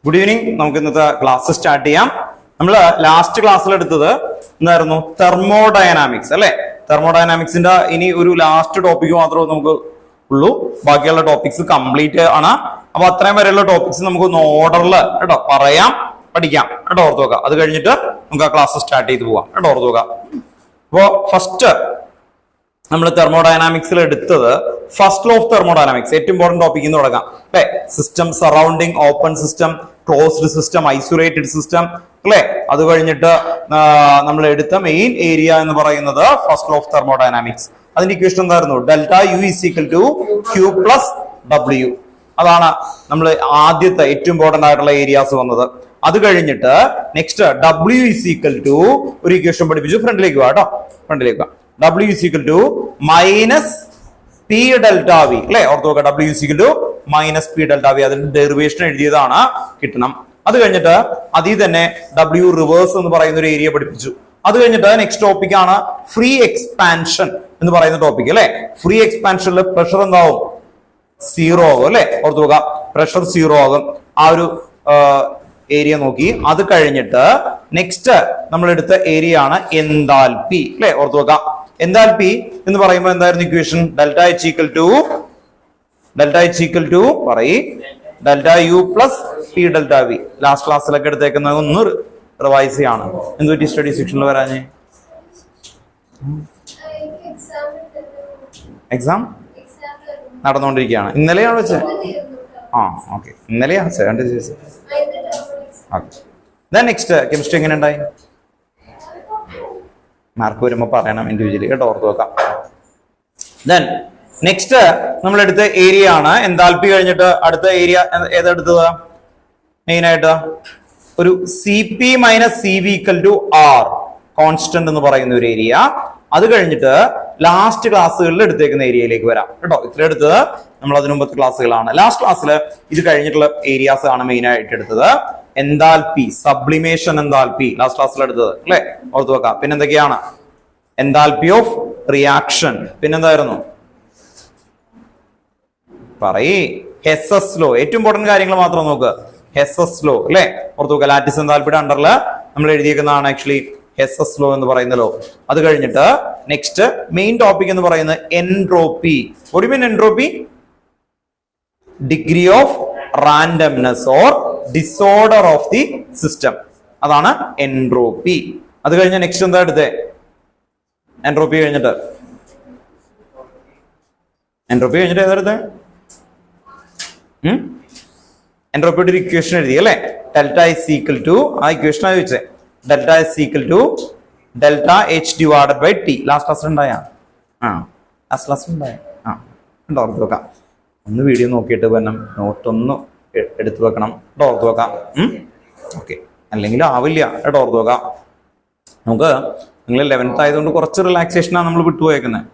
Good evening. നമുക്ക് ഇന്നത്തെ class start ചെയ്യാം. നമ്മൾ ലാസ്റ്റ് ക്ലാസ്സിൽ എടുത്തത് എന്തായിരുന്നു? തെർമോഡൈനാമിക്സ് അല്ലെ. തെർമോഡൈനാമിക്സിന്റെ ഇനി ഒരു ലാസ്റ്റ് ടോപ്പിക് മാത്രമേ നമുക്ക് ഉള്ളൂ. ബാക്കിയുള്ള ടോപ്പിക്സ് കംപ്ലീറ്റ് ആണ്. അപ്പൊ അത്രയും വരെയുള്ള ടോപ്പിക്സ് നമുക്ക് ഒന്ന് ഓർഡറിൽ കേട്ടോ പറയാം, പഠിക്കാം കേട്ടോ, ഓർത്ത് നോക്കാം. അത് കഴിഞ്ഞിട്ട് നമുക്ക് ആ ക്ലാസ് സ്റ്റാർട്ട് ചെയ്ത് പോവാം കേട്ടോ, ഓർത്ത് നോക്കാം. അപ്പോ ഫസ്റ്റ് നമ്മൾ തെർമോഡൈനാമിക്സിൽ എടുത്തത് ഫസ്റ്റ് ലോ ഓഫ് തെർമോഡൈനാമിക്സ്, ഏറ്റവും ഇമ്പോർട്ടന്റ് ടോപ്പിക് എന്ന് തുടങ്ങാം അല്ലെ. System surrounding, open system, closed system, isolated system അല്ലെ. അത് കഴിഞ്ഞിട്ട് നമ്മൾ എടുത്ത മെയിൻ ഏരിയ എന്ന് പറയുന്നത് ഫസ്റ്റ് ലോ ഓഫ് തെർമോഡൈനാമിക്സ്. അതിന്റെ ഇക്വേഷൻ എന്തായിരുന്നു? Delta U is equal to Q plus W. അതാണ് നമ്മൾ ആദ്യത്തെ ഏറ്റവും ഇമ്പോർട്ടന്റ് ആയിട്ടുള്ള ഏരിയാസ് വന്നത്. അത് കഴിഞ്ഞിട്ട് next W is equal to ഒരു ഇക്വേഷൻ പഠിപ്പിച്ചു. ഫ്രണ്ടിലേക്ക് വാ കേട്ടോ, ഫ്രണ്ടിലേക്ക് വാ. W is equal to minus P delta V അല്ലെ, ഓർത്ത് നോക്കുക. W is equal to minus P delta V, അതിന്റെ ഡെറിവേഷൻ എഴുതിയതാണ്, കിട്ടണം. അത് കഴിഞ്ഞിട്ട് അതിൽ തന്നെ ഡബ്ല്യു റിവേഴ്സ് എന്ന് പറയുന്ന ഒരു ഏരിയ പഠിപ്പിച്ചു. അത് കഴിഞ്ഞിട്ട് നെക്സ്റ്റ് ടോപ്പിക് ആണ് ഫ്രീ എക്സ്പാൻഷൻ എന്ന് പറയുന്ന ടോപ്പിക് അല്ലെ. ഫ്രീ എക്സ്പാൻഷനിൽ പ്രഷർ എന്താവും? സീറോ ആകും അല്ലെ, ഓർത്ത് നോക്കുക. പ്രഷർ സീറോ ആകും. ആ ഒരു ഏരിയ നോക്കി. അത് കഴിഞ്ഞിട്ട് നെക്സ്റ്റ് നമ്മൾ എടുത്ത ഏരിയ ആണ് എൻതാൽപി അല്ലെ, ഓർത്ത് നോക്കാം. എൻതാൽപി എന്ന് പറയുമ്പോൾ എന്തായിരുന്നു equation? Delta H equal to പറയ് delta U plus P delta V. Last ക്ലാസ്സിലൊക്കെ എടുത്തേക്കുന്നത് ഒന്ന് റിവൈസ് ചെയ്യാണ്. എന്തുപറ്റി സ്റ്റഡി സെക്ഷനിൽ വരാഞ്ഞേ? എക്സാം നടന്നുകൊണ്ടിരിക്കുകയാണ്. ഇന്നലെയാണ് വെച്ചത്? ആ ഓക്കെ, ഇന്നലെയാണ് വെച്ചത്. നെക്സ്റ്റ് കെമിസ്ട്രി എങ്ങനെ ഉണ്ടായി? മാർക്ക് വരുമ്പോ പറയണം ഇൻഡിവിജ്വലി കേട്ടോ, ഓർത്ത് വെക്കാം. ദെൻ നെക്സ്റ്റ് നമ്മൾ എടുത്ത ഏരിയ ആണ് എൻതാൽപി. കഴിഞ്ഞിട്ട് അടുത്ത ഏരിയ ഏതെടുത്തത്? മെയിൻ ആയിട്ട് ഒരു C P minus C V equal to R constant എന്ന് പറയുന്ന ഒരു ഏരിയ. അത് കഴിഞ്ഞിട്ട് ലാസ്റ്റ് ക്ലാസ്സുകളിൽ എടുത്തേക്കുന്ന ഏരിയയിലേക്ക് വരാം കേട്ടോ. ഇത്ര എടുത്തത് നമ്മൾ അതിനു മുമ്പത്തെ ക്ലാസ്സുകളാണ്. ലാസ്റ്റ് ക്ലാസ്സിൽ ഇത് കഴിഞ്ഞിട്ടുള്ള ഏരിയാസ് ആണ് മെയിൻ ആയിട്ട് എടുത്തത്. എൻതാൽപി, സബ്ലിമേഷൻ എൻതാൽപി ലാസ്റ്റ് ക്ലാസ്സിൽ എടുത്തത് അല്ലെ, ഓർത്ത് വെക്കാം. പിന്നെന്തൊക്കെയാണ്? Enthalpy of reaction. പിന്നെന്തായിരുന്നു? പറയ്. Hess's law. ഏറ്റവും ഇമ്പോർട്ടന്റ് കാര്യങ്ങൾ മാത്രം നോക്കുക. ഹെസ്സസ് ലോ അല്ലെ, ഓർത്ത് വെക്കുക. ലാറ്റിസ് എൻതാൽപിയുടെ അണ്ടറിൽ നമ്മൾ എഴുതിയേക്കുന്നതാണ് ആക്ച്വലി ഹെസ്സസ് ലോ എന്ന് പറയുന്ന ലോ. അത് കഴിഞ്ഞിട്ട് നെക്സ്റ്റ് മെയിൻ ടോപ്പിക് എന്ന് പറയുന്നത് entropy. What you mean entropy? Degree of randomness or disorder of the system, അതാണ് എൻട്രോപ്പി. അത് കഴിഞ്ഞ നെക്സ്റ്റ് എന്താ എടുത്തേ? എൻട്രോപ്പി കഴിഞ്ഞിട്ട് ഏതാ എടുത്തേ? എൻട്രോപ്പിയുടെ ഒരു ഇക്വേഷൻ എഴുതി അല്ലെ. ഡെൽറ്റ ഇസ് ഈക്വൽ ടു, ആ ഇക്വേഷൻ ആണ് ചോദിച്ചത്. Delta is equal to delta H divided by T. Last class ഉണ്ടായ ഓർത്ത് വെക്കാം. ഒന്ന് വീഡിയോ നോക്കിയിട്ട് വേണം നോട്ട് ഒന്ന് എടുത്തു വെക്കണം കേട്ടോ, ഓർത്ത് വെക്കാം. ഓക്കെ, അല്ലെങ്കിൽ ആവില്ല കേട്ടോ, ഓർത്ത് വെക്കാം. നമുക്ക് നിങ്ങൾ 11th ആയതുകൊണ്ട് കുറച്ച് റിലാക്സേഷനാണ് നമ്മൾ വിട്ടുപോയേക്കുന്നത്.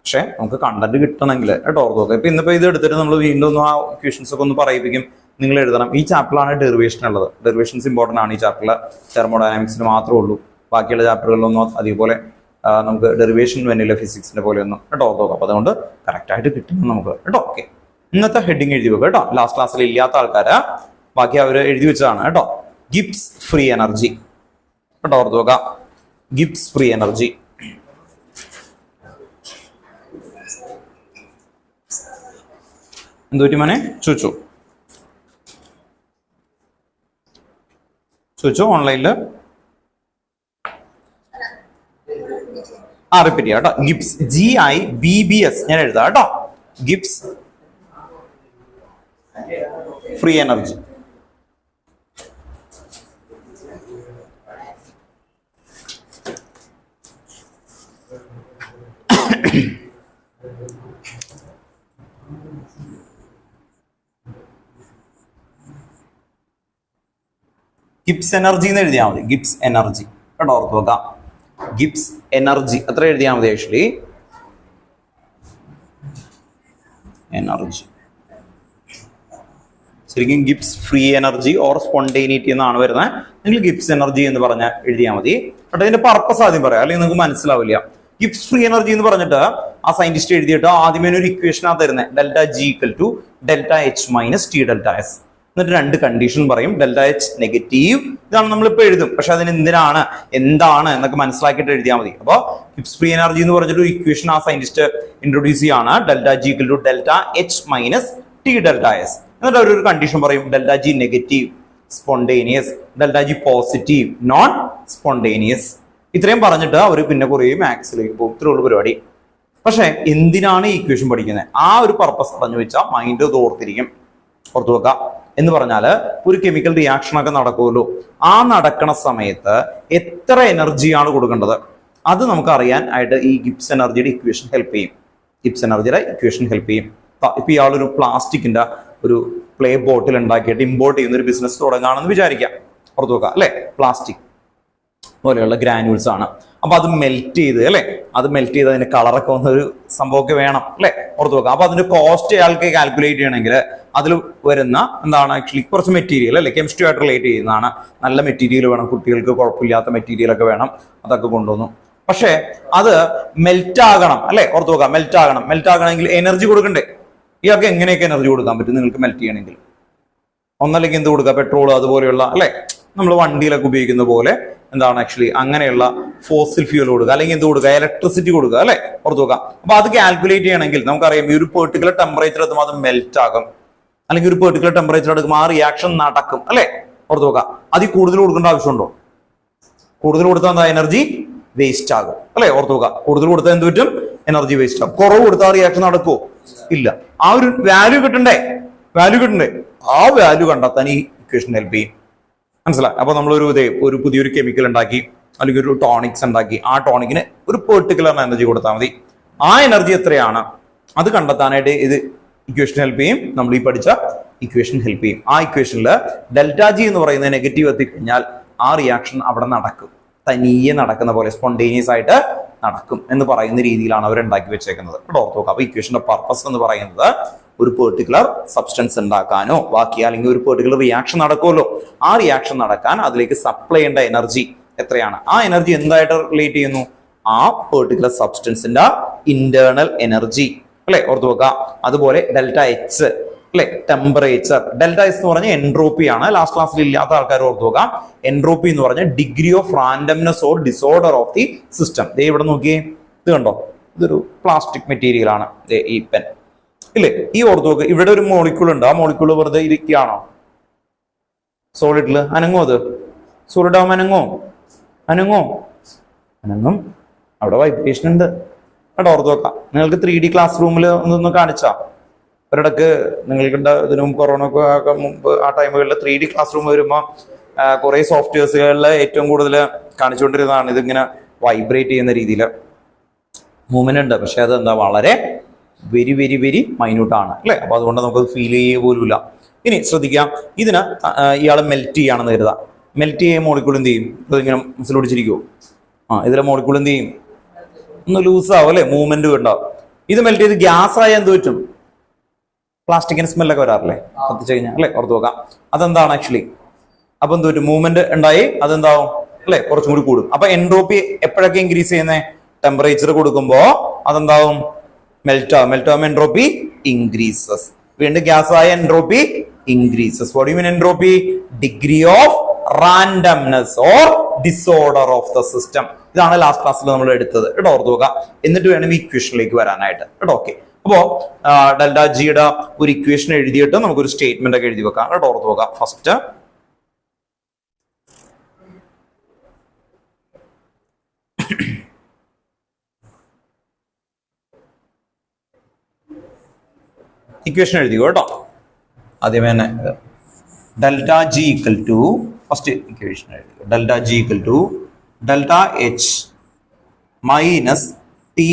പക്ഷെ നമുക്ക് കണ്ടന്റ് കിട്ടണമെങ്കിൽ കേട്ടോ, ഓർത്ത് വെക്കാം. ഇപ്പൊ ഇന്നിപ്പോ ഇത് എടുത്തിട്ട് നമ്മൾ വീണ്ടും ഒന്ന് ആ ക്വസ്റ്റൻസ് ഒക്കെ ഒന്ന് പറയിപ്പിക്കും, നിങ്ങൾ എഴുതണം. ഈ ചാപ്റ്ററിലാണ് ഡെറിവേഷൻ ഉള്ളത്. ഡെറിവേഷൻസ് ഇമ്പോർട്ടന്റ് ആണ് ഈ ചാപ്റ്ററിൽ. തെർമോഡൈനാമിക്സിന് മാത്രമേ ഉള്ളൂ. ബാക്കിയുള്ള ചാപ്റ്ററുകളിലൊന്നും അതേപോലെ നമുക്ക് ഡെറിവേഷൻ വന്നില്ല ഫിസിക്സിന്റെ പോലെയൊന്നും കേട്ടോ, ഓർത്ത് വെക്കാം. അപ്പൊ അതുകൊണ്ട് കറക്റ്റ് ആയിട്ട് കിട്ടും നമുക്ക് കേട്ടോ. ഓക്കെ, ഇന്നത്തെ ഹെഡിങ് എഴുതി വെക്കുക കേട്ടോ. ലാസ്റ്റ് ക്ലാസ്സിൽ ഇല്ലാത്ത ആൾക്കാര് ബാക്കി അവർ എഴുതി വെച്ചതാണ് കേട്ടോ. ഗിബ്സ് ഫ്രീ എനർജി കേട്ടോ, ഓർത്ത് വെക്കാം. Gibbs free energy. എന്തുപറ്റി മോനെ? ചോദിച്ചു ഓൺലൈനില്. റിപ്പീറ്റ് ചെയ്യാം കേട്ടോ. ഗിബ്സ്, GIBBS ഞാൻ എഴുതാം കേട്ടോ. Gibbs free energy. Gibbs energy എന്ന് എഴുതിയാൽ മതി. ഗിബ്സ് എനർജി കേട്ടോ, ഓർത്ത് വെക്കാം. ഗിബ്സ് എനർജി അത്ര എഴുതിയാൽ മതി. ആക്ച്വലി എനർജി ശരിക്കും Gibbs free energy or spontaneity എന്നാണ് വരുന്നത്. നിങ്ങൾ ഗിബ്സ് എനർജി എന്ന് പറഞ്ഞാൽ എഴുതിയാൽ മതി. പക്ഷേ ഇതിന്റെ പർപ്പസ് ആദ്യം പറയാം, അല്ലെങ്കിൽ നിങ്ങൾക്ക് മനസ്സിലാവില്ല. ഗിബ്സ് ഫ്രീ എനർജി എന്ന് പറഞ്ഞിട്ട് ആ സയന്റിസ്റ്റ് എഴുതിയിട്ട് ആദ്യമേ ഒരു ഇക്വേഷൻ ആ തരുന്നത് delta G equal to delta H minus T delta S. എന്നിട്ട് രണ്ട് കണ്ടീഷൻ പറയും. ഡെൽറ്റ എച്ച് നെഗറ്റീവ്, ഇതാണ് നമ്മളിപ്പോൾ എഴുതും, പക്ഷെ അതിന് എന്തിനാണ് എന്താണ് എന്നൊക്കെ മനസ്സിലാക്കിയിട്ട് എഴുതിയാൽ മതി. അപ്പോൾ ഗിബ്സ് ഫ്രീ എനർജി എന്ന് പറഞ്ഞിട്ട് ഒരു ഇക്വേഷൻ ആ സയന്റിസ്റ്റ് ഇൻട്രൊഡ്യൂസ് ചെയ്യാണ്. Delta G equal to delta H minus T delta S. എന്നിട്ട് അവരൊരു കണ്ടീഷൻ പറയും. Delta G negative spontaneous, delta G positive non spontaneous. ഇത്രയും പറഞ്ഞിട്ട് അവർ പിന്നെ കുറേ മാത്സിലേക്ക് പോകും. ഇത്രയുള്ള പരിപാടി. പക്ഷെ എന്തിനാണ് ഈ ഇക്വേഷൻ പഠിക്കുന്നത്? ആ ഒരു പർപ്പസ് പറഞ്ഞു വെച്ചാൽ മൈൻഡ് ഓർത്തിരിക്കും, ഓർത്തു വെക്കാം. എന്ന് പറഞ്ഞാല് ഒരു കെമിക്കൽ റിയാക്ഷൻ ഒക്കെ നടക്കുമല്ലോ, ആ നടക്കണ സമയത്ത് എത്ര എനർജിയാണ് കൊടുക്കേണ്ടത് അത് നമുക്ക് അറിയാൻ ആയിട്ട് ഈ ഗിബ്സ് എനർജിയുടെ ഇക്വേഷൻ ഹെൽപ്പ് ചെയ്യും. ഗിബ്സ് എനർജിയുടെ ഇക്വേഷൻ ഹെൽപ്പ് ചെയ്യും. ഇപ്പൊ ഇയാളൊരു പ്ലാസ്റ്റിക്കിന്റെ ഒരു പ്ലേ ബോട്ടിൽ ഉണ്ടാക്കിയിട്ട് ഇമ്പോർട്ട് ചെയ്യുന്ന ഒരു ബിസിനസ് തുടങ്ങാണെന്ന് വിചാരിക്കാം, ഓർത്തു വെക്കാം അല്ലെ. പ്ലാസ്റ്റിക് പോലെയുള്ള ഗ്രാനുവൽസ് ആണ്. അപ്പൊ അത് മെൽറ്റ് ചെയ്ത് അല്ലെ, അത് മെൽറ്റ് ചെയ്ത് അതിന്റെ കളറൊക്കെ വന്ന ഒരു സംഭവമൊക്കെ വേണം അല്ലെ, ഓർത്തു വെക്കാം. അപ്പൊ അതിന്റെ കോസ്റ്റ് അയാൾക്ക് കാൽക്കുലേറ്റ് ചെയ്യണമെങ്കിൽ അതിൽ വരുന്ന എന്താണ് ആക്ച്വലി കുറച്ച് മെറ്റീരിയൽ അല്ലെ, കെമിസ്ട്രി ആയിട്ട് റിലേറ്റ് ചെയ്യുന്നതാണ്. നല്ല മെറ്റീരിയൽ വേണം, കുട്ടികൾക്ക് കുഴപ്പമില്ലാത്ത മെറ്റീരിയൽ ഒക്കെ വേണം. അതൊക്കെ കൊണ്ടുവന്നു. പക്ഷെ അത് മെൽറ്റ് ആകണം അല്ലെ, ഓർത്തു വെക്കാം. മെൽറ്റ് ആകണം. മെൽറ്റ് ആകണമെങ്കിൽ എനർജി കൊടുക്കണ്ടേ? ഇയാൾക്ക് എങ്ങനെയൊക്കെ എനർജി കൊടുക്കാൻ പറ്റും നിങ്ങൾക്ക് മെൽറ്റ് ചെയ്യണമെങ്കിൽ? ഒന്നല്ലെങ്കിൽ എന്ത് കൊടുക്കുക, പെട്രോൾ അതുപോലെയുള്ള അല്ലെ, നമ്മൾ വണ്ടിയിലൊക്കെ ഉപയോഗിക്കുന്ന പോലെ എന്താണ് ആക്ച്വലി അങ്ങനെയുള്ള ഫോസിൽ ഫ്യൂൽ കൊടുക്കുക, അല്ലെങ്കിൽ എന്ത് കൊടുക്കുക, ഇലക്ട്രിസിറ്റി കൊടുക്കുക അല്ലെ, ഓർത്തു വെക്കാം. അപ്പൊ അത് കാൽക്കുലേറ്റ് ചെയ്യണമെങ്കിൽ നമുക്കറിയാം ഈ ഒരു പെർട്ടിക്കുലർ ടെമ്പറേച്ചർ എത്തുമ്പോൾ അത് മെൽറ്റ് ആകും, അല്ലെങ്കിൽ ഒരു പെർട്ടിക്കുലർ ടെമ്പറേച്ചർ എടുക്കുമ്പോൾ ആ റിയാക്ഷൻ നടക്കും അല്ലെ, ഓർത്തു വെക്കാം. അതിൽ കൂടുതൽ കൊടുക്കേണ്ട ആവശ്യമുണ്ടോ? കൂടുതൽ കൊടുത്താൽ എന്താ, എനർജി വേസ്റ്റ് ആകും അല്ലെ, ഓർത്തു വെക്കാം. കൂടുതൽ കൊടുത്താൽ എന്ത് പറ്റും, എനർജി വേസ്റ്റ് ആകും. കുറവ് കൊടുത്താൽ റിയാക്ഷൻ നടക്കുമോ? ഇല്ല. ആ ഒരു വാല്യൂ കിട്ടണ്ടേ, ആ വാല്യൂ കണ്ടെത്താൻ ഈ ഇക്വേഷൻ ഹെൽപ്പ് ചെയ്യും. മനസ്സിലായി? അപ്പൊ നമ്മളൊരു ഒരു പുതിയൊരു കെമിക്കൽ ഉണ്ടാക്കി, അല്ലെങ്കിൽ ഒരു ടോണിക്സ് ഉണ്ടാക്കി, ആ ടോണിക്കിന് ഒരു പെർട്ടിക്കുലർ എനർജി കൊടുത്താൽ മതി. ആ എനർജി എത്രയാണ് അത് കണ്ടെത്താനായിട്ട് ഇത് ഇക്വേഷൻ ഹെൽപ്പ് ചെയ്യും. നമ്മൾ ഈ പഠിച്ച ഇക്വേഷൻ ഹെൽപ്പ് ചെയ്യും. ആ ഇക്വേഷനിൽ ഡെൽറ്റ ജി എന്ന് പറയുന്ന നെഗറ്റീവ് എത്തിക്കഴിഞ്ഞാൽ ആ റിയാക്ഷൻ അവിടെ നടക്കും, തനിയെ നടക്കുന്ന പോലെ സ്പോണ്ടേനിയസ് ആയിട്ട് നടക്കും എന്ന് പറയുന്ന രീതിയിലാണ് അവർ ഉണ്ടാക്കി വെച്ചേക്കുന്നത്. ഓർത്ത് നോക്കാം. അപ്പൊ ഇക്വേഷന്റെ പർപ്പസ് എന്ന് പറയുന്നത് ഒരു പെർട്ടിക്കുലർ സബ്സ്റ്റൻസ് ഉണ്ടാക്കാനോ ബാക്കി അല്ലെങ്കിൽ ഒരു പെർട്ടിക്കുലർ റിയാക്ഷൻ നടക്കുമല്ലോ, ആ റിയാക്ഷൻ നടക്കാൻ അതിലേക്ക് സപ്ലൈ ചെയ്യേണ്ട എനർജി എത്രയാണ്, ആ എനർജി എന്തായിട്ട് റിലേറ്റ് ചെയ്യുന്നു, ആ പെർട്ടിക്കുലർ സബ്സ്റ്റൻസിന്റെ ഇന്റേണൽ എനർജി അല്ലെ, ഓർത്ത് വെക്കാം. അതുപോലെ ഡെൽറ്റ എച്ച് അല്ലെ, ടെമ്പറേച്ചർ. ഡെൽറ്റ എച്ച് എന്ന് പറഞ്ഞാൽ എൻട്രോപ്പി ആണ്. ലാസ്റ്റ് ക്ലാസ്സിൽ ഇല്ലാത്ത ആൾക്കാർ ഓർത്ത് നോക്കാം. എൻട്രോപ്പി എന്ന് പറഞ്ഞാൽ degree of randomness or disorder of the system. ദേ ഇവിടെ നോക്കിയേ, ഇത് കണ്ടോ, ഇതൊരു പ്ലാസ്റ്റിക് മെറ്റീരിയൽ ആണ് ഈ പെൻ ഇല്ലേ. ഈ ഓർത്ത് നോക്ക്, ഇവിടെ ഒരു മോളിക്യൂൾ ഉണ്ട്. ആ മോളിക്യൂൾ വെറുതെ ഇരിക്കുകയാണോ സോളിഡില്? അനങ്ങോ? അത് സോളിഡ് ആവുമ്പോൾ അനങ്ങും. അവിടെ വൈബ്രേഷൻ ഉണ്ട്. അവിടെ ഓർത്ത് നോക്കാം. നിങ്ങൾക്ക് 3D ക്ലാസ് റൂമിൽ ഒന്ന് കാണിച്ചാ ഒരിടക്ക് നിങ്ങൾക്ക് ഇതിനു മുമ്പ് കൊറോണ ഒക്കെ മുമ്പ് ആ ടൈമുകളിൽ 3D ക്ലാസ് റൂം വരുമ്പോൾ കുറെ സോഫ്റ്റ്വെയർസുകളിൽ ഏറ്റവും കൂടുതൽ കാണിച്ചുകൊണ്ടിരുന്നതാണ് ഇതിങ്ങനെ വൈബ്രേറ്റ് ചെയ്യുന്ന രീതിയിൽ മൂവ്മെന്റ് ഉണ്ട്. പക്ഷെ അത് എന്താ, വളരെ വെരി വെരി വെരി മൈന്യൂട്ട് ആണ് അല്ലെ. അപ്പൊ അതുകൊണ്ട് നമുക്ക് ഫീൽ ചെയ്യുക പോലുമില്ല. ഇനി ശ്രദ്ധിക്കാം, ഇതിന് ഇയാൾ മെൽറ്റ് ചെയ്യാണെന്ന് കരുതാം. മെൽറ്റ് ചെയ്യുന്ന മോളിക്കൂൾ എന്ത് ചെയ്യും? ഇതിങ്ങനെ മനസ്സിൽ പിടിച്ചിരിക്കുമോ? ഇതിലെ മോളിക്കൂൾ എന്ത് ചെയ്യും? ഒന്ന് ലൂസ് ആവും അല്ലെ, മൂവ്മെന്റ് ഉണ്ടാവും. ഇത് മെൽറ്റ് ചെയ്ത് ഗ്യാസ് ആയാൽ എന്ത് പറ്റും? പ്ലാസ്റ്റിക്കിന് സ്മെല്ലൊക്കെ വരാറില്ലേ കത്തിച്ചു കഴിഞ്ഞാൽ അല്ലെ, ഓർത്ത് നോക്കാം. അതെന്താണ് ആക്ച്വലി? അപ്പൊ എന്ത് പറ്റും? മൂവ്മെന്റ് ഉണ്ടായി, അതെന്താവും അല്ലെ, കുറച്ചും കൂടി കൂടും. അപ്പൊ എൻട്രോപ്പി എപ്പോഴൊക്കെ ഇൻക്രീസ് ചെയ്യുന്നേ? ടെമ്പറേച്ചർ കൊടുക്കുമ്പോ അതെന്താവും? മെൽറ്റ് ആവുമ്പോൾ എൻട്രോപ്പി ഇൻക്രീസസ്. വീണ്ടും ഗ്യാസ് ആയ entropy increases. What you mean entropy? Degree of randomness or disorder of the system. ഇതാണ് ലാസ്റ്റ് ക്ലാസ്സിൽ നമ്മൾ എടുത്തത് കേട്ടോ, ഓർത്ത് നോക്കാം. എന്നിട്ട് വേണം ഇക്വേഷനിലേക്ക് വരാനായിട്ട് കേട്ടോ. ഓക്കെ, അപ്പോ ഡെൽറ്റ ജിയുടെ ഒരു ഇക്വേഷൻ എഴുതിയിട്ട് നമുക്കൊരു സ്റ്റേറ്റ്മെന്റ് ഒക്കെ എഴുതി വെക്കാം കേട്ടോ, ഓർത്ത് നോക്കാം. ഫസ്റ്റ് ഇക്വേഷൻ എഴുതിയോ കേട്ടോ. ആദ്യമേ തന്നെ delta G equal to, first equation എഴുതി, delta G equal to delta H minus T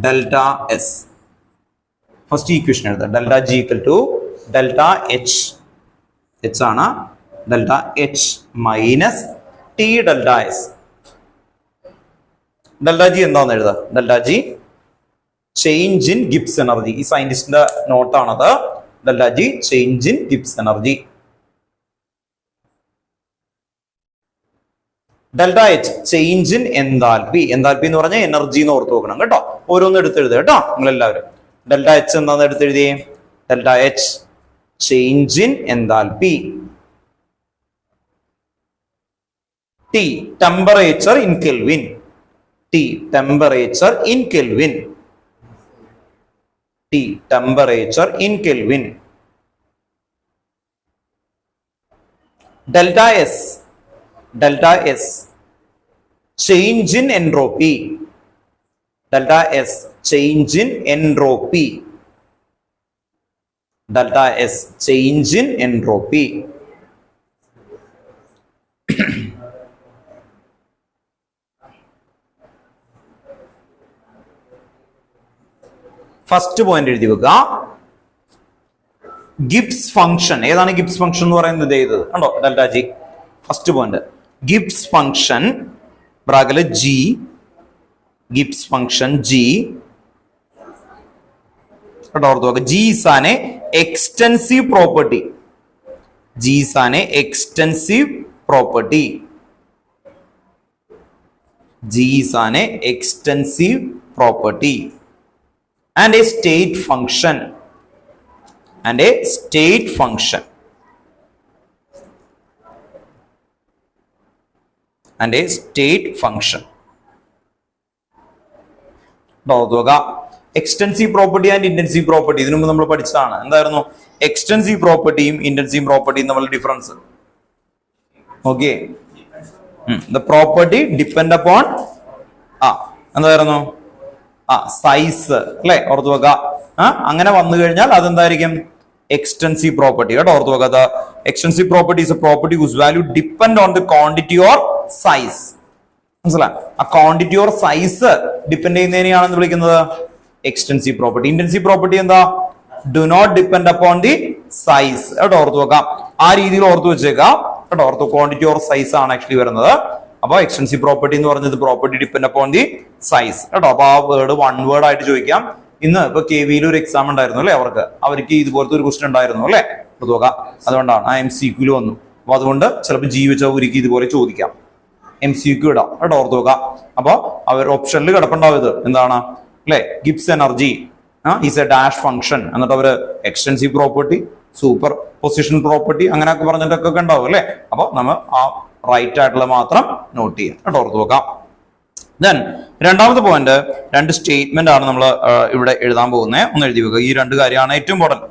delta S. First equation എഴുതാം. Delta G equal to delta H, H ആണ്, delta H minus T delta S. Delta G എന്താന്ന് എഴുതാം? Delta G change in Gibbs energy. ഈ സയന്റിസ്റ്റിന്റെ നോട്ടാണത്. Delta G change in Gibbs energy. Delta H change in enthalpy. Enthalpy എന്ന് പറഞ്ഞാൽ energy എന്ന് ഓർത്ത് നോക്കണം കേട്ടോ. ഓരോന്ന് എടുത്തെഴുതുക കേട്ടോ നിങ്ങൾ എല്ലാവരും. ഡെൽറ്റ എച്ച് എന്താന്ന് എടുത്തെഴുതിയേ? Delta H change in enthalpy. T temperature in Kelvin. T temperature in Kelvin. T temperature in Kelvin. Delta S. Delta S change in entropy. Delta S change in entropy. Delta S change in entropy. First point എഴുതി വെക്കുക. Gibbs function. ഏതാണ് Gibbs function എന്ന് പറയുന്നത്? ചെയ്തത് കണ്ടോ? Delta G. First point Gibbs function ബ്രാക്കറ്റില് G. Gibbs function G കേട്ടോ, ഓർത്ത് നോക്കുക. G is an extensive property. G is an extensive property. G is an extensive property and a state function. And a state function. And a state function. Extensive property and intensive property ഇതിനു മുമ്പ് നമ്മൾ പഠിച്ചതാണ്. എന്തായിരുന്നു extensive പ്രോപ്പർട്ടിയും intensive പ്രോപ്പർട്ടിയും തമ്മിലുള്ള difference? Okay, the property depend upon എന്തായിരുന്നു size അല്ലെ, ഓർത്തു വെക്കുക. അങ്ങനെ വന്നു കഴിഞ്ഞാൽ അതെന്തായിരിക്കും? എക്സ്റ്റെൻസീവ് പ്രോപ്പർട്ടി കേട്ടോ, ഓർത്തു വെക്കുക. Extensive property is a property whose value depend on the quantity or size. മനസ്സിലായി? ആ ക്വാണ്ടിറ്റി ഓർ സൈസ് ഡിപ്പെൻഡ് ചെയ്യുന്നതിനെയാണെന്ന് വിളിക്കുന്നത് എക്സ്റ്റെൻസീവ് പ്രോപ്പർട്ടി. ഇന്റൻസീവ് പ്രോപ്പർട്ടി എന്താ? Do not depend upon the size കേട്ടോ, ഓർത്തു വെക്കാം. ആ രീതിയിൽ ഓർത്തു വെച്ചേക്കാം കേട്ടോ. ഓർത്തു ക്വാണ്ടിറ്റി ഓർ സൈസ് ആണ് ആക്ച്വലി വരുന്നത്. അപ്പൊ എക്സ്റ്റെൻസീവ് പ്രോപ്പർട്ടി എന്ന് പറഞ്ഞത് property depend upon the size കേട്ടോ. അപ്പൊ ആ വേർഡ് വൺ വേർഡ് ആയിട്ട് ചോദിക്കാം. ഇന്ന് ഇപ്പൊ KV ഒരു എക്സാം ഉണ്ടായിരുന്നു അല്ലെ, അവർക്ക് ഇതുപോലത്തെ ഒരു ക്വസ്റ്റ്യൻ ഉണ്ടായിരുന്നു അല്ലെ, നോക്കാം. അതുകൊണ്ടാണ് ആ MCQ വന്നു. അപ്പൊ അതുകൊണ്ട് ചിലപ്പോൾ ജീവിച്ച ഒരിക്കലും ഇതുപോലെ ചോദിക്കാം. MCQ ഇടാം കേട്ടോ, ഓർത്ത് നോക്കാം. അപ്പൊ അവർ ഓപ്ഷനിൽ കിടപ്പുണ്ടാവും ഇത് എന്താണ് അല്ലെ, Gibbs energy is A dash function, എന്നിട്ട് അവര് extensive property, super position property അങ്ങനെയൊക്കെ പറഞ്ഞിട്ടൊക്കെ ഉണ്ടാവും അല്ലെ. അപ്പൊ നമ്മൾ ആ റൈറ്റ് ആയിട്ടുള്ള മാത്രം നോട്ട് ചെയ്യാം കേട്ടോ, ഓർത്ത് നോക്കാം. ദെൻ രണ്ടാമത്തെ പോയിന്റ്, രണ്ട് സ്റ്റേറ്റ്മെന്റ് ആണ് നമ്മൾ ഇവിടെ എഴുതാൻ പോകുന്നത്. ഒന്ന് എഴുതി വെക്കുക. ഈ രണ്ട് കാര്യമാണ് ഏറ്റവും ഇമ്പോർട്ടന്റ്.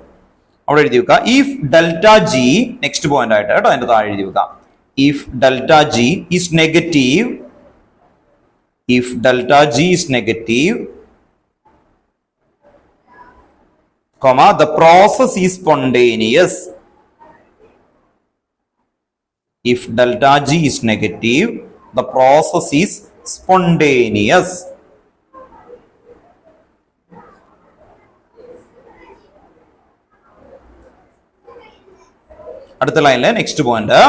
അവിടെ എഴുതി വെക്കുക. If delta G, next point ആയിട്ട് കേട്ടോ, അതിന്റെ താഴെ എഴുതി വെക്കാം. If delta G is negative, if delta G is negative, the process is spontaneous. If delta G is negative, the process is spontaneous. അടുത്ത ലൈനിലെ നെക്സ്റ്റ് പോയിന്റ്,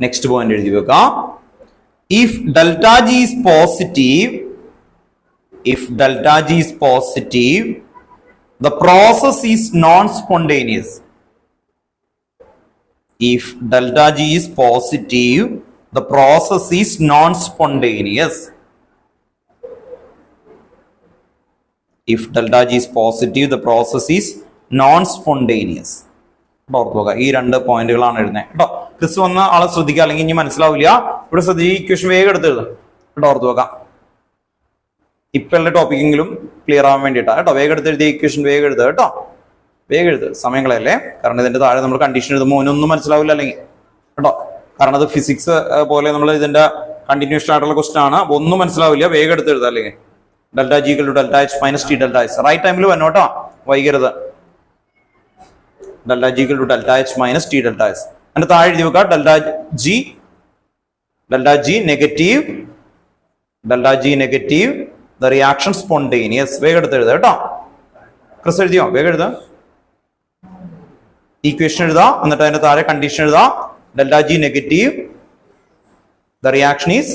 നെക്സ്റ്റ് പോയിന്റ് എഴുതി വെക്കാം. If delta G is positive, if delta G is positive, the process is non-spontaneous. If delta G is positive, the process is non-spontaneous. If delta G is positive, the process is non-spontaneous. ഈ രണ്ട് പോയിന്റുകളാണ് എഴുതുന്നത് കേട്ടോ. Chris വന്ന ആളെ ശ്രദ്ധിക്കുക, അല്ലെങ്കിൽ ഇനി മനസ്സിലാവില്ല. ഇവിടെ ശ്രദ്ധിച്ച് ഈ ഇക്വേഷൻ വേഗം എടുത്തെഴുതുക കേട്ടോ, ഓർത്ത് വെക്കാം. ഇപ്പൊ എല്ലാ ടോപ്പിക്കെങ്കിലും ക്ലിയർ ആവാൻ വേണ്ടിയിട്ടാ കേട്ടോ. വേഗം എടുത്തെഴുതിയ ഇക്വേഷൻ വേഗം എഴുതുക കേട്ടോ, വേഗം എഴുതുക, സമയങ്ങളല്ലേ. കാരണം ഇതിന്റെ താഴെ നമ്മൾ കണ്ടീഷൻ എഴുതുമ്പോൾ ഒന്നും മനസ്സിലാവില്ല അല്ലെങ്കിൽ കേട്ടോ. കാരണം അത് ഫിസിക്സ് പോലെ നമ്മൾ ഇതിന്റെ കണ്ടിന്യൂഷൻ ആയിട്ടുള്ള ക്വസ്റ്റൻ ആണ്. അപ്പൊ ഒന്നും മനസ്സിലാവില്ല, വേഗം എടുത്ത് എഴുതുക. അല്ലെങ്കിൽ delta G equal to delta H minus T delta H right ടൈമിൽ വന്നോട്ടോ, വൈകരുത്. Delta G equal to delta H minus T delta H. അതിന്റെ താഴെ എഴുതി വെക്കുക delta G negative, delta G negative, the reaction spontaneous. വേഗം എടുത്ത് എഴുതുക കേട്ടോ. ക്രിസ് എഴുതിയോ? വേഗം എഴുതുക. ഈക്വേഷൻ എഴുതുക, എന്നിട്ട് അതിന്റെ താഴെ കണ്ടീഷൻ എഴുതുക. Delta G negative, the reaction is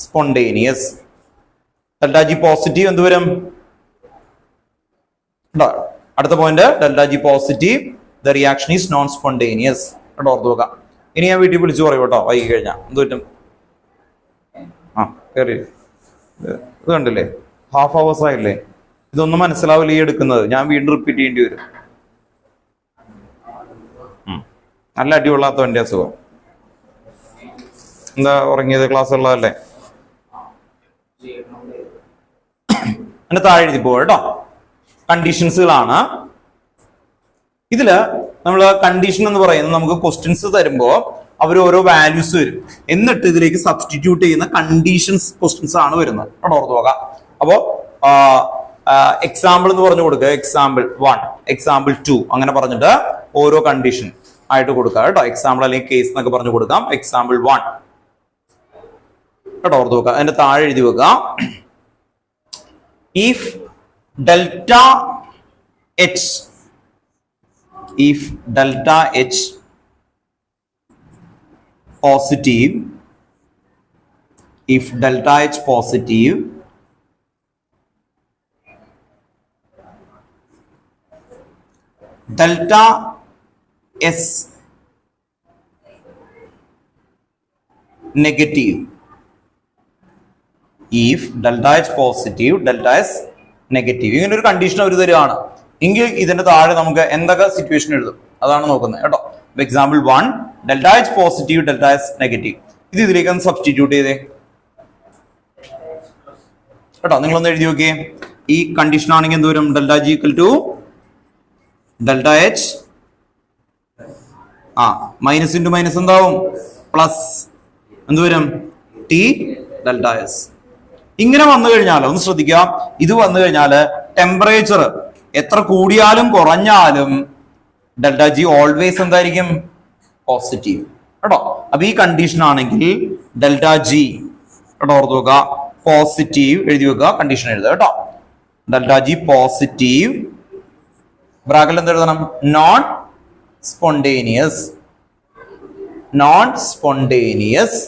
spontaneous. Delta G positive എന്ത് വരും? അടുത്ത point delta G positive, the reaction is known spontaneous. കേട്ടോ, ഓർത്ത് നോക്കാം. ഇനി ഞാൻ വീട്ടിൽ വിളിച്ചു പറയും കേട്ടോ, വൈകി കഴിഞ്ഞാൽ എന്ത് പറ്റും. കയറി ഇത് കണ്ടില്ലേ, ഹാഫ് അവേഴ്സ് ആയില്ലേ. ഇതൊന്നും മനസ്സിലാവില്ല ഈ എടുക്കുന്നത്, ഞാൻ വീണ്ടും റിപ്പീറ്റ് ചെയ്യേണ്ടി വരും. നല്ല അടികൊള്ളാത്ത എൻ്റെ അസുഖം. എന്താ ഉറങ്ങിയത്, ക്ലാസ് ഉള്ളതല്ലേ. എന്നെ താഴെ എഴുതി പോവാ കേട്ടോ. കണ്ടീഷൻസുകളാണ് ഇതില്. നമ്മൾ കണ്ടീഷൻ എന്ന് പറയുന്നത് നമുക്ക് ക്വസ്റ്റ്യൻസ് തരുമ്പോൾ അവർ ഓരോ വാല്യൂസ് വരും, എന്നിട്ട് ഇതിലേക്ക് സബ്സ്റ്റിറ്റ്യൂട്ട് ചെയ്യുന്ന കണ്ടീഷൻസ് ക്വസ്റ്റ്യൻസ് ആണ് വരുന്നത്. അവിടെ ഓർത്ത് നോക്കാം. അപ്പോ എക്സാമ്പിൾ എന്ന് പറഞ്ഞു കൊടുക്കുക. എക്സാമ്പിൾ 1, എക്സാമ്പിൾ 2 അങ്ങനെ പറഞ്ഞിട്ട് ഓരോ കണ്ടീഷൻ ആയിട്ട് കൊടുക്കുക കേട്ടോ. എക്സാമ്പിൾ അല്ലെങ്കിൽ കേസ് എന്നൊക്കെ പറഞ്ഞു കൊടുക്കാം. എക്സാമ്പിൾ 1 കേട്ടോ, ഓർത്ത് നോക്കുക. അതിന്റെ താഴെ എഴുതി വെക്കുക. If delta H positive, if delta H positive, delta S negative. If delta H positive, delta S negative. ഇങ്ങനെ ഒരു കണ്ടീഷൻ അവർ തരുവാണ് എങ്കിൽ ഇതിന്റെ താഴെ നമുക്ക് എന്തൊക്കെ സിറ്റുവേഷൻ എഴുതും അതാണ് നോക്കുന്നത് കേട്ടോ. Example 1, delta H positive, delta S negative. ഇത് ഇതിലേക്ക് ഒന്ന് സബ്സ്റ്റിറ്റ്യൂട്ട് ചെയ്തേ കേട്ടോ. നിങ്ങളൊന്ന് എഴുതി നോക്കിയേ. ഈ കണ്ടീഷൻ ആണെങ്കിൽ എന്ത് വരും? Delta G equal to delta H, minus into minus എന്താവും? പ്ലസ് എന്ത് വരും? T delta S. ഇങ്ങനെ വന്നു കഴിഞ്ഞാൽ ഒന്ന് ശ്രദ്ധിക്കുക. ഇത് വന്നു കഴിഞ്ഞാൽ ടെമ്പറേച്ചർ എത്ര കൂടിയാലും കുറഞ്ഞാലും ഡെൽറ്റ ജി ഓൾവേസ് എന്തായിരിക്കും? പോസിറ്റീവ് കേട്ടോ. അപ്പൊ ഈ കണ്ടീഷൻ ആണെങ്കിൽ ഡെൽറ്റ ജി കേട്ടോ, ഓർത്ത് വെക്കുക. പോസിറ്റീവ് എഴുതി വെക്കുക, കണ്ടീഷൻ എഴുതുക കേട്ടോ. ഡെൽറ്റ ജി പോസിറ്റീവ്, ബ്രാക്കറ്റിൽ എന്ത് എഴുതണം? Non spontaneous. Non spontaneous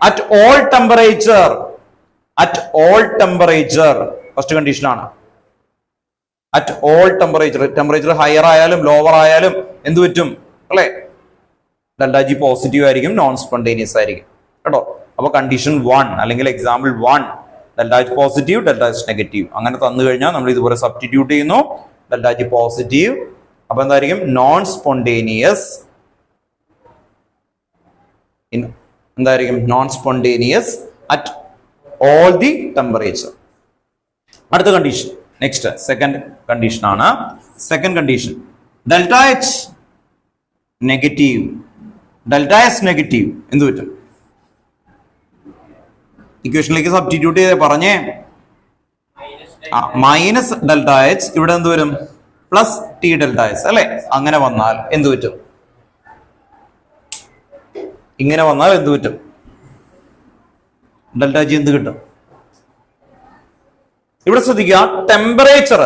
at all temperature. At all temperature first condition ആണ്. At all temperature, temperature higher ആയാലും ലോവർ ആയാലും എന്ത് പറ്റും അല്ലെ? ഡെൽറ്റ ജി പോസിറ്റീവ് ആയിരിക്കും, നോൺ സ്പോണ്ടേനിയസ് ആയിരിക്കും കേട്ടോ. അപ്പൊ കണ്ടീഷൻ 1 അല്ലെങ്കിൽ example 1 delta G positive, delta H negative അങ്ങനെ തന്നു കഴിഞ്ഞാൽ നമ്മൾ ഇതുപോലെ സബ്സ്റ്റിറ്റ്യൂട്ട് ചെയ്യുന്നു. ഡെൽറ്റ ജി പോസിറ്റീവ് അപ്പൊ എന്തായിരിക്കും? Non spontaneous. എന്തായിരിക്കും? Non spontaneous at all the temperature. അടുത്ത കണ്ടീഷൻ, നെക്സ്റ്റ് സെക്കൻഡ് കണ്ടീഷൻ ആണ്. Second condition delta H negative, delta S negative എന്ത് പറ്റും? ഇക്വേഷനിലേക്ക് സബ്സ്റ്റിറ്റ്യൂട്ട് ചെയ്തേ പറഞ്ഞേ. മൈനസ് ഡെൽറ്റ എച്ച്, ഇവിടെ എന്ത് വരും? പ്ലസ് ടി ഡെൽറ്റ എസ് അല്ലെ. അങ്ങനെ വന്നാൽ എന്ത് പറ്റും? ഇങ്ങനെ വന്നാൽ എന്ത് പറ്റും? ഡെൽറ്റ ജി എന്ത് കിട്ടും? ഇവിടെ ശ്രദ്ധിക്കുക. ടെമ്പറേച്ചർ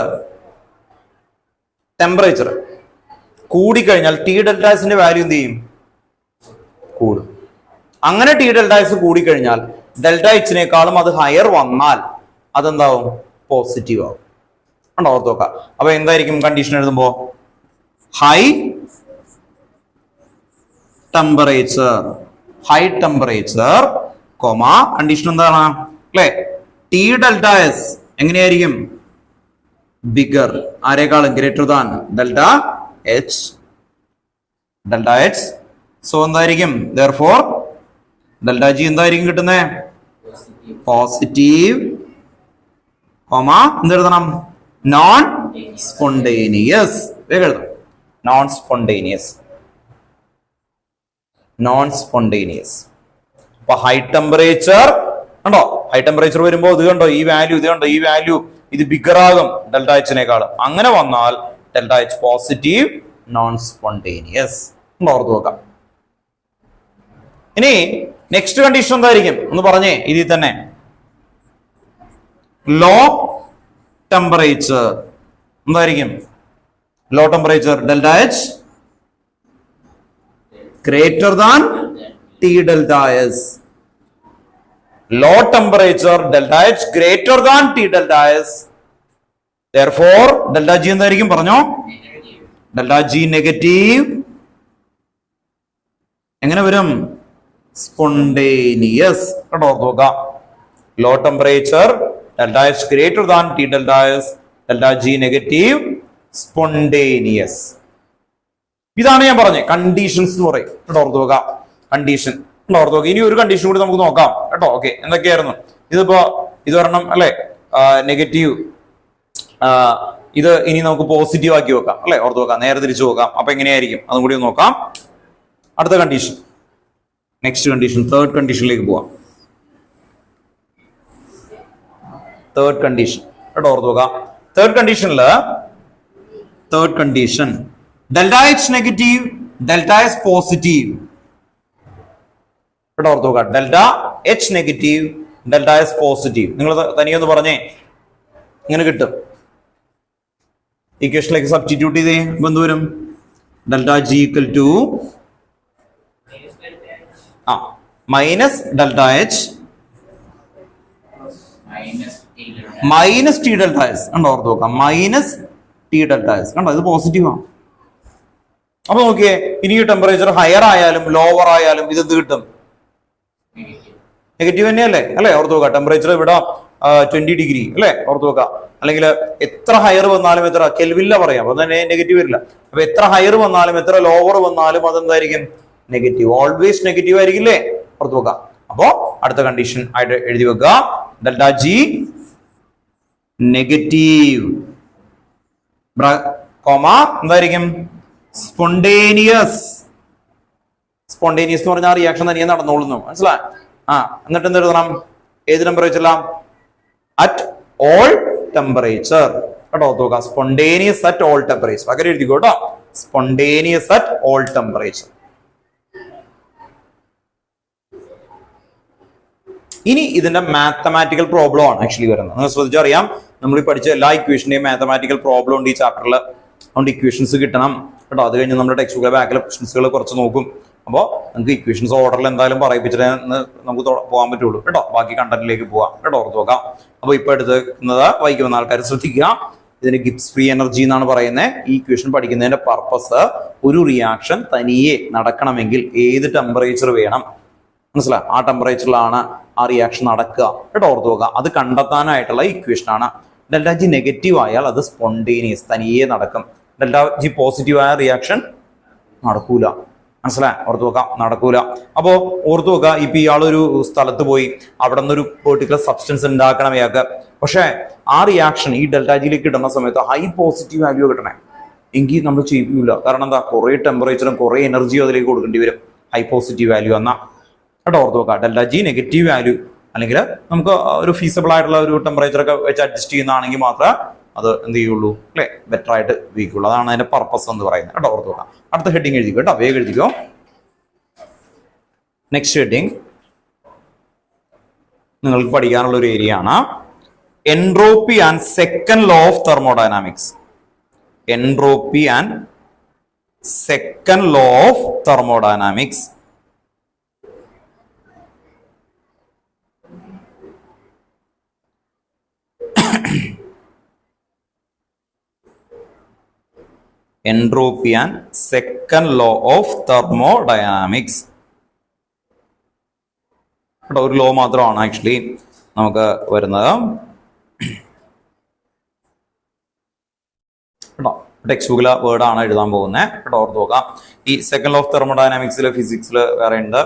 കൂടിക്കഴിഞ്ഞാൽ ടി ഡെൽറ്റ എസിന്റെ വാല്യൂ എന്ത് ചെയ്യും? കൂടും. അങ്ങനെ ടി ഡെൽറ്റ എസ് കൂടിക്കഴിഞ്ഞാൽ ഡെൽറ്റ എച്ചിനേക്കാളും അത് ഹയർ വന്നാൽ അതെന്താവും? പോസിറ്റീവ് ആവും. ഉണ്ടോ? ഓർത്ത് നോക്കാം. അപ്പൊ എന്തായിരിക്കും കണ്ടീഷൻ എഴുതുമ്പോ? ഹൈ ടെമ്പറേച്ചർ കോമ കണ്ടീഷൻ എന്താണ് അല്ലെ? ടി ഡെൽറ്റ എസ് എങ്ങനെയായിരിക്കും? ബിഗർ, ആരെക്കാളും greater than delta H. So എന്തായിരിക്കും? therefore ഡെൽറ്റ ജി എന്തായിരിക്കും കിട്ടുന്നത്? പോസിറ്റീവ് കോമ എന്തെഴുതണം? Non spontaneous. വേഗം എഴുതാം. Non spontaneous. അപ്പൊ ഹൈ ടെമ്പറേച്ചർ കണ്ടോ? ഹൈ ടെമ്പറേച്ചർ വരുമ്പോൾ ഇത് കണ്ടോ? ഈ വാല്യൂ ഇത് കണ്ടോ? ഈ വാല്യൂ ഇത് ബിഗർ ആകും ഡെൽറ്റ എച്ചിനേക്കാളും. അങ്ങനെ വന്നാൽ delta H positive, non spontaneous. ഓർത്ത് നോക്കാം. ഇനി നെക്സ്റ്റ് കണ്ടീഷൻ എന്തായിരിക്കും ഒന്ന് പറഞ്ഞേ. ഇതിൽ തന്നെ ലോ ടെമ്പറേച്ചർ എന്തായിരിക്കും? Low temperature delta H greater than T delta S. Low temperature delta H greater than T delta S. Therefore delta G എന്തായിരിക്കും പറഞ്ഞോ? ഡെൽറ്റ ജി നെഗറ്റീവ് എങ്ങനെ വരും? സ്പോണ്ടേനിയസ്. കേട്ടോ, ഓർത്ത് നോക്കാം. Low temperature delta H greater than T delta S, delta G negative, spontaneous. ഇതാണ് ഞാൻ പറഞ്ഞത് കണ്ടീഷൻസ് എന്ന് പറയും. കേട്ടോ, ഓർത്ത് നോക്കാം. കണ്ടീഷൻ ഓർത്ത് നോക്കാം. ഇനി ഒരു കണ്ടീഷൻ കൂടി നമുക്ക് നോക്കാം. കേട്ടോ, ഓക്കെ. എന്തൊക്കെയായിരുന്നു ഇതിപ്പോ? ഇത് ഒരെണ്ണം അല്ലെ, നെഗറ്റീവ്. ഇത് ഇനി നമുക്ക് പോസിറ്റീവ് ആക്കി വെക്കാം അല്ലെ, ഓർത്ത് നോക്കാം. നേരെ തിരിച്ചു നോക്കാം. അപ്പൊ എങ്ങനെയായിരിക്കും അതും കൂടി നോക്കാം. അടുത്ത കണ്ടീഷൻ, നെക്സ്റ്റ് കണ്ടീഷൻ, തേർഡ് കണ്ടീഷനിലേക്ക് പോവാം. തേർഡ് കണ്ടീഷൻ കേട്ടോ, ഓർത്ത് നോക്കാം. Third condition delta H negative, delta S positive. കേട്ടോ, ഓർത്ത് നോക്കാം. Delta H negative, delta S positive. നിങ്ങൾ തനിയൊന്ന് പറഞ്ഞേ, ഇങ്ങനെ കിട്ടും. ഇക്വേഷനിലേക്ക് സബ്സ്റ്റിറ്റ്യൂട്ട് ചെയ്തേ, എന്ത് വരും? Delta G equal to minus delta H minus T delta S. കണ്ടോ, ഓർത്ത് നോക്കാം. Minus T delta S. കണ്ടോ, ഇത് പോസിറ്റീവ് ആണ്. അപ്പൊ നോക്കിയേ, ഇനി ടെമ്പറേച്ചർ ഹയർ ആയാലും ലോവർ ആയാലും ഇത് എന്ത് കിട്ടും? നെഗറ്റീവ് തന്നെയല്ലേ അല്ലെ, ഓർത്ത് നോക്കാം. ടെമ്പറേച്ചർ ഇവിടെ 20 ഡിഗ്രി അല്ലെ, ഓർത്ത് നോക്കാം. അല്ലെങ്കിൽ എത്ര ഹയർ വന്നാലും, എത്ര കെൽവില്ല പറയാം, അപ്പൊ തന്നെ നെഗറ്റീവ് വരില്ല. അപ്പൊ എത്ര ഹയർ വന്നാലും എത്ര ലോവർ വന്നാലും അതെന്തായിരിക്കും? നെഗറ്റീവ്. ഓൾവേസ് നെഗറ്റീവ് ആയിരിക്കില്ലേ, ഓർത്ത് നോക്കാം. അപ്പോ അടുത്ത കണ്ടീഷൻ ആയിട്ട് എഴുതി വെക്കുക. ഡെൽറ്റ ജി നെഗറ്റീവ് കോമ എന്തായിരിക്കും? സ്പോണ്ടേനിയസ്. സ്പോണ്ടേനിയസ് എന്ന് പറഞ്ഞാൽ റിയാക്ഷൻ തനിയെ നടന്നോളുന്നു, മനസ്സിലായി? എന്നിട്ട് എന്ത് എഴുതണം? ഏത് ടെമ്പറേച്ചറിലാണ്? At all temperature. കേട്ടോ, നോക്കാം. Spontaneous at all temperature. അങ്ങനെ എഴുതിക്കോ കേട്ടോ. Spontaneous at all temperature. ഇനി ഇതിന്റെ മാത്തമാറ്റിക്കൽ പ്രോബ്ലം ആണ് ആക്ച്വലി വരുന്നത്. നിങ്ങൾ ശ്രദ്ധിച്ചറിയാം, നമ്മൾ ഈ പഠിച്ച എല്ലാ ഇക്വേഷന്റെയും മാത്തമാറ്റിക്കൽ പ്രോബ്ലം ഉണ്ട് ഈ ചാപ്റ്ററിൽ. അതുകൊണ്ട് ഇക്വേഷൻസ് കിട്ടണം കേട്ടോ. അത് കഴിഞ്ഞ് നമ്മുടെ ടെക്സ്റ്റ് ബുക്കിലെ ബാക്കിലെ ക്വസ്റ്റൻസുകൾ കുറച്ച് നോക്കും. അപ്പോൾ നമുക്ക് ഇക്വേഷൻസ് ഓർഡറിൽ എന്തായാലും പറയിപ്പിച്ചിട്ട് നമുക്ക് പോകാൻ പറ്റുള്ളൂ കേട്ടോ. ബാക്കി കണ്ടന്റിലേക്ക് പോവാം കേട്ടോ, ഓർത്ത് നോക്കാം. അപ്പോൾ ഇപ്പൊ എടുക്കുന്നത് വൈകുന്ന ആൾക്കാർ ശ്രദ്ധിക്കുക. ഇതിന് ഗിബ്സ് ഫ്രീ എനർജി എന്നാണ് പറയുന്നത്. ഈ ഇക്വേഷൻ പഠിക്കുന്നതിന്റെ പർപ്പസ് ഒരു റിയാക്ഷൻ തനിയെ നടക്കണമെങ്കിൽ ഏത് ടെമ്പറേച്ചർ വേണം, മനസ്സിലായി? ആ ടെമ്പറേച്ചറിലാണ് ആ റിയാക്ഷൻ നടക്കുക കേട്ടോ, ഓർത്ത് നോക്കുക. അത് കണ്ടെത്താനായിട്ടുള്ള ഇക്വേഷൻ ആണ്. ഡെൽറ്റ ജി നെഗറ്റീവ് ആയാൽ അത് സ്പോണ്ടേനിയസ്, തനിയെ നടക്കും. ഡെൽറ്റ ജി പോസിറ്റീവ് ആയ റിയാക്ഷൻ നടക്കൂല, മനസ്സിലായി? ഓർത്ത് നോക്കാം, നടക്കൂല. അപ്പോ ഓർത്ത് നോക്കുക, ഇപ്പൊ ഇയാളൊരു സ്ഥലത്ത് പോയി അവിടെ നിന്നൊരു പെർട്ടിക്കുലർ സബ്സ്റ്റൻസ് ഉണ്ടാക്കണം ഇയാൾക്ക്. പക്ഷെ ആ റിയാക്ഷൻ ഈ ഡെൽറ്റ ജിയിലേക്ക് കിട്ടുന്ന സമയത്ത് ഹൈ പോസിറ്റീവ് വാല്യൂ കിട്ടണേ, എങ്കിൽ നമ്മൾ ചെയ്യൂല. കാരണം എന്താ? കുറെ ടെമ്പറേച്ചറും കുറെ എനർജിയും അതിലേക്ക് കൊടുക്കേണ്ടി വരും ഹൈ പോസിറ്റീവ് വാല്യൂ എന്നാ കേട്ടോ, ഓർത്ത് നോക്കാം. ഡെൽറ്റ ജി നെഗറ്റീവ് വാല്യൂ അല്ലെങ്കിൽ നമുക്ക് ഒരു ഫീസിബിൾ ആയിട്ടുള്ള ഒരു ടെമ്പറേച്ചർ ഒക്കെ വെച്ച് അഡ്ജസ്റ്റ് ചെയ്യുന്നതാണെങ്കിൽ മാത്രമേ അത് എന്ത് ചെയ്യുള്ളൂ അല്ലെ, ബെറ്റർ ആയിട്ട് ഉപയോഗിക്കുള്ളൂ. അതാണ് അതിന്റെ പർപ്പസ് എന്ന് പറയുന്നത് കേട്ടോ, ഓർത്ത് നോക്കാം. അടുത്ത ഹെഡിങ് എഴുതിക്കോ കേട്ടോ, വേഗം എഴുതിക്കോ. നെക്സ്റ്റ് ഹെഡിങ് നിങ്ങൾക്ക് പഠിക്കാനുള്ള ഒരു ഏരിയ ആണ് entropy and second law of thermodynamics. Entropy and second law of thermodynamics. Entropy and second law of thermodynamics. ഒരു ലോ മാത്രമാണ് ആക്ച്വലി നമുക്ക് വരുന്നത് കേട്ടോ. ടെക്സ്റ്റ് ബുക്കിലെ വേർഡാണ് എഴുതാൻ പോകുന്നത് കേട്ടോ, ഓർത്ത് നോക്കാം. ഈ സെക്കൻഡ് ലോ ഓഫ് തെർമോഡൈനാമിക്സിൽ ഫിസിക്സിൽ വേറെ ഉണ്ട്.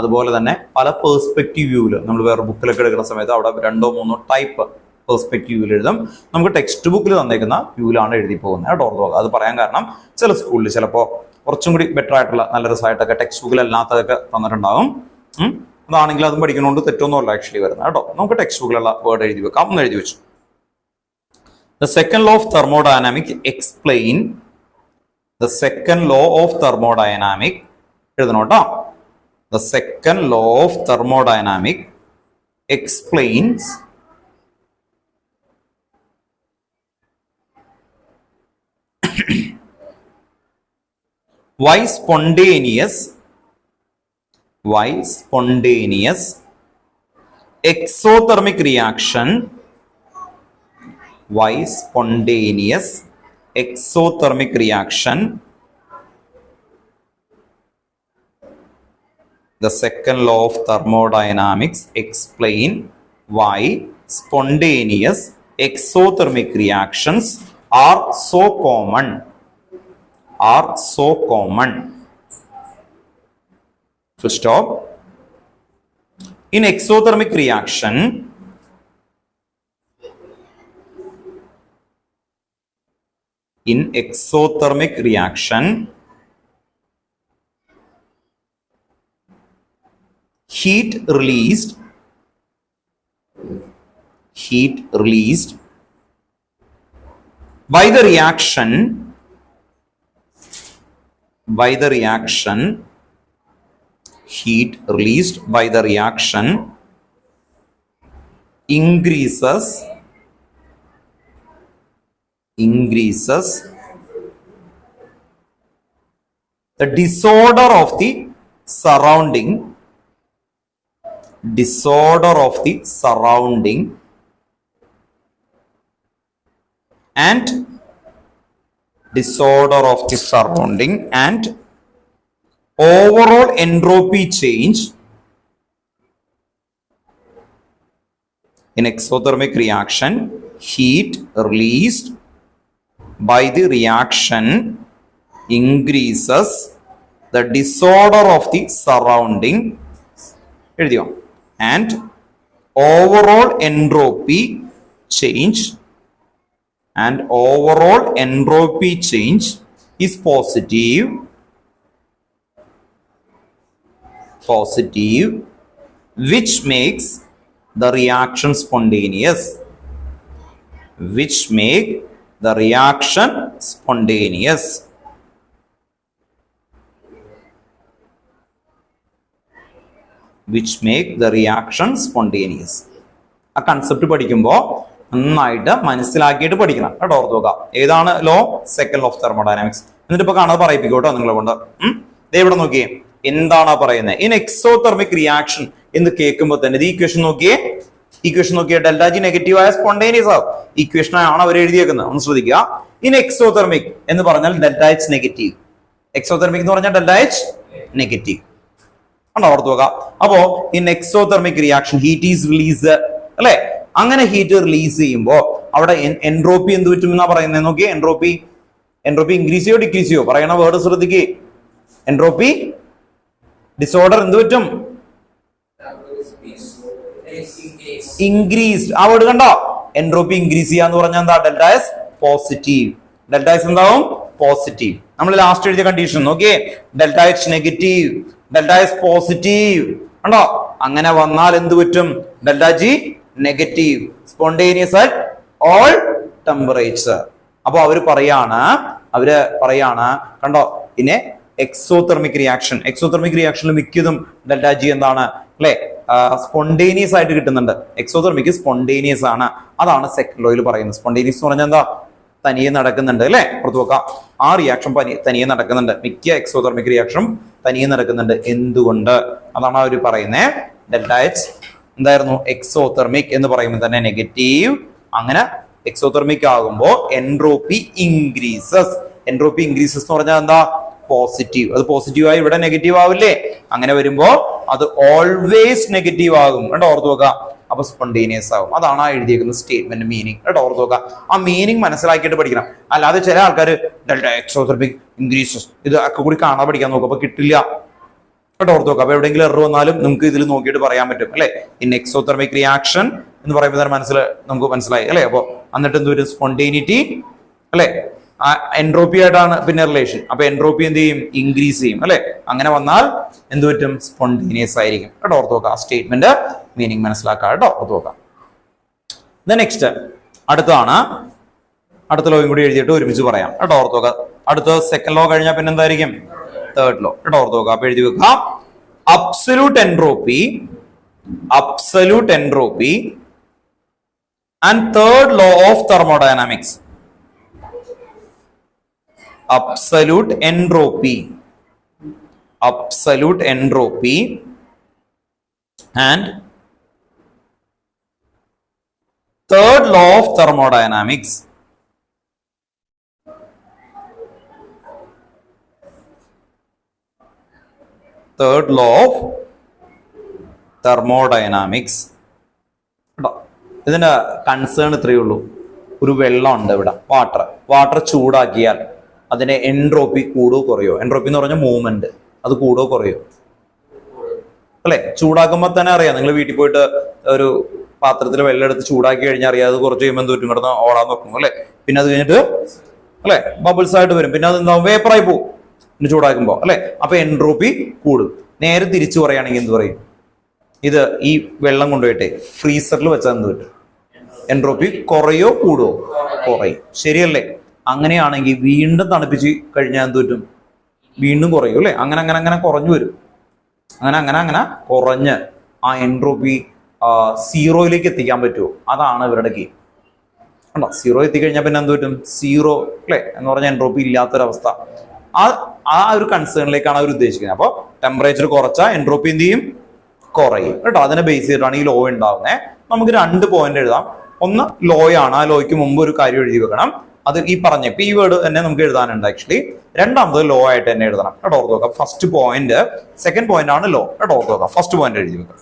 അതുപോലെ തന്നെ പല പേഴ്സ്പെക്റ്റീവ് വ്യൂവിൽ നമ്മൾ വേറെ ബുക്കിലൊക്കെ എടുക്കുന്ന സമയത്ത് അവിടെ 2 or 3 ടൈപ്പ് പെർസ്പെക്റ്റീവിൽ എഴുതും. നമുക്ക് ടെക്സ്റ്റ് ബുക്കിൽ തന്നേക്കുന്ന വ്യൂവിലാണ് എഴുതി പോകുന്നത് കേട്ടോ, ഓർത്ത് നോക്കുക. അത് പറയാൻ കാരണം ചില സ്കൂളിൽ ചിലപ്പോൾ കുറച്ചും കൂടി ബെറ്റർ ആയിട്ടുള്ള നല്ല രസമായിട്ടൊക്കെ ടെക്സ്റ്റ് ബുക്കിൽ അല്ലാത്തതൊക്കെ തന്നിട്ടുണ്ടാകും. അതാണെങ്കിൽ അതും പഠിക്കുന്നതുകൊണ്ട് തെറ്റൊന്നുമല്ല ആക്ച്വലി വരുന്നത് കേട്ടോ. നമുക്ക് ടെക്സ്റ്റ് ബുക്കിലുള്ള വേർഡ് എഴുതി വെക്കാം. ഒന്ന് എഴുതി വെച്ചു. The second law of thermodynamics explain. The second law of thermodynamics എഴുതണം കേട്ടോ. The second law of thermodynamics explains why spontaneous exothermic reaction exothermic reaction, the second law of thermodynamics explain why spontaneous exothermic reactions are so common. Full stop. In exothermic reaction, heat released by the reaction increases the disorder of the surrounding and overall entropy change in exothermic reaction. Heat released by the reaction increases the disorder of the surrounding and overall entropy change is positive, which makes the reaction spontaneous. ആ concept പഠിക്കുമ്പോൾ നന്നായിട്ട് മനസ്സിലാക്കിയിട്ട് പഠിക്കണം കേട്ടോ. ഓർത്ത് നോക്കാം. ഏതാണ് law? Second law of thermodynamics. എന്നിട്ട് ഇപ്പൊ കാണാതെ പറയിപ്പിക്കോട്ടോ നിങ്ങളെ കൊണ്ട്. ഇവിടെ നോക്കിയേ എന്താണ് പറയുന്നത്. ഇൻ എക്സോതെർമിക് റിയാക്ഷൻ എന്ന് കേൾക്കുമ്പോൾ തന്നെ ഈ ഇക്വേഷൻ നോക്കിയേ. ഡെൽറ്റ ജി നെഗറ്റീവ് ആയ സ്പോണ്ടേനിയസ് ആവും. ഇക്വേഷൻ ആണ് അവർ എഴുതിയേക്കുന്നത്. ഒന്ന് ശ്രദ്ധിക്കുക. ഇൻ എക്സോതെർമിക് എന്ന് പറഞ്ഞാൽ ഡെൽറ്റ എച്ച് നെഗറ്റീവ്. എക്സോതെർമിക് എന്ന് പറഞ്ഞാൽ ഡെൽറ്റ എച്ച് നെഗറ്റീവ് ആണോ? ഓർത്ത് നോക്കാം. അപ്പോ in exothermic reaction heat is release അല്ലെ. അങ്ങനെ ഹീറ്റ് റിലീസ് ചെയ്യുമ്പോൾ അവിടെ എൻട്രോപ്പി എന്ത് പറ്റും എന്നാ പറയുന്നത്? നോക്കിയേ. എൻട്രോപ്പി ഇൻക്രീസ് ചെയ്യോ ഡിക്രീസ് ചെയ്യോ? പറയണ വേർഡ് ശ്രദ്ധിക്കേ. എൻട്രോപ്പി ഡിസോർഡർ എന്ത് പറ്റും? ഇൻക്രീസ്ഡ്. ആ വേർഡ് കണ്ടോ? എൻട്രോപ്പി ഇൻക്രീസ് ചെയ്യാന്ന് പറഞ്ഞാൽ എന്താ? Delta S positive. Delta S എന്താവും? പോസിറ്റീവ്. നമ്മൾ ലാസ്റ്റ് എഴുതിയ കണ്ടീഷൻ നോക്കിയേ. Delta H negative, delta S positive കണ്ടോ? അങ്ങനെ വന്നാൽ എന്ത് പറ്റും? Delta G negative, spontaneous at all temperature. അപ്പൊ അവര് പറയാണ് കണ്ടോ. പിന്നെ എക്സോതെർമിക് റിയാക്ഷനിൽ മിക്കതും ഡെൽറ്റ ജി എന്താണ് അല്ലെ? സ്പോണ്ടേനിയസ് ആയിട്ട് കിട്ടുന്നുണ്ട്. എക്സോതെർമിക് സ്പോണ്ടേനിയസ് ആണ്. അതാണ് സെക്കൻഡ് ലോയിൽ പറയുന്നത്. സ്പോണ്ടേനിയസ് എന്ന് പറഞ്ഞാൽ എന്താ? തനിയെ നടക്കുന്നുണ്ട് അല്ലെ. പുറത്തു നോക്കാം. ആ റിയാക്ഷൻ തനിയെ നടക്കുന്നുണ്ട്. മിക്ക എക്സോതെർമിക് റിയാക്ഷനും തനിയെ നടക്കുന്നുണ്ട്. എന്തുകൊണ്ട്? അതാണ് അവർ പറയുന്നത്. ഡെൽറ്റ എച്ച് എന്തായിരുന്നു? എക്സോതെർമിക് എന്ന് പറയുമ്പോൾ തന്നെ നെഗറ്റീവ്. അങ്ങനെ എക്സോതെർമിക് ആകുമ്പോൾ എൻട്രോപ്പി ഇൻക്രീസസ് എന്ന് പറഞ്ഞാൽ എന്താ? പോസിറ്റീവ്. അത് പോസിറ്റീവ് ആയി ഇവിടെ നെഗറ്റീവ് ആവില്ലേ? അങ്ങനെ വരുമ്പോ അത് ഓൾവേസ് നെഗറ്റീവ് ആകും കേട്ടോ. ഓർത്ത് നോക്കുക. അപ്പൊ സ്പോണ്ടേനിയസ് ആകും. അതാണ് ആ എഴുതിയിരിക്കുന്ന സ്റ്റേറ്റ്മെന്റ് മീനിങ് കേട്ടോ. ഓർത്ത് നോക്കുക. ആ മീനിങ് മനസ്സിലാക്കിയിട്ട് പഠിക്കണം. അല്ലാതെ ചില ആൾക്കാർ ഡെൽറ്റ എക്സോതെർമിക് ഇൻക്രീസസ് ഇത് ഒക്കെ കൂടി കാണാൻ പഠിക്കാൻ നോക്കും. അപ്പൊ കിട്ടില്ല കേട്ടോ. ഓർത്ത് നോക്കുക. അപ്പൊ എവിടെയെങ്കിലും എറർ വന്നാലും നമുക്ക് ഇതിൽ നോക്കിയിട്ട് പറയാൻ പറ്റും അല്ലെ. ഇൻ എക്സോതെർമിക് റിയാക്ഷൻ എന്ന് പറയുമ്പോൾ നമുക്ക് മനസ്സിലായി അല്ലെ. അപ്പൊ എന്നിട്ട് എന്ത് വരും? സ്പോണ്ടേനിറ്റി അല്ലെ. എൻട്രോപ്പി ആയിട്ടാണ് പിന്നെ റിലേഷൻ. അപ്പൊ എൻട്രോപ്പി എന്ത് ചെയ്യും? ഇൻക്രീസ് ചെയ്യും അല്ലെ. അങ്ങനെ വന്നാൽ എന്ത് പറ്റും? സ്പോണ്ടേനിയസ് ആയിരിക്കും കേട്ടോ. ഓർത്ത് നോക്കാം. ആ സ്റ്റേറ്റ്മെന്റ് മീനിങ് മനസ്സിലാക്കാം കേട്ടോ. ഓർത്ത് നോക്കാം. നെക്സ്റ്റ് അടുത്ത ലോയും കൂടി എഴുതിയിട്ട് ഒരുമിച്ച് പറയാം കേട്ടോ. ഓർത്ത് നോക്കാം. അടുത്ത സെക്കൻഡ് ലോ കഴിഞ്ഞാൽ പിന്നെ എന്തായിരിക്കും? തേർഡ് ലോ കേട്ടോ. ഓർത്ത് നോക്കാം. അപ്പൊ എഴുതി വെക്കാം. Absolute entropy and third law of thermodynamics. Absolute entropy and third law of thermodynamics third law of thermodynamics. കേട്ടോ, ഇതിന്റെ കൺസേൺ ഇത്രയേ ഉള്ളൂ. ഒരു വെള്ളം ഉണ്ട് ഇവിടെ, വാട്ടർ ചൂടാക്കിയാൽ അതിന്റെ എൻട്രോപ്പി കൂടുകയോ കുറയോ? എൻട്രോപ്പി എന്ന് പറഞ്ഞാൽ മൂവ്മെന്റ്, അത് കൂടുകയോ കുറയോ? അല്ലെ, ചൂടാക്കുമ്പോൾ തന്നെ അറിയാം. നിങ്ങൾ വീട്ടിൽ പോയിട്ട് ഒരു പാത്രത്തിൽ വെള്ളം എടുത്ത് ചൂടാക്കി കഴിഞ്ഞാൽ അറിയാം, അത് കുറച്ച് കഴിയുമ്പോൾ എന്തും കിടന്ന് ഓടാൻ നോക്കും അല്ലെ. പിന്നെ അത് കഴിഞ്ഞിട്ട് അല്ലെ ബബിൾസ് ആയിട്ട് വരും, പിന്നെ അത് എന്താവും, വേപ്പറായി പോകും പിന്നെ ചൂടാക്കുമ്പോൾ അല്ലെ. അപ്പൊ എൻട്രോപ്പി കൂടും. നേരെ തിരിച്ചു പറയുകയാണെങ്കിൽ എന്ത് പറയും? ഇത് ഈ വെള്ളം കൊണ്ടുപോയിട്ട് ഫ്രീസറിൽ വെച്ചാൽ എന്ത് പറ്റും? എൻട്രോപ്പി കുറയോ കൂടുവോ? കുറയും. ശരിയല്ലേ? അങ്ങനെയാണെങ്കിൽ വീണ്ടും തണുപ്പിച്ച് കഴിഞ്ഞാൽ എന്ത് പറ്റും? വീണ്ടും കുറയും അല്ലെ. അങ്ങനെ അങ്ങനെ അങ്ങനെ കുറഞ്ഞു വരും. അങ്ങനെ അങ്ങനെ അങ്ങനെ കുറഞ്ഞ് ആ എൻട്രോപ്പി സീറോയിലേക്ക് എത്തിക്കാൻ പറ്റുമോ? അതാണ് ഇവരുടെ ഗെയിം. കണ്ടോ, സീറോ എത്തിക്കഴിഞ്ഞാൽ പിന്നെ എന്ത് പറ്റും? സീറോ അല്ലെ എന്ന് പറഞ്ഞാൽ എൻട്രോപ്പി ഇല്ലാത്തൊരവസ്ഥ. ആ ഒരു കൺസേണിലേക്കാണ് അവർ ഉദ്ദേശിക്കുന്നത്. അപ്പോൾ ടെമ്പറേച്ചർ കുറച്ചാൽ എൻട്രോപ്പി എന്ത് ചെയ്യും? കുറയും. കേട്ടോ, അതിനെ ബേസ് ചെയ്തിട്ടാണ് ഈ ലോ ഉണ്ടാവുന്നത്. നമുക്ക് 2 പോയിന്റ് എഴുതാം. ഒന്ന് ലോ ആണ്. ആ ലോയ്ക്ക് മുമ്പ് ഒരു കാര്യം എഴുതി വെക്കണം. അത് ഈ പറഞ്ഞ ഈ വേർഡ് തന്നെ നമുക്ക് എഴുതാനുണ്ട് ആക്ച്വലി. രണ്ടാമത് ലോ ആയിട്ട് തന്നെ എഴുതണം. കേട്ടോ, ഓർത്ത് നോക്കാം. ഫസ്റ്റ് പോയിന്റ്, സെക്കൻഡ് പോയിന്റ് ആണ് ലോ. കേട്ടോ, ഓർത്ത് നോക്കാം. ഫസ്റ്റ് പോയിന്റ് എഴുതി വെക്കാം.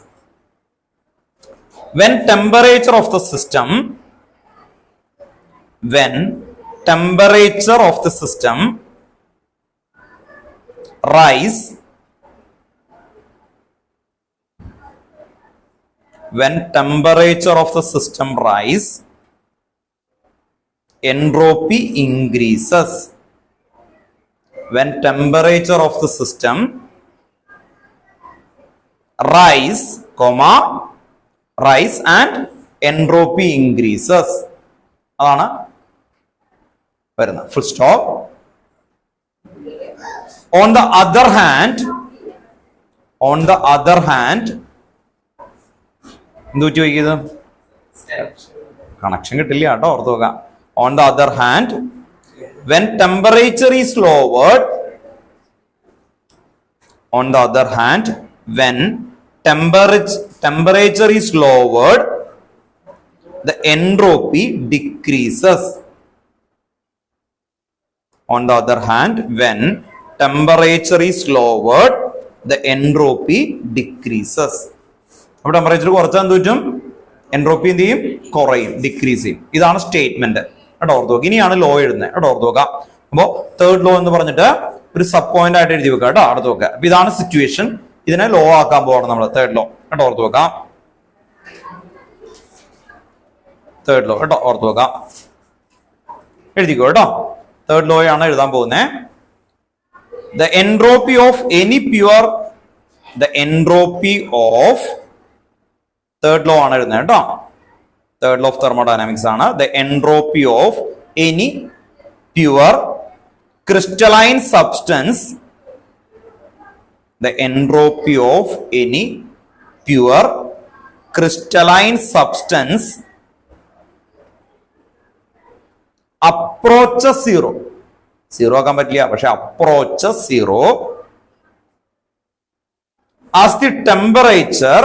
When temperature of the system rise, entropy increases. When temperature of the system rise and entropy increases. അതാണ് വരുന്നത്. Full stop. On the other hand എന്ത് പറ്റി വയ്ക്കുന്നത്? കണക്ഷൻ കിട്ടില്ല കേട്ടോ, ഓർത്ത് നോക്കാം. On the other hand, when temperature is lowered, the entropy decreases. On the other hand, when temperature is lowered, the entropy decreases. അപ്പോൾ ടെമ്പറേച്ചർ കുറച്ചാൽ എന്ത് പറ്റും? എൻട്രോപ്പി എന്ത് ചെയ്യും? കുറയും, ഡിക്രീസ് ചെയ്യും. ഇതാണ് സ്റ്റേറ്റ്മെന്റ്. കേട്ടോ, ഓർത്ത് നോക്കുക. ഇനിയാണ് ലോ എഴുതുന്നത്. കേട്ടോ, ഓർത്ത് നോക്കാം. അപ്പോൾ തേർഡ് ലോ എന്ന് പറഞ്ഞിട്ട് ഒരു സബ് പോയിന്റ് ആയിട്ട് എഴുതി വെക്കുക. കേട്ടോ, അടുത്ത് നോക്കുക. അപ്പൊ ഇതാണ് സിറ്റുവേഷൻ. ഇതിനെ ലോ ആക്കാൻ പോകണം നമ്മൾ. Third law. കേട്ടോ, ഓർത്ത് നോക്കാം. Third law. കേട്ടോ, ഓർത്ത് നോക്കാം. എഴുതിക്കോ കേട്ടോ. തേർഡ് ലോ ആണ് എഴുതാൻ പോകുന്നത്. The entropy of third law ആണ് എഴുതുന്നത് കേട്ടോ. തേർഡ് ലോ ഓഫ് തെർമോഡൈനാമിക്സ് ആണ്. The entropy of any pure crystalline substance approaches zero. Zero ആക്കാൻ പറ്റില്ല, പക്ഷെ approaches zero as the temperature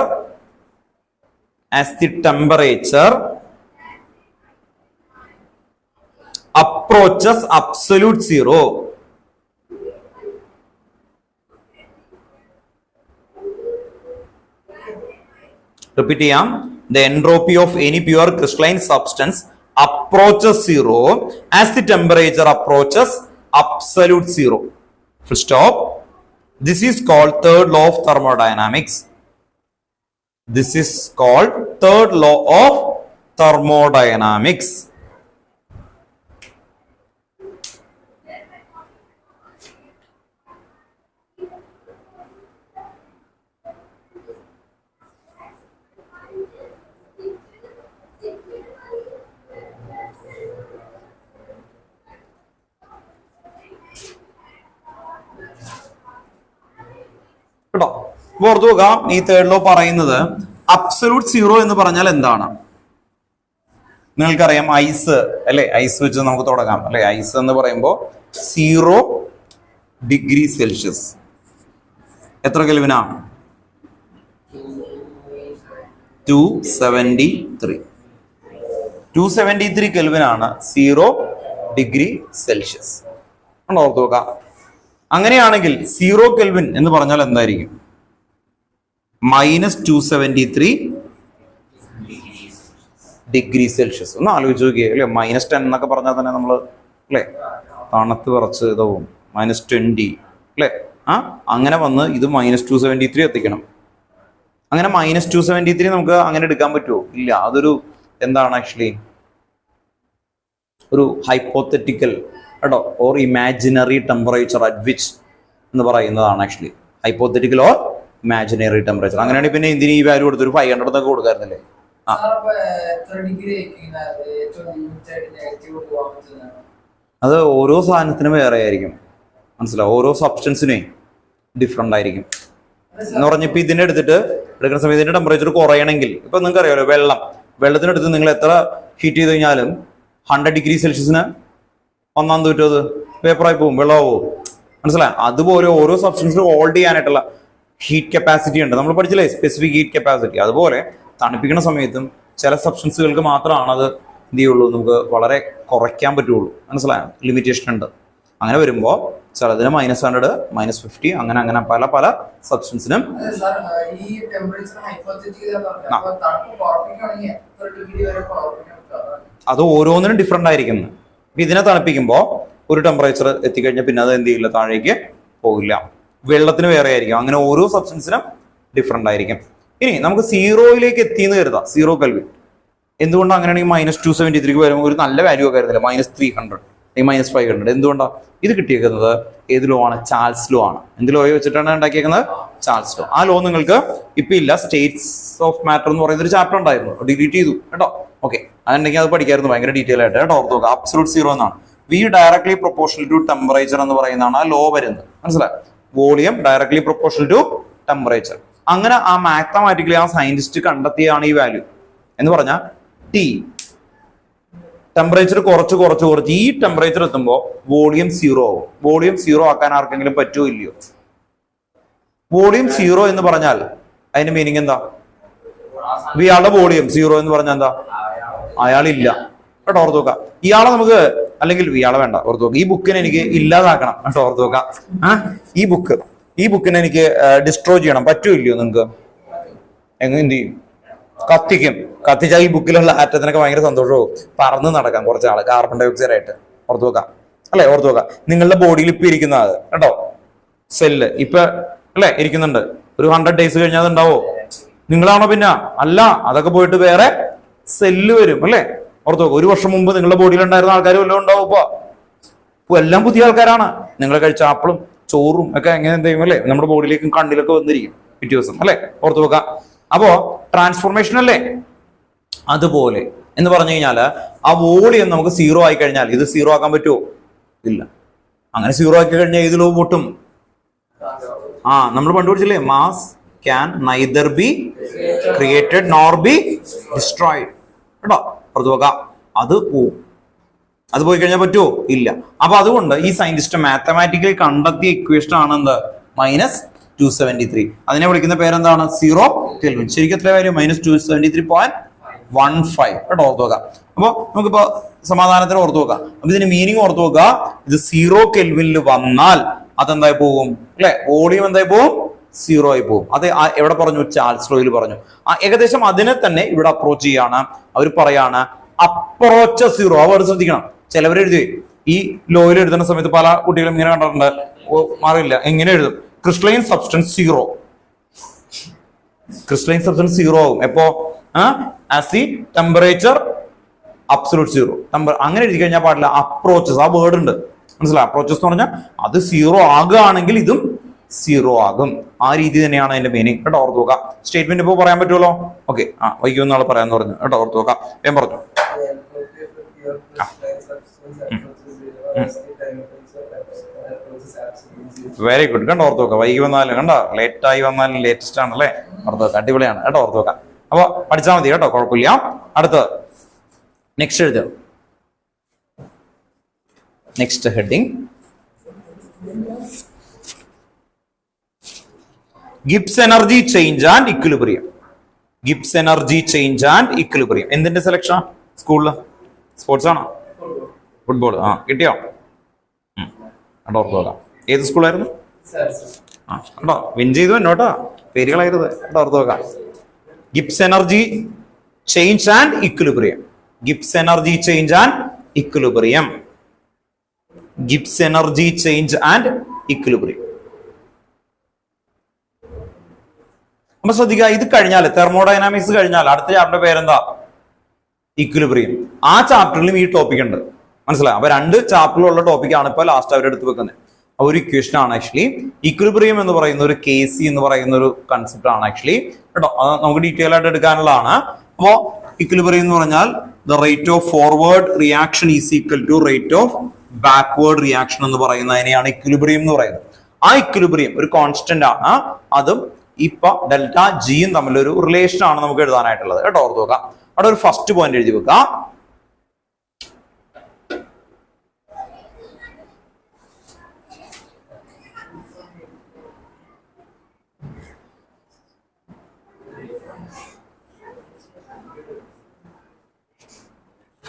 approaches absolute zero. Repeat ചെയ്യാം. The entropy of any pure crystalline substance approaches zero as the temperature approaches absolute zero. Full stop. This is called third law of thermodynamics. കേട്ടോ, ഓർത്തു നോക്കാം. ഈ third law പറയുന്നത് absolute zero എന്ന് പറഞ്ഞാൽ എന്താണ്? നിങ്ങൾക്കറിയാം, ഐസ് അല്ലെ. ഐസ് വെച്ച് നമുക്ക് തുടങ്ങാം അല്ലെ. ഐസ് എന്ന് പറയുമ്പോൾ 0 ഡിഗ്രി സെൽഷ്യസ്. എത്ര കെൽവിനാ? 273 കെൽവിനാണ് 0 ഡിഗ്രി സെൽഷ്യസ്. ഓർത്തു നോക്കാം. അങ്ങനെയാണെങ്കിൽ 0 കെൽവിൻ എന്ന് പറഞ്ഞാൽ എന്തായിരിക്കും? -273 ഡിഗ്രി സെൽഷ്യസ്. ഒന്ന് ആലോചിച്ച് നോക്കിയേ അല്ലെ. -10 എന്നൊക്കെ പറഞ്ഞാൽ തന്നെ നമ്മൾ അല്ലെ തണുത്ത് വിറച്ച് ഇതാവും. -20 അല്ലെ. അങ്ങനെ വന്ന് ഇത് -273 എത്തിക്കണം. അങ്ങനെ -273 നമുക്ക് അങ്ങനെ എടുക്കാൻ പറ്റുമോ? ഇല്ല. അതൊരു എന്താണ് ആക്ച്വലി ഒരു ഹൈപ്പോത്തറ്റിക്കൽ കേട്ടോ or imaginary temperature at which എന്ന് പറയുന്നതാണ് actually hypothetical or imaginary temperature. അങ്ങനെയാണെങ്കിൽ പിന്നെ എന്തിന് ഈ വാല്യൂ കൊടുത്തൊരു 500 ഒക്കെ കൊടുക്കാറുന്നില്ലേ? അത് ഓരോ സാധനത്തിനും വേറെ ആയിരിക്കും. മനസ്സിലാവും. ഓരോ സബ്സ്റ്റൻസിനെ ഡിഫറെന്റ് ആയിരിക്കും എന്ന് പറഞ്ഞപ്പോ ഇതിനെ എടുത്തിട്ട് എടുക്കുന്ന സമയത്ത് ഇതിന്റെ ടെമ്പറേച്ചർ കുറയണമെങ്കിൽ ഇപ്പൊ നിങ്ങൾക്ക് അറിയാമല്ലോ, വെള്ളത്തിനെടുത്ത് നിങ്ങൾ എത്ര ഹീറ്റ് ചെയ്ത് കഴിഞ്ഞാലും 100 ഡിഗ്രി സെൽഷ്യസിന് ഒന്നാം തോറ്റോ അത് പേപ്പറായി പോകും, വെള്ളമാവോ? മനസ്സിലായി. അതുപോലെ ഓരോ സബ്സ്റ്റൻസിനും ഹോൾഡ് ചെയ്യാനായിട്ടുള്ള ഹീറ്റ് കപ്പാസിറ്റി ഉണ്ട്. നമ്മൾ പഠിച്ചില്ലേ സ്പെസിഫിക് ഹീറ്റ് കപ്പാസിറ്റി. അതുപോലെ തണുപ്പിക്കുന്ന സമയത്തും ചില സബ്സ്റ്റൻസുകൾക്ക് മാത്രമാണ് അത് എന്ത് ചെയ്യുള്ളൂ, നമുക്ക് വളരെ കുറയ്ക്കാൻ പറ്റുള്ളൂ. മനസ്സിലായോ? ലിമിറ്റേഷൻ ഉണ്ട്. അങ്ങനെ വരുമ്പോൾ ചിലതിന് -100, -50 അങ്ങനെ പല പല സബ്സ്റ്റൻസിനും അത് ഓരോന്നിനും ഡിഫറെന്റ് ആയിരിക്കുന്നു. ഇതിനെ തണുപ്പിക്കുമ്പോൾ ഒരു ടെമ്പറേച്ചർ എത്തിക്കഴിഞ്ഞാൽ പിന്നെ അത് എന്ത് ചെയ്യില്ല, താഴേക്ക് പോകില്ല. വെള്ളത്തിന് വേറെ ആയിരിക്കും. അങ്ങനെ ഓരോ സബ്സ്റ്റൻസിനും ഡിഫറെന്റ് ആയിരിക്കും. ഇനി നമുക്ക് 0യിലേക്ക് എത്തിയെന്ന് കരുതാം. 0 കെൽവിൻ എന്തുകൊണ്ടാണ് അങ്ങനെയാണെങ്കിൽ -273 വരുമ്പോൾ ഒരു നല്ല വാല്യൂ ഒക്കെ ആയിരുന്നില്ല, -300 -500. എന്തുകൊണ്ടാണ് ഇത് കിട്ടിയേക്കുന്നത്? ഏത് ലോ ആണ്? ചാൾസ് ലോ ആണ്. എന്ത് ലോയെ വെച്ചിട്ടാണ് ഉണ്ടാക്കിയേക്കുന്നത്? Charles law. ആ ലോ നിങ്ങൾക്ക് ഇപ്പൊ ഇല്ല. സ്റ്റേറ്റ്സ് ഓഫ് മാറ്റർ എന്ന് പറയുന്ന ഒരു ചാപ്റ്റർ ഉണ്ടായിരുന്നു, ഡിലീറ്റ് ചെയ്തു കേട്ടോ. ഓക്കെ, അതുണ്ടെങ്കിൽ അത് പഠിക്കായിരുന്നു ഭയങ്കര ഡീറ്റെയിൽ ആയിട്ട് കേട്ടോ. ഓർത്ത് നോക്കുക. അബ്സല്യൂട്ട് സീറോ എന്നാണ്. V directly proportional to temperature എന്ന് പറയുന്നതാണ് ആ ലോ വരുന്നത്. മനസ്സിലായി? Volume directly proportional to temperature. അങ്ങനെ ആ മാത്തമാറ്റിക്കലി ആ സയന്റിസ്റ്റ് കണ്ടെത്തിയാണ് ഈ വാല്യൂ എന്ന് പറഞ്ഞാൽ ടി ടെമ്പറേച്ചർ കുറച്ച് ഈ ടെമ്പറേച്ചർ എത്തുമ്പോൾ വോളിയം 0 ആവും. വോളിയം 0 ആക്കാൻ ആർക്കെങ്കിലും പറ്റുമോ ഇല്ലയോ? വോളിയം 0 എന്ന് പറഞ്ഞാൽ അതിന്റെ മീനിങ് എന്താ? ഇയാളുടെ വോളിയം 0 എന്ന് പറഞ്ഞാൽ എന്താ? അയാളില്ല കേട്ടോ. ഓർത്ത് നോക്കാം. ഇയാളെ നമുക്ക് അല്ലെങ്കിൽ ഇയാളെ വേണ്ട, ഓർത്ത് നോക്കാം. ഈ ബുക്കിനെ എനിക്ക് ഇല്ലാതാക്കണം കേട്ടോ. ഓർത്ത് നോക്കാം. ഈ ബുക്കിനെ എനിക്ക് ഡിസ്ട്രോയ് ചെയ്യണം, പറ്റൂല്ലയോ നിങ്ങൾക്ക്? എങ്ങനെ എന്ത് ചെയ്യും? കത്തിച്ചാൽ ഈ ബുക്കിലുള്ള ആറ്റത്തിനൊക്കെ ഭയങ്കര സന്തോഷവും പറന്ന് നടക്കാം കുറച്ച് ആള് കാർബൺ ഡൈ ഓക്സൈഡ് ആയിട്ട്. ഓർത്ത് നോക്കാം അല്ലെ? ഓർത്ത് നോക്കാം. നിങ്ങളുടെ ബോഡിയിൽ ഇപ്പൊ ഇരിക്കുന്ന അത് കേട്ടോ സെല്ല് ഇപ്പൊ അല്ലെ ഇരിക്കുന്നുണ്ട്. ഒരു 100 ഡേയ്സ് കഴിഞ്ഞാൽ അത് ഉണ്ടാവോ? നിങ്ങളാണോ? പിന്നെ അല്ല, അതൊക്കെ പോയിട്ട് വേറെ സെല്ല് വരും അല്ലെ? ഓർത്ത് നോക്കാം. 1 വർഷം മുമ്പ് നിങ്ങളുടെ ബോഡിയിൽ ഉണ്ടായിരുന്ന ആൾക്കാർ വല്ലതും ഉണ്ടാവും ഇപ്പൊ എല്ലാം പുതിയ ആൾക്കാരാണ്. നിങ്ങൾ കഴിച്ച ആപ്പിളും ചോറും ഒക്കെ എങ്ങനെ എന്ത് ചെയ്യും അല്ലെ? നമ്മുടെ ബോഡിയിലേക്കും കണ്ണിലൊക്കെ വന്നിരിക്കും പിറ്റേ ദിവസം അല്ലെ? ഓർത്ത് നോക്കാം. അപ്പോ ട്രാൻസ്ഫോർമേഷൻ അല്ലേ? അതുപോലെ എന്ന് പറഞ്ഞു കഴിഞ്ഞാൽ ആ വോളിയം നമുക്ക് 0 ആയി കഴിഞ്ഞാൽ ഇത് 0 ആക്കാൻ പറ്റുമോ? ഇല്ല. അങ്ങനെ 0 ആക്കി കഴിഞ്ഞാൽ ഏത് ലോ പൊട്ടും? നമ്മൾ കണ്ടുപിടിച്ചില്ലേ, mass can neither be created nor be destroyed കേട്ടോ. ഓർത്ത് നോക്കാം. അത് പോവും. അത് പോയി കഴിഞ്ഞാൽ പറ്റുമോ? ഇല്ല. അപ്പൊ അതുകൊണ്ട് ഈ സയന്റിസ്റ്റ് മാത്തമാറ്റിക്കലി കണ്ടെത്തിയ ഇക്വേഷൻ ആണ് എന്ത്? -273. അതിനെ വിളിക്കുന്ന പേരെന്താണ്? 0 കെൽവിൻ. ശരിക്കും എത്ര വരും? -273.15 കേട്ടോ. ഓർത്ത് നോക്കാം. അപ്പൊ നമുക്കിപ്പോ സമാധാനത്തിന് ഓർത്ത് നോക്കാം. അപ്പൊ ഇതിന്റെ മീനിങ് ഓർത്ത് നോക്കുക. ഇത് 0 കെൽവിനിൽ വന്നാൽ അതെന്തായി പോകും അല്ലെ? വോളിയം എന്തായി പോകും? 0 ആയി പോകും. അത് എവിടെ പറഞ്ഞു? ചാൾസ് ലോയിൽ പറഞ്ഞു. ഏകദേശം അതിനെ തന്നെ ഇവിടെ അപ്രോച്ച് ചെയ്യാണ്. അവർ പറയാണ് അപ്രോച്ച് 0. ആ വേർഡ് ശ്രദ്ധിക്കണം. ചിലവർ എഴുതി ഈ ലോയിൽ എഴുതുന്ന സമയത്ത് പല കുട്ടികളും ഇങ്ങനെ കണ്ടിട്ടുണ്ട്, മാറില്ല. എങ്ങനെ എഴുതും? Crystalline substance 0. ക്രിസ്റ്റലൈൻ സബ്സ്റ്റൻസ് 0 ആവും. എപ്പോ? As the temperature absolute 0. അങ്ങനെ എഴുതി കഴിഞ്ഞാൽ പാടില്ല. അപ്രോച്ചസ് ആ വേർഡ് ഉണ്ട്. മനസ്സിലായി? അപ്രോച്ചസ് എന്ന് പറഞ്ഞാൽ അത് 0 ആകുകയാണെങ്കിൽ ഇതും 0 ആകും. ആ രീതി തന്നെയാണ് അതിന്റെ മീനിങ് കേട്ടോ. ഓർത്ത് നോക്കാം. സ്റ്റേറ്റ്മെന്റ് ഇപ്പോ പറയാൻ പറ്റുമല്ലോ? ഓക്കെ. വൈകുന്ന ആൾ പറയാന്ന് പറഞ്ഞു കേട്ടോ. ഓർത്ത് നോക്കാം. ഞാൻ പറഞ്ഞു. Very good. കണ്ടോ? ഓർത്ത് നോക്കാം. വൈകി വന്നാലും കണ്ടോ, ലേറ്റ് ആയി വന്നാലും ലേറ്റസ്റ്റ് ആണല്ലേ? ഓർത്ത് നോക്കാം. അടിപൊളിയാണ് കേട്ടോ. ഓർത്ത് നോക്കാം. അപ്പൊ പഠിച്ചാൽ മതി കേട്ടോ, കുഴപ്പമില്ല. അടുത്തത് നെക്സ്റ്റ് എഴുതുക. Next heading Gibbs energy change and equilibrium. Gibbs energy change and equilibrium എന്തിന്റെ സെലക്ഷൻ? സ്കൂളില് സ്പോർട്സ് ആണോ? ഫുട്ബോൾ. കിട്ടിയോ? ഓർത്ത് നോക്കാം. ഏത് സ്കൂളായിരുന്നു? ആ കേട്ടോ, വിൻ ചെയ്തു എന്നോട്ടാ, പേരുകളായിരുന്നു കേട്ടോ, ഓർത്ത് നോക്കാം. Gibbs energy change and equilibrium. Gibbs energy change and equilibrium. Gibbs energy change and equilibrium. അപ്പൊ ശ്രദ്ധിക്കുക, ഇത് കഴിഞ്ഞാൽ തെർമോഡൈനാമിക്സ് കഴിഞ്ഞാൽ അടുത്ത ചാപ്റ്റർ പേരെന്താ? ഇക്വിലിബ്രിയം. ആ ചാപ്റ്ററിലും ഈ ടോപ്പിക് ഉണ്ട്, മനസ്സിലായി? അപ്പൊ 2 ചാപ്റ്ററിലുള്ള ടോപ്പിക്കാണ് ഇപ്പൊ ലാസ്റ്റ് അവരെടുത്ത് വെക്കുന്നത്. ഒരു ഇക്വേഷൻ ആണ് ആക്ച്വലി ഇക്വിലിബ്രിയം എന്ന് പറയുന്ന ഒരു KC എന്ന് പറയുന്ന ഒരു കൺസെപ്റ്റ് ആണ് ആക്ച്വലി കേട്ടോ. അത് നമുക്ക് ഡീറ്റെയിൽ ആയിട്ട് എടുക്കാനുള്ളതാണ്. അപ്പോ ഇക്വിലിബ്രിയം എന്ന് പറഞ്ഞാൽ the rate of forward reaction is equal to rate of backward reaction എന്ന് പറയുന്നതിനെയാണ് ഇക്വിലിബ്രിയം എന്ന് പറയുന്നത്. ആ ഇക്വിലിബ്രിയം ഒരു കോൺസ്റ്റന്റ് ആണ്. അതും ഇപ്പൊ ഡെൽറ്റ ജിയും തമ്മിലൊരു റിലേഷൻ ആണ് നമുക്ക് എഴുതാനായിട്ടുള്ളത് കേട്ടോ, ഓർത്ത് നോക്കാം. അവിടെ ഒരു ഫസ്റ്റ് പോയിന്റ് എഴുതി വെക്കാം.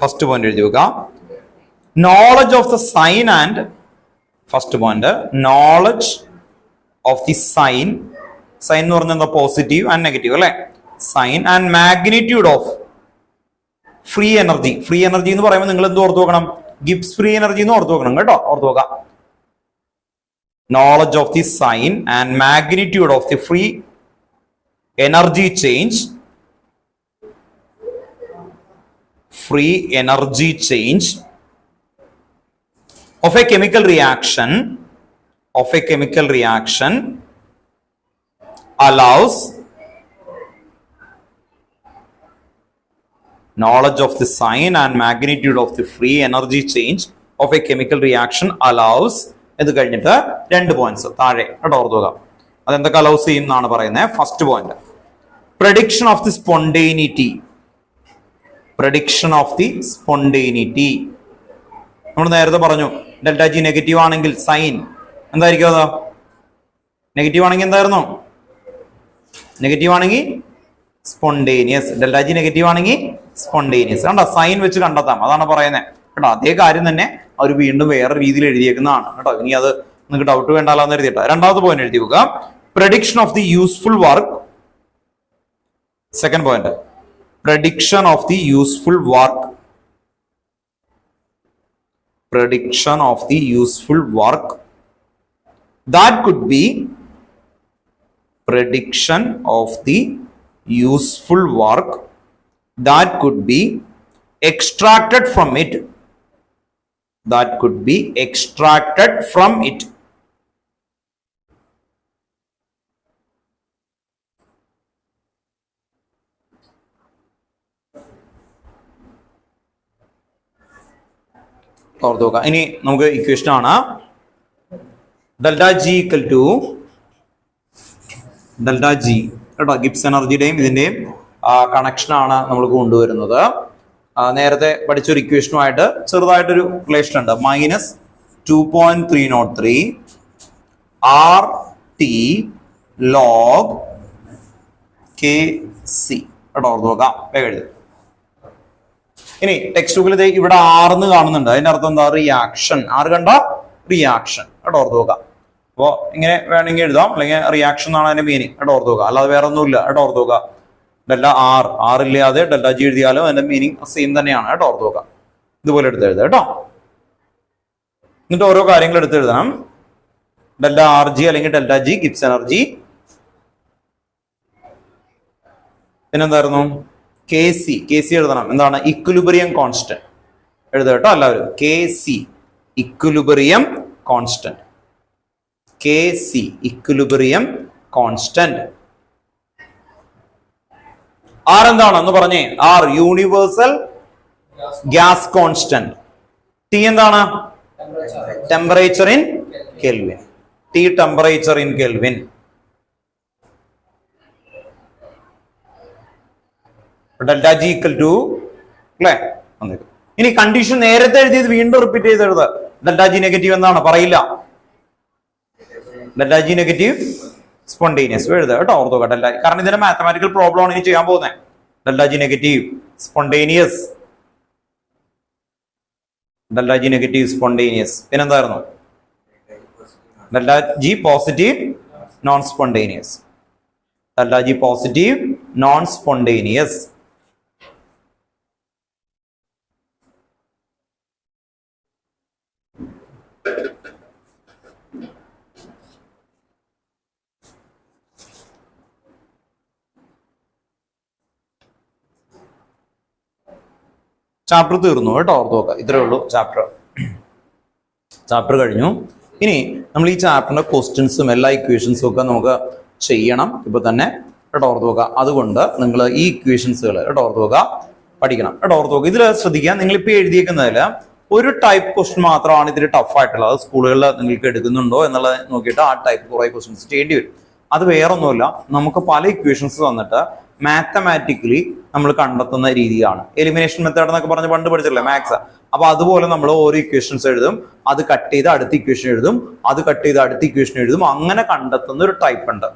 ഫസ്റ്റ് പോയിന്റ് എഴുതി വെക്കാം. Knowledge of the sign and first point knowledge of the sign. Sign എന്ന് പറഞ്ഞാൽ എന്താ? പോസിറ്റീവ് ആൻഡ് നെഗറ്റീവ് അല്ലെ? Sign and magnitude of free energy. Free energy എന്ന് പറയുമ്പോൾ നിങ്ങൾ എന്ത് ഓർത്ത് നോക്കണം? ഗിബ്സ് ഫ്രീ എനർജി എന്ന് ഓർത്ത് നോക്കണം കേട്ടോ, ഓർത്ത് നോക്കാം. Knowledge of the sign and magnitude of the free energy change. Free energy change of a chemical reaction allows knowledge of the sign and magnitude of the free energy change of a chemical reaction allows ഇത് കഴിഞ്ഞിട്ട് 2 points താഴെ ഓർത്തുക. അതെന്തൊക്കെ allows ചെയ്യും എന്നാണ് പറയുന്നത്. First point prediction of the spontaneity. Prediction of the spontaneity. നമ്മൾ നേരത്തെ പറഞ്ഞു delta G negative ആണെങ്കിൽ സൈൻ എന്തായിരിക്കും? അത് നെഗറ്റീവ് ആണെങ്കിൽ എന്തായിരുന്നു? നെഗറ്റീവ് ആണെങ്കിൽ സ്പോണ്ടേനിയസ്. ഡെൽറ്റ ജി നെഗറ്റീവ് ആണെങ്കിൽ സ്പോണ്ടേനിയസ്. കണ്ടോ, സൈൻ വെച്ച് കണ്ടെത്താം, അതാണ് പറയുന്നത് കേട്ടോ. അതേ കാര്യം തന്നെ അവർ വീണ്ടും വേറെ രീതിയിൽ എഴുതിയേക്കുന്നതാണ് കേട്ടോ. ഇനി അത് നിങ്ങൾക്ക് ഡൗട്ട് വേണ്ടാലെന്ന് എഴുതിയിട്ടോ. രണ്ടാമത്തെ പോയിന്റ് എഴുതി വെക്കുക. Prediction of the useful work. Second point prediction of the useful work. Prediction of the useful work that could be prediction of the useful work that could be extracted from it. That could be extracted from it. ഓർത്ത് നോക്കാം. ഇനി നമുക്ക് equation ആണ് delta G equal to delta G കേട്ടോ. Gibbs എനർജിയുടെയും ഇതിന്റെയും connection ആണ് നമ്മൾ കൊണ്ടുവരുന്നത്. നേരത്തെ പഠിച്ചൊരു ഇക്വേഷനുമായിട്ട് ചെറുതായിട്ടൊരു റിലേഷൻ ഉണ്ട്. -2.303 RT log KC കേട്ടോ, ഓർത്ത് നോക്കാം. വേഗം എഴുതി. ഇനി ടെക്സ്റ്റ് ബുക്കിൽ ഇവിടെ 6 എന്ന് കാണുന്നുണ്ട്. അതിന്റെ അർത്ഥം എന്താ? റിയാക്ഷൻ. 6 കണ്ട റിയാക്ഷൻ കേട്ടോ, ഓർത്ത് നോക്കാം. അപ്പോൾ ഇങ്ങനെ വേണമെങ്കിൽ എഴുതാം, അല്ലെങ്കിൽ റിയാക്ഷൻ എന്നാണ് അതിന്റെ മീനിങ് കേട്ടോ, ഓർത്ത് നോക്കാം. അല്ലാതെ വേറെ ഒന്നുമില്ല കേട്ടോ, ഓർത്ത് നോക്കാം. ഡെൽറ്റ ആർ ഇല്ലാതെ ഡെൽറ്റ ജി എഴുതിയാലും അതിന്റെ മീനിങ് സെയിം തന്നെയാണ് കേട്ടോ, ഓർത്ത് നോക്കാം. ഇതുപോലെ എടുത്ത് എഴുതാം കേട്ടോ. എന്നിട്ട് ഓരോ കാര്യങ്ങൾ എടുത്ത് എഴുതണം. ഡെൽറ്റ ആർ ജി അല്ലെങ്കിൽ ഡെൽറ്റ ജി ഗിബ്സ് എനർജി. പിന്നെന്തായിരുന്നു? KC എഴുതണം. എന്താണ്? ഇക്വിലിബ്രിയം കോൺസ്റ്റന്റ് എഴുതുക കേട്ടോ എല്ലാവരും. KC equilibrium constant. KC equilibrium constant. R എന്താണെന്ന് പറഞ്ഞേ? R universal gas constant. T എന്താണ്? Temperature in Kelvin. T temperature in Kelvin. Delta G equal to അല്ലേ? ഇനി കണ്ടീഷൻ നേരത്തെ എഴുതിയത് വീണ്ടും റിപ്പീറ്റ് ചെയ്ത് എഴുതുക. ഡെൽറ്റ ജി നെഗറ്റീവ് എന്താണ്? പറയില്ല. ഡെൽറ്റ ജി നെഗറ്റീവ് സ്പോണ്ടേനിയസ് എഴുതുക കേട്ടോ, ഓർത്ത് നോക്കാം. ഡെൽറ്റ, കാരണം ഇതിന്റെ മാത്തമാറ്റിക്കൽ പ്രോബ്ലം ആണ് ഇനി ചെയ്യാൻ പോകുന്നത്. Delta G negative spontaneous. Delta G negative spontaneous. പിന്നെന്തായിരുന്നു? Delta G positive non spontaneous. Delta G positive non spontaneous. Chapter തീർന്നു കേട്ടോ, ഓർത്ത് നോക്കുക. ഇത്രയേ ഉള്ളൂ ചാപ്റ്റർ കഴിഞ്ഞു. ഇനി നമ്മൾ ഈ ചാപ്റ്ററിന്റെ ക്വസ്റ്റ്യൻസും എല്ലാ ഇക്വേഷൻസും ഒക്കെ നമുക്ക് ചെയ്യണം ഇപ്പൊ തന്നെ കേട്ടോ, ഓർത്ത് നോക്കുക. അതുകൊണ്ട് നിങ്ങൾ ഈ ഇക്വേഷൻസുകൾ കേട്ടോ ഓർത്ത് നോക്കുക പഠിക്കണം കേട്ടോ, ഓർത്ത് നോക്കുക. ഇതിൽ ശ്രദ്ധിക്കുക, നിങ്ങൾ ഇപ്പൊ എഴുതിയേക്കുന്നതിൽ ഒരു ടൈപ്പ് ക്വസ്റ്റ്യൻ മാത്രമാണ് ഇതിൽ ടഫ് ആയിട്ടുള്ളത്. അത് സ്കൂളുകളിൽ നിങ്ങൾക്ക് എടുക്കുന്നുണ്ടോ എന്നുള്ളത് നോക്കിയിട്ട് ആ ടൈപ്പ് കുറെ ക്വസ്റ്റ്യൻസ് ചെയ്യേണ്ടി വരും. അത് വേറൊന്നുമില്ല, നമുക്ക് പല ഇക്വേഷൻസ് തന്നിട്ട് മാത്തമാറ്റിക്കലി നമ്മൾ കണ്ടെത്തുന്ന രീതിയാണ് എലിമിനേഷൻ മെത്തേഡ് എന്നൊക്കെ പറഞ്ഞ് പണ്ട് പഠിച്ചില്ലേ മാത്സ്. അപ്പൊ അതുപോലെ നമ്മൾ ഓരോ ഇക്വേഷൻസ് എഴുതും, അത് കട്ട് ചെയ്ത് അടുത്ത ഇക്വേഷൻ എഴുതും, അത് കട്ട് ചെയ്ത് അടുത്ത ഇക്വേഷൻ എഴുതും, അങ്ങനെ കണ്ടെത്തുന്ന ഒരു ടൈപ്പ് ഉണ്ട്.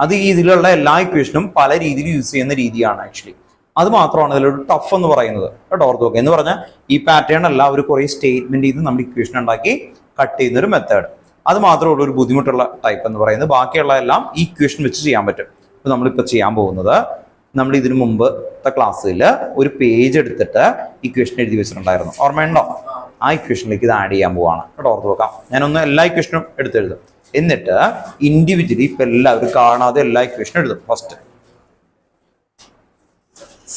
അത് ഈ ഇതിലുള്ള എല്ലാ ഇക്വേഷനും പല രീതിയിൽ യൂസ് ചെയ്യുന്ന രീതിയാണ് ആക്ച്വലി. അത് മാത്രമാണ് ഇതിലൊരു ടഫ് എന്ന് പറയുന്നത് കേട്ടോ, ഓർത്ത് നോക്കുക. എന്ന് പറഞ്ഞാൽ ഈ പാറ്റേൺ അല്ല, ഒരു കുറെ സ്റ്റേറ്റ്മെന്റ് ചെയ്ത് നമ്മൾ ഇക്വേഷൻ ഉണ്ടാക്കി കട്ട് ചെയ്യുന്ന ഒരു മെത്തേഡ്. അത് മാത്രമുള്ള ഒരു ബുദ്ധിമുട്ടുള്ള ടൈപ്പ് എന്ന് പറയുന്നത്. ബാക്കിയുള്ള എല്ലാം ഈ ഇക്വേഷൻ വെച്ച് ചെയ്യാൻ പറ്റും. ഇപ്പൊ നമ്മളിപ്പോൾ ചെയ്യാൻ പോകുന്നത്, നമ്മൾ ഇതിനു മുമ്പത്തെ ക്ലാസ്സിൽ ഒരു പേജ് എടുത്തിട്ട് ഇക്വേഷൻ എഴുതി വെച്ചിട്ടുണ്ടായിരുന്നു, ഓർമ്മയുണ്ടോ? ആ ഇക്വേഷനിലേക്ക് ഇത് ആഡ് ചെയ്യാൻ പോവാണ് കേട്ടോ, ഓർത്ത് നോക്കാം. ഞാനൊന്ന് എല്ലാ ഇക്വേഷനും എടുത്തെഴുതും, എന്നിട്ട് ഇൻഡിവിജ്വലി ഇപ്പൊ എല്ലാവരും കാണാതെ എല്ലാ ഇക്വേഷനും എഴുതും. ഫസ്റ്റ്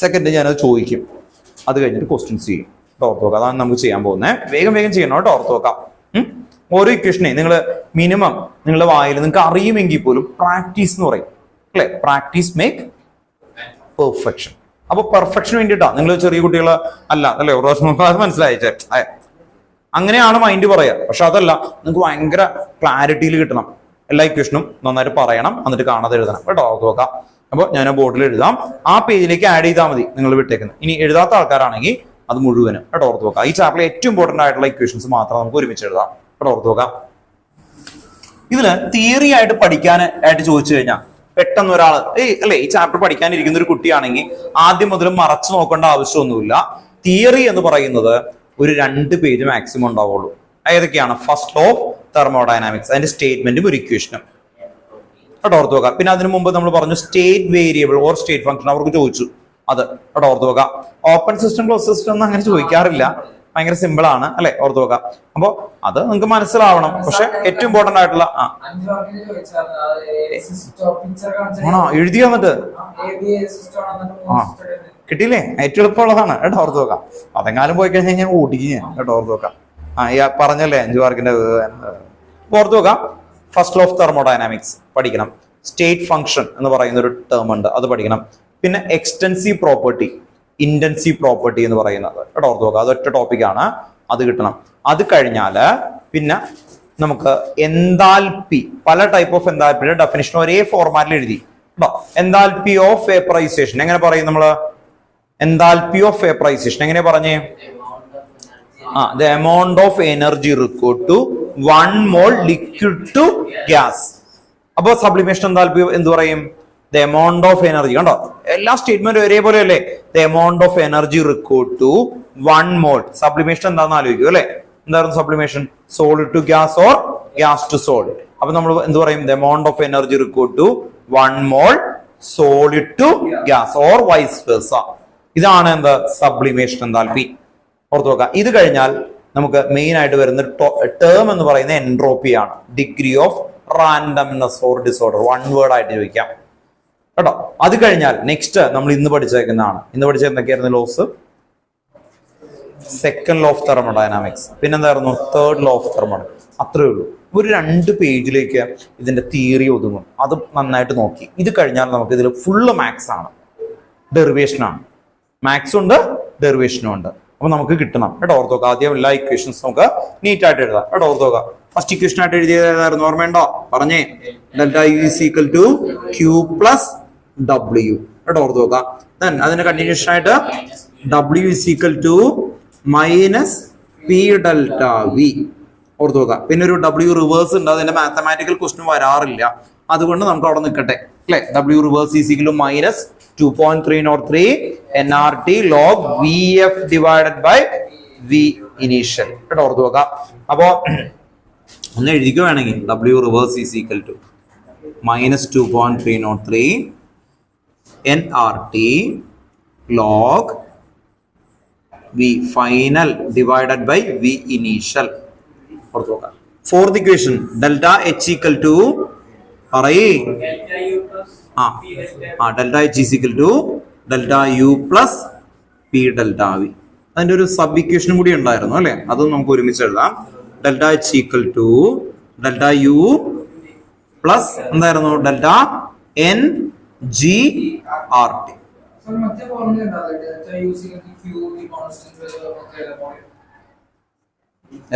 സെക്കൻഡ് ഞാനത് ചോദിക്കും, അത് കഴിഞ്ഞിട്ട് ക്വസ്റ്റ്യൻസ് ചെയ്യും കേട്ടോ, ഓർത്ത് നോക്കാം. അതാണ് നമുക്ക് ചെയ്യാൻ പോകുന്നത്. വേഗം ചെയ്യണം കേട്ടോ, ഓർത്ത് നോക്കാം. ഓരോ ഇക്വേഷനെ നിങ്ങൾ മിനിമം നിങ്ങളുടെ വായിൽ നിങ്ങൾക്ക് അറിയുമെങ്കിൽ പോലും പ്രാക്ടീസ് എന്ന് പറയും അല്ലെ, പ്രാക്ടീസ് മേക്ക് പെർഫെക്ഷൻ. അപ്പൊ പെർഫെക്ഷന് വേണ്ടിയിട്ടാ നിങ്ങൾ ചെറിയ കുട്ടികൾ അല്ല അല്ലെ, ഒരു പ്രാവശ്യം നോക്കാം, അത് മനസ്സിലായിച്ചേ. അങ്ങനെയാണ് മൈൻഡ് പറയുക. പക്ഷെ അതല്ല, നിങ്ങൾക്ക് ഭയങ്കര ക്ലാരിറ്റിയിൽ കിട്ടണം. എല്ലാ ഇക്വേഷനും നന്നായിട്ട് പറയണം, എന്നിട്ട് കാണാതെ എഴുതണം കേട്ടോ, ഓർത്ത് നോക്കാം. അപ്പോൾ ഞാൻ ബോർഡിൽ എഴുതാം, ആ പേജിലേക്ക് ആഡ് ചെയ്താൽ മതി നിങ്ങൾ വിട്ടേക്കുന്നത്. ഇനി എഴുതാത്ത ആൾക്കാരാണെങ്കിൽ അത് മുഴുവനും കേട്ടോ, ഓർത്ത് നോക്കാം. ഈ ചാപ്റ്ററിൽ ഏറ്റവും ഇമ്പോർട്ടന്റ് ആയിട്ടുള്ള ഇക്വേഷൻസ് മാത്രം നമുക്ക് ഒരുമിച്ച് എഴുതാം കേട്ടോ, ഓർത്ത് നോക്കാം. ഇതില് തിയറി ആയിട്ട് പഠിക്കാനായിട്ട് ചോദിച്ചു കഴിഞ്ഞാൽ പെട്ടെന്ന് ഒരാൾ അല്ലെ ഈ ചാപ്റ്റർ പഠിക്കാനിരിക്കുന്ന ഒരു കുട്ടിയാണെങ്കിൽ ആദ്യം മുതലും മറച്ചു നോക്കേണ്ട ആവശ്യമൊന്നുമില്ല. തിയറി എന്ന് പറയുന്നത് ഒരു 2 പേജ് മാക്സിമം ഉണ്ടാവുള്ളൂ. ഏതൊക്കെയാണ്? ഫസ്റ്റ് ലോ ഓഫ് തെർമോഡൈനാമിക്സ്, അതിന്റെ സ്റ്റേറ്റ്മെന്റും ഒരു ഇക്വേഷനും കേട്ടോ, ഓർത്ത് നോക്കാം. പിന്നെ അതിനു മുമ്പ് നമ്മൾ പറഞ്ഞു state variable or state function, അവർക്ക് ചോദിച്ചു അത് കേട്ടോ, ഓർത്ത് നോക്കാം. ഓപ്പൺ സിസ്റ്റം ക്ലോസ് സിസ്റ്റം ഒന്നും അങ്ങനെ ചോദിക്കാറില്ല, ഭയങ്കര സിമ്പിൾ ആണ് അല്ലെ, ഓർത്ത് നോക്കാം. അപ്പൊ അത് നിങ്ങൾക്ക് മനസ്സിലാവണം. പക്ഷെ ഏറ്റവും ഇമ്പോർട്ടന്റ് ആയിട്ടുള്ള എഴുതി വന്നിട്ട് കിട്ടിയില്ലേ, ഏറ്റവും എളുപ്പമുള്ളതാണ് കേട്ടോ, ഓർത്ത് നോക്കാം. അതെങ്ങാനും പോയി കഴിഞ്ഞാൽ ഞാൻ ഓടിക്കും ഞാൻ കേട്ടോ, ഓർത്ത് നോക്കാം. പറഞ്ഞല്ലേ 5 മാർക്കിന്റെ ഓർത്ത് നോക്കാം. ഫസ്റ്റ് ലോ ഓഫ് തെർമോഡൈനാമിക്സ് പഠിക്കണം. സ്റ്റേറ്റ് ഫംഗ്ഷൻ എന്ന് പറയുന്ന ഒരു ടേം ഉണ്ട്, അത് പഠിക്കണം. പിന്നെ എക്സ്റ്റൻസീവ് പ്രോപ്പർട്ടി, ഇന്റൻസീവ് പ്രോപ്പർട്ടി എന്ന് പറയുന്നത് കേട്ടോ, ഓർത്ത് നോക്കുക. അതൊറ്റ ടോപ്പിക്കാണ്, അത് കിട്ടണം. അത് കഴിഞ്ഞാല് പിന്നെ നമുക്ക് എൻതാൽപ്പി, പല ടൈപ്പ് ഓഫ് എൻതാൽപ്പിയുടെ ഡെഫിനിഷൻ ഒരേ ഫോർമാറ്റിൽ എഴുതി കേട്ടോ. എൻതാൽപ്പി ഓഫ് വേപ്പറൈസേഷൻ എങ്ങനെ പറയും നമ്മള്? എൻതാൽപ്പി ഓഫ് വേപ്പറൈസേഷൻ എങ്ങനെ പറഞ്ഞേ? the amount of energy required to 1 mole liquid to gas. അപ്പൊ സബ്ലിമേഷൻ എന്താൽപ്പി എന്ത് പറയും? the amount of energy. കണ്ടോ, എല്ലാ സ്റ്റേറ്റ്മെന്റും ഒരേപോലെ അല്ലേ? the amount of energy required to 1 mole. Sublimation എന്താണെന്ന് ആലോചിക്കും അല്ലെ? എന്തായിരുന്നു sublimation? Solid to gas or gas to solid. അപ്പൊ നമ്മൾ എന്ത് പറയും? the amount of energy required to 1 mole solid to gas or vice versa. ഇതാണ് എന്താ സബ്ലിമേഷൻ എന്താൽപ്പി, ഓർത്ത് നോക്കാം. ഇത് കഴിഞ്ഞാൽ നമുക്ക് മെയിൻ ആയിട്ട് വരുന്ന ടേം എന്ന് പറയുന്ന എൻട്രോപ്പി ആണ്. Degree of randomness or disorder, 1 word ആയിട്ട് ചോദിക്കാം കേട്ടോ. അത് കഴിഞ്ഞാൽ നെക്സ്റ്റ് നമ്മൾ ഇന്ന് പഠിച്ചേക്കുന്നതാണ്. ഇന്ന് പഠിച്ച എന്തൊക്കെയായിരുന്നു laws? Second law of thermodynamics, പിന്നെന്തായിരുന്നു? Third law of thermodynamics. അത്രേ ഉള്ളൂ. ഒരു 2 പേജിലേക്ക് ഇതിന്റെ തിയറി ഒതുങ്ങും. അത് നന്നായിട്ട് നോക്കി. ഇത് കഴിഞ്ഞാൽ നമുക്ക് ഇതിൽ ഫുള്ള് മാത്സ് ആണ്, ഡെറിവേഷൻ ആണ്. മാത്സും ഉണ്ട്, ഡെറിവേഷനും ഉണ്ട്. അപ്പൊ നമുക്ക് കിട്ടണം കേട്ടോ, ഓർത്ത് നോക്കാം. ആദ്യം എല്ലാ ഇക്വേഷൻസ് നമുക്ക് നീറ്റ് ആയിട്ട് എഴുതാം കേട്ടോ, ഓർത്ത് നോക്കാം. ഫസ്റ്റ് ഇക്വേഷൻ ആയിട്ട് എഴുതിയതായിരുന്നു, ഓർമ്മയുണ്ടോ? പറഞ്ഞേ, delta U is equal to Q plus W കേട്ടോ, ഓർത്ത് നോക്കാം. ദെൻ അതിന്റെ കണ്ടിന്യൂഷൻ ആയിട്ട് W is equal to minus P delta V, ഓർത്ത് നോക്കാം. പിന്നെ ഒരു ഡബ്ല്യു റിവേഴ്സ് ഉണ്ട്, അതിന്റെ മാത്തമാറ്റിക്കൽ ക്വസ്റ്റ്യൻ വരാറില്ല, അതുകൊണ്ട് നമുക്ക് അവിടെ നിൽക്കട്ടെ അല്ലെ. W reverse is equal to minus 2.303 nRT log VF divided by V initial കേട്ടോ, ഓർത്ത് നോക്കാം. അപ്പോ ഒന്ന് എഴുതിക്കുകയാണെങ്കിൽ W reverse is equal to -2.303 nRT log V final divided by V initial. Fourth equation, delta H equal to delta H is equal to delta U plus P delta V. അതിൻ്റെ ഒരു sub ഇക്വേഷനും കൂടി ഉണ്ടായിരുന്നു അല്ലേ, അതും നമുക്ക് ഒരുമിച്ച് എഴുതാം. Delta H equal to delta U plus എന്തായിരുന്നു delta N G R T.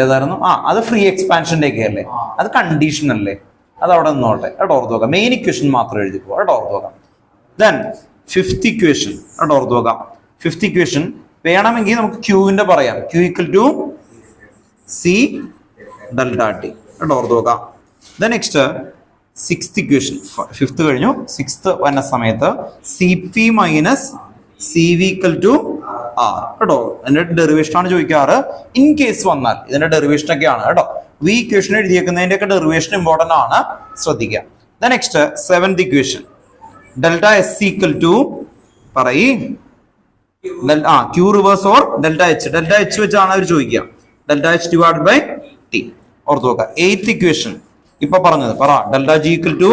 ഏതായിരുന്നു? അത് ഫ്രീ എക്സ്പാൻഷന്റെ ഒക്കെ അല്ലേ, അത് കണ്ടീഷൻ അല്ലേ, അത് അവിടെ നിന്നോട്ടെ. അവിടെ ഓർത്ത് നോക്കാം. മെയിൻ ഇക്വേഷൻ മാത്രം എഴുതി പോകാം. അവിടെ ഓർത്ത് നോക്കാം. ദെൻ ഫിഫ്ത്ത് ഇക്വേഷൻ അവിടെ ഓർത്ത് നോക്കാം. ഫിഫ്ത്ത് ഇക്വേഷൻ വേണമെങ്കിൽ നമുക്ക് ക്യൂവിന്റെ പറയാം. Q equal to C delta T. അവിടെ ഓർത്ത് നോക്കാം. Then next sixth equation. Fifth കഴിഞ്ഞു. സിക്സ്ത് വന്ന സമയത്ത് C P minus C V equal to R. കേട്ടോ, ഇതിന്റെ ഡെറിവേഷൻ ആണ് ചോദിക്കാറ്. ഇൻ കേസ് വന്നാൽ ഇതിന്റെ ഡെറിവേഷൻ ഒക്കെയാണ് കേട്ടോ. വി ഇക്വേഷൻ എഴുതിയേക്കുന്നതിന്റെ ഒക്കെ ഡെറിവേഷൻ ഇമ്പോർട്ടന്റ് ആണ്, ശ്രദ്ധിക്കുക. Then next seventh equation delta S equal to പറയും Q reverse or delta H. Delta H വെച്ചാണ് അവർ ചോദിക്കുക. Delta H divide by T. ഓർത്ത് നോക്കുക. എയ്ത്ത് ഇക്വേഷൻ ഇപ്പൊ പറഞ്ഞത് പറ. Delta G equal to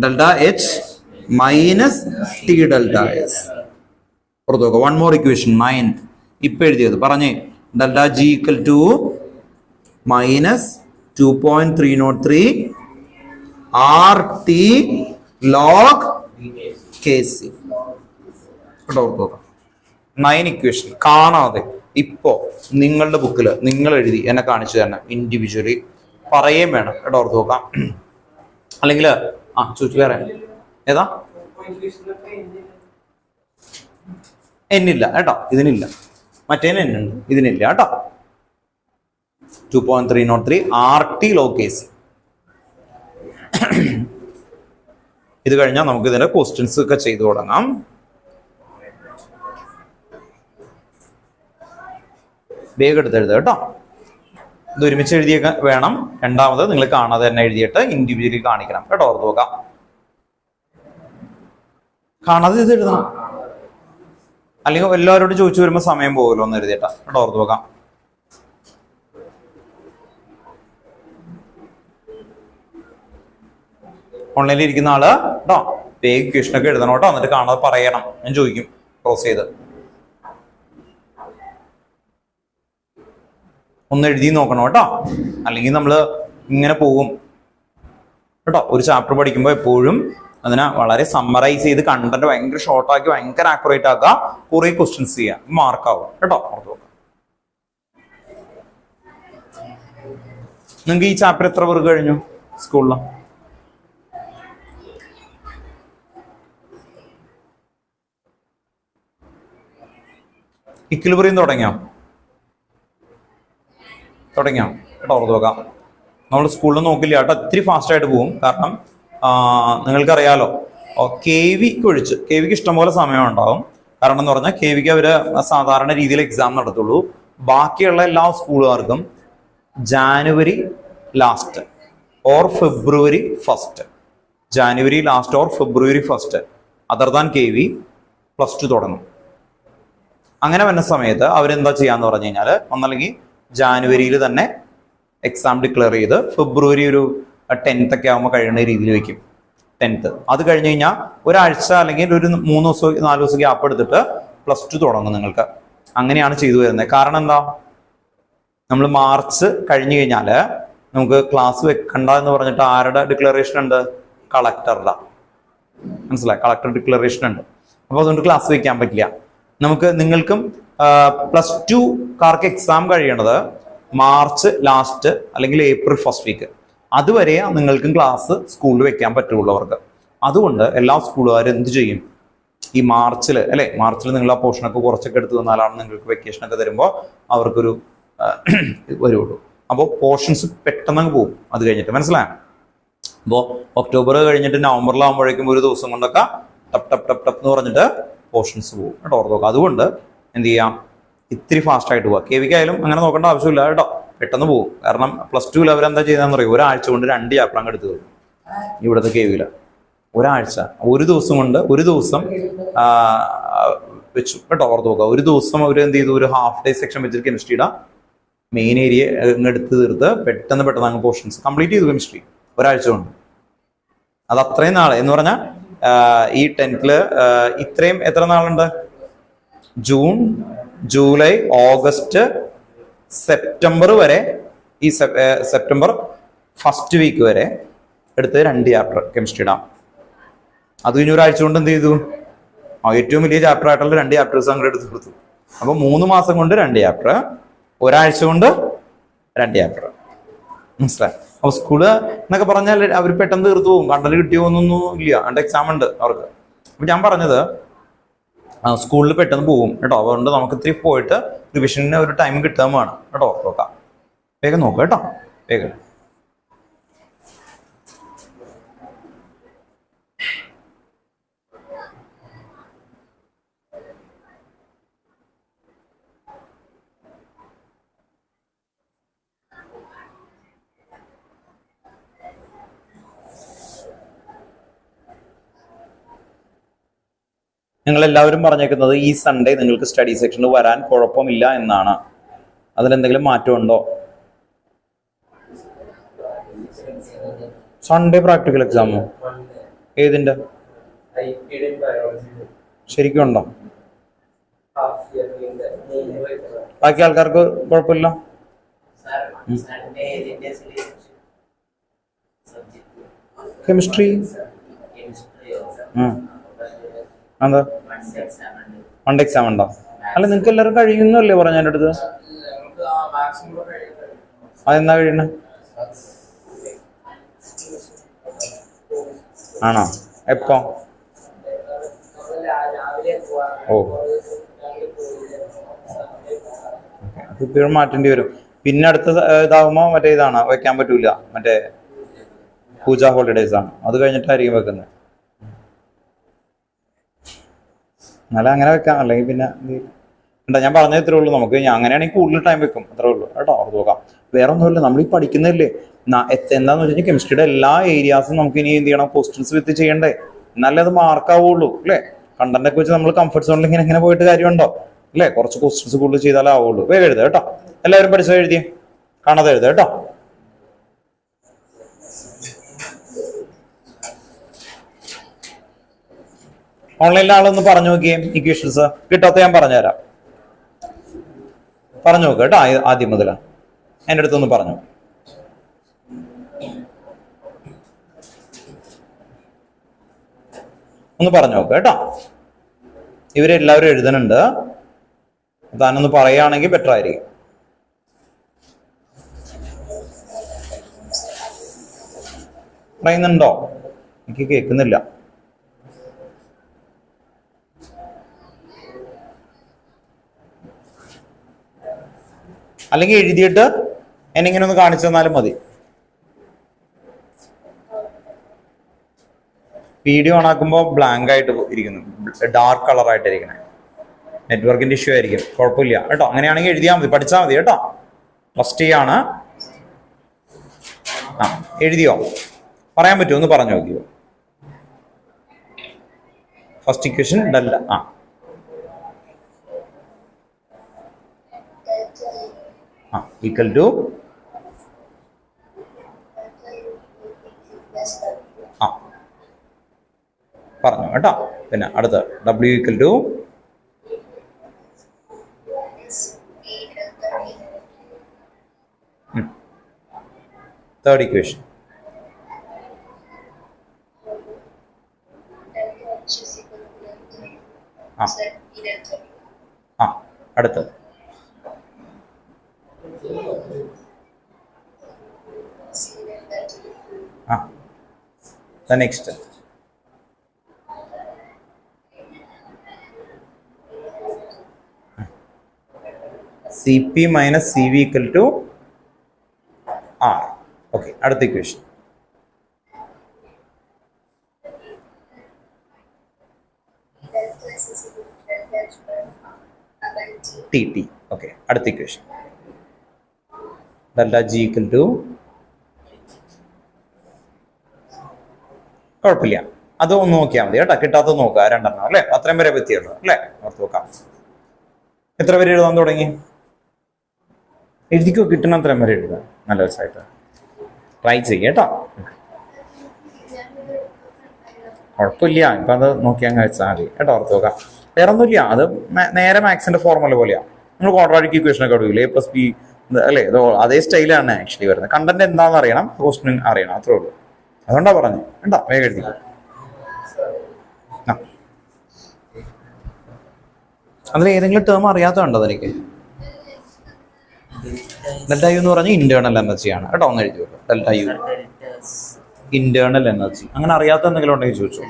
delta H minus T delta S. ഓർത്ത് നോക്കുക. വൺ മോർ ഇക്വേഷൻ 9 ഇപ്പൊ എഴുതിയത് പറഞ്ഞേ. Delta G equal to minus 2.303 R T log K C. 9 equation കാണാതെ ഇപ്പോ നിങ്ങളുടെ ബുക്കിൽ നിങ്ങൾ എഴുതി എന്നെ കാണിച്ചു തന്നെ ഇൻഡിവിജ്വലി പറയുകയും വേണം കേട്ടോ. ഓർത്ത് നോക്കാം. അല്ലെങ്കിൽ ചോദിച്ചു വേറെ ഏതാ എന്നില്ല കേട്ടോ, ഇതിനില്ല. മറ്റേന് എന്നുണ്ട്, ഇതിനില്ല കേട്ടോ. 2.303 R T log K C. ഇത് കഴിഞ്ഞാൽ നമുക്ക് ഇതിന്റെ ക്വസ്റ്റ്യൻസ് ഒക്കെ ചെയ്തു തുടങ്ങാം. വേഗം എടുത്ത് എഴുതുക കേട്ടോ. ഇത് ഒരുമിച്ച് എഴുതിയൊക്കെ വേണം. രണ്ടാമത് നിങ്ങൾ കാണാതെ തന്നെ എഴുതിയിട്ട് ഇൻഡിവിജ്വലി കാണിക്കണം കേട്ടോ. ഓർത്ത് നോക്കാം. കാണാതെ ഇത് എഴുതണം, അല്ലെങ്കിൽ എല്ലാവരോടും ചോദിച്ചു വരുമ്പോൾ സമയം പോകുമല്ലോ എന്ന് എഴുതിയിട്ടാ കേട്ടോ. ഓർത്ത് നോക്കാം. ഓൺലൈനിൽ ഇരിക്കുന്ന ആള് കേട്ടോ വേഗം ക്വസ്റ്റനൊക്കെ എഴുതണം കേട്ടോ. എന്നിട്ട് കാണാതെ പറയണം, ഞാൻ ചോദിക്കും ക്രോസ് ചെയ്ത്. ഒന്ന് എഴുതി നോക്കണം കേട്ടോ, അല്ലെങ്കിൽ നമ്മൾ ഇങ്ങനെ പോകും കേട്ടോ. ഒരു ചാപ്റ്റർ പഠിക്കുമ്പോൾ എപ്പോഴും അതിനെ വളരെ സമ്മറൈസ് ചെയ്ത് കണ്ടന്റ് ഭയങ്കര ഷോർട്ടാക്കി ഭയങ്കര ആക്യുറേറ്റ് ആക്കുക. കുറെ ക്വസ്റ്റ്യൻസ് ചെയ്യാം, മാർക്കാവും കേട്ടോ. നിങ്ങൾക്ക് ഈ ചാപ്റ്റർ എത്ര പേർക്ക് കഴിഞ്ഞു സ്കൂളിൽ? ഇക്വിലിബ്രിയം തുടങ്ങിയോ കേട്ടോ. ഓർത്ത് നോക്കാം. നമ്മൾ സ്കൂളിൽ നോക്കില്ല കേട്ടോ, ഇത്തിരി ഫാസ്റ്റ് ആയിട്ട് പോകും. കാരണം നിങ്ങൾക്കറിയാലോ കെ വിക്ക് ഒഴിച്ച്, കെ വിക്ക് ഇഷ്ടംപോലെ സമയം ഉണ്ടാവും. കാരണം എന്ന് പറഞ്ഞാൽ കെ വിക്ക് അവര് സാധാരണ രീതിയിൽ എക്സാം നടത്തുള്ളൂ. ബാക്കിയുള്ള എല്ലാ സ്കൂളുകാർക്കും January last or February first, January last or February first other than K V +2 തുടങ്ങും. അങ്ങനെ വരുന്ന സമയത്ത് അവരെന്താ ചെയ്യാന്ന് പറഞ്ഞു കഴിഞ്ഞാൽ ഒന്നല്ലെങ്കിൽ ജാനുവരിയിൽ തന്നെ എക്സാം ഡിക്ലെയർ ചെയ്ത് ഫെബ്രുവരി ഒരു 10th ഒക്കെ ആകുമ്പോൾ കഴിയുന്ന രീതിയിൽ വെക്കും. 10th അത് കഴിഞ്ഞ് കഴിഞ്ഞാൽ ഒരാഴ്ച അല്ലെങ്കിൽ ഒരു 3 ദിവസം 4 ദിവസം ഗ്യാപ്പ് എടുത്തിട്ട് +2 തുടങ്ങും നിങ്ങൾക്ക്. അങ്ങനെയാണ് ചെയ്തു വരുന്നത്. കാരണം എന്താ, നമ്മൾ മാർച്ച് കഴിഞ്ഞു കഴിഞ്ഞാൽ നമുക്ക് ക്ലാസ് വെക്കണ്ട എന്ന് പറഞ്ഞിട്ട് ആരുടെ ഡിക്ലറേഷൻ ഉണ്ട്? കളക്ടറുടെ. മനസ്സിലായി? കളക്ടർ ഡിക്ലറേഷൻ ഉണ്ട്. അപ്പോൾ അതുകൊണ്ട് ക്ലാസ് വെക്കാൻ പറ്റില്ല. നിങ്ങൾക്കും +2 കാർക്ക് എക്സാം കഴിയണത് മാർച്ച് ലാസ്റ്റ് അല്ലെങ്കിൽ ഏപ്രിൽ ഫസ്റ്റ് വീക്ക്. അതുവരെ നിങ്ങൾക്കും ക്ലാസ് സ്കൂളിൽ വെക്കാൻ പറ്റുള്ളൂ അവർക്ക്. അതുകൊണ്ട് എല്ലാ സ്കൂളുകാരും എന്ത് ചെയ്യും, ഈ മാർച്ചിൽ അല്ലെ, മാർച്ചിൽ നിങ്ങൾ ആ പോർഷനൊക്കെ കുറച്ചൊക്കെ എടുത്തു തന്നാലാണ് നിങ്ങൾക്ക് വെക്കേഷനൊക്കെ തരുമ്പോൾ അവർക്കൊരു വരുള്ളൂ. അപ്പോൾ പോർഷൻസ് പെട്ടെന്ന് പോകും അത് കഴിഞ്ഞിട്ട്. മനസ്സിലായോ? അപ്പോൾ ഒക്ടോബർ കഴിഞ്ഞിട്ട് നവംബറിലാകുമ്പോഴേക്കും ഒരു ദിവസം കൊണ്ടൊക്കെ ടപ്പ് ടപ്പ് ടപ്പ് ടപ്പ് എന്ന് പറഞ്ഞിട്ട് പോർഷൻസ് പോകും കേട്ടോ. ഓർത്ത് നോക്കാം. അതുകൊണ്ട് എന്ത് ചെയ്യാം, ഇത്തിരി ഫാസ്റ്റ് ആയിട്ട് പോവാം. കെ വിക്കായാലും അങ്ങനെ നോക്കേണ്ട ആവശ്യമില്ല കേട്ടോ. പെട്ടെന്ന് പോകും. കാരണം +2 അവരെന്താ ചെയ്താന്ന് പറയും, ഒരാഴ്ച കൊണ്ട് 2 ചാപ്റ്റർ അങ്ങ് എടുത്ത് തീർക്കും ഇവിടുത്തെ KV-ല്. ഒരാഴ്ച, ഒരു ദിവസം കൊണ്ട്, ഒരു ദിവസം വെച്ചു കേട്ടോ, ഓർത്ത് നോക്കുക. ഒരു ദിവസം അവർ എന്ത് ചെയ്തു, ഒരു ഹാഫ് ഡേ സെക്ഷൻ വെച്ചിട്ട് കെമിസ്ട്രിയുടെ മെയിൻ ഏരിയ എടുത്ത് തീർത്ത് പെട്ടെന്ന് അങ്ങ് പോർഷൻസ് കംപ്ലീറ്റ് ചെയ്തു കെമിസ്ട്രി ഒരാഴ്ച കൊണ്ട്. അത് അത്രയും നാള് എന്ന് പറഞ്ഞാൽ ഈ 10th ഇത്രയും എത്ര നാളുണ്ട്? ജൂൺ, ജൂലൈ, ഓഗസ്റ്റ്, സെപ്റ്റംബർ വരെ, ഈ സെപ്റ്റംബർ ഫസ്റ്റ് വീക്ക് വരെ എടുത്ത് 2 ചാപ്റ്റർ കെമിസ്ട്രിയുടെ. അത് കഴിഞ്ഞ ഒരാഴ്ച കൊണ്ട് എന്ത് ചെയ്തു, ഏറ്റവും വലിയ ചാപ്റ്റർ ആയിട്ടുള്ള 2 ചാപ്റ്റേഴ്സ് അങ്ങോട്ട് എടുത്ത് കൊടുത്തു. അപ്പൊ 3 മാസം കൊണ്ട് 2 ചാപ്റ്റർ, ഒരാഴ്ച കൊണ്ട് 2 ചാപ്റ്റർ. മനസ്സിലായി? അപ്പൊ സ്കൂള് എന്നൊക്കെ പറഞ്ഞാൽ അവർ പെട്ടെന്ന് തീർത്തു പോകും. കണ്ടന്റ് കിട്ടിയോന്നൊന്നും ഇല്ല, അതിന്റെ എക്സാം ഉണ്ട് അവർക്ക്. അപ്പൊ ഞാൻ പറഞ്ഞത് സ്കൂളിൽ പെട്ടെന്ന് പോകും കേട്ടോ. അതുകൊണ്ട് നമുക്ക് ഇത്തിരി പോയിട്ട് റിവിഷന് ഒരു ടൈം കിട്ടാൻ വേണം കേട്ടോ. നോക്കാം, വേഗം നോക്കാം കേട്ടോ, വേഗം. നിങ്ങൾ എല്ലാവരും പറഞ്ഞേക്കുന്നത് ഈ സൺഡേ നിങ്ങൾക്ക് സ്റ്റഡി സെക്ഷനിൽ വരാൻ കുഴപ്പമില്ല എന്നാണ്. അതിലെന്തെങ്കിലും മാറ്റമുണ്ടോ? Sunday practical എക്സാമോ? ഏതിന്റെ? ശരിക്കും ഉണ്ടോ? ബാക്കി ആൾക്കാർക്ക് കുഴപ്പമില്ല? കെമിസ്ട്രി എന്താ വൺ ഡേ എക്സാം ഉണ്ടോ? അല്ല, നിങ്ങൾക്ക് എല്ലാവരും കഴിയുന്നല്ലേ പറഞ്ഞ എൻ്റെ അടുത്ത്. അതെന്നാ കഴിയണേ? ആണോ? എപ്പോ? ഓ, ഇപ്പോഴും മാറ്റേണ്ടി വരും. പിന്നെ അടുത്ത ഇതാകുമ്പോ മറ്റേ ഇതാണ് വെക്കാൻ പറ്റൂല, മറ്റേ പൂജ ഹോളിഡേയ്സ് ആണ്. അത് കഴിഞ്ഞിട്ടായിരിക്കും വെക്കുന്നത്. എന്നാലും അങ്ങനെ വെക്കാം, അല്ലെങ്കിൽ പിന്നെ എന്താ ഞാൻ പറഞ്ഞത് ഇത്രേ ഉള്ളൂ. നമുക്ക് അങ്ങനെയാണെങ്കിൽ കൂടുതൽ ടൈം വെക്കും, അത്രേ ഉള്ളൂ കേട്ടോ. ഓർത്ത് നോക്കാം. വേറെ ഒന്നുമില്ല, നമ്മൾ ഈ പഠിക്കുന്നില്ലേ എന്താന്ന് വെച്ച് കഴിഞ്ഞാൽ കെമിസ്ട്രിയുടെ എല്ലാ ഏരിയാസും നമുക്ക് ഇനി എന്ത് ചെയ്യണം, ക്വസ്റ്റ്യൻസ് വിത്ത് ചെയ്യണ്ടേ, എന്നാലേ അത് മാർക്കാവുള്ളൂ അല്ലേ. കണ്ടന്റ് ഒക്കെ വെച്ച് നമ്മൾ കംഫർട്ട് സോണിൽ ഇങ്ങനെ പോയിട്ട് കാര്യമുണ്ടോ അല്ലേ? കുറച്ച് ക്വസ്റ്റ്യൻസ് കൂടുതൽ ചെയ്താലേ ആവുള്ളൂ. വേഗം എഴുതുക കേട്ടോ. എല്ലാവരും പഠിച്ചത് എഴുതിയേ, കാണാതെ എഴുതുക കേട്ടോ. ഓൺലൈനിലെ ആളൊന്ന് പറഞ്ഞു നോക്കിയേ, ഇക്വേഷൻസ് കിട്ടാത്ത ഞാൻ പറഞ്ഞുതരാം. പറഞ്ഞു നോക്കുക കേട്ടോ, ആദ്യം മുതൽ എൻ്റെ അടുത്തൊന്ന് പറഞ്ഞു. ഒന്ന് പറഞ്ഞു നോക്കുക കേട്ടോ. ഇവരെല്ലാവരും എഴുതുന്നുണ്ട്, താനൊന്ന് പറയുകയാണെങ്കിൽ ബെറ്റർ ആയിരിക്കും. പറയുന്നുണ്ടോ? എനിക്ക് കേൾക്കുന്നില്ല. അല്ലെങ്കിൽ എഴുതിയിട്ട് എന്നെ ഇങ്ങനെ ഒന്ന് കാണിച്ചു തന്നാലും മതി. വീഡിയോ ഓൺ ആക്കുമ്പോൾ ബ്ലാങ്ക് ആയിട്ട് ഇരിക്കുന്നു, ഡാർക്ക് കളറായിട്ട് ഇരിക്കണേ. നെറ്റ്വർക്കിന്റെ ഇഷ്യൂ ആയിരിക്കും, കുഴപ്പമില്ല കേട്ടോ. അങ്ങനെയാണെങ്കിൽ എഴുതിയാൽ മതി, പഠിച്ചാൽ മതി കേട്ടോ. ഫസ്റ്റ് ചെയ്യാണ്. എഴുതിയോ? പറയാൻ പറ്റുമോ? ഒന്ന് പറഞ്ഞു നോക്കിയോ. First equation delta. Equal to പറഞ്ഞു കേട്ടോ. പിന്നെ അടുത്ത W equal to third equation. അടുത്തത് next CP minus CV equal to R. Okay, അടുത്ത ഇക്വേഷൻ. TT. ഓക്കെ, അടുത്ത equation. Delta G equal to കുഴപ്പമില്ല, അത് ഒന്ന് നോക്കിയാൽ മതി കേട്ടോ. കിട്ടാത്തത് നോക്കുക, രണ്ടെണ്ണം അല്ലേ, അത്രയും വരെ പറ്റിയുള്ളൂ അല്ലേ, ഓർത്ത് നോക്കാം. എത്ര വരെ എഴുതാൻ തുടങ്ങി? എഴുതിക്കോ, കിട്ടുന്ന അത്രയും വരെ എഴുതുക. നല്ല ദിവസമായിട്ട് ട്രൈ ചെയ്യുക കേട്ടോ. കുഴപ്പമില്ല, ഇപ്പം അത് നോക്കി അങ്ങ് വെച്ചാൽ മതി കേട്ടോ, ഓർത്ത് നോക്കാം. വേറെ ഒന്നുമില്ല, അത് നേരെ മാത്സിന്റെ ഫോർമുല പോലെയാണ്. നമ്മൾ ക്വാഡ്രാറ്റിക് ഇക്വേഷൻ ഒക്കെ എടുക്കില്ലേ, എ പ്ലസ് ബി അല്ലേ, അതേ സ്റ്റൈലാണ് ആക്ച്വലി വരുന്നത്. കണ്ടന്റ് എന്താണെന്ന് അറിയണം, ക്വസ്റ്റ്യൻ അറിയണം, അത്രേ ഉള്ളൂ. അതുകൊണ്ടാ പറഞ്ഞു കേട്ടോ, വേഗം എഴുതി. അതിൽ ഏതെങ്കിലും ടേം അറിയാത്തതുണ്ടോ എനിക്ക്? ഡെൽറ്റ യു എന്ന് പറഞ്ഞാൽ ഇന്റേണൽ എനർജി ആണ് കേട്ടോ, ഒന്ന് എഴുതി വെക്കും. Delta U internal energy. അങ്ങനെ അറിയാത്ത എന്തെങ്കിലും ഉണ്ടെങ്കിൽ ചോദിച്ചോ.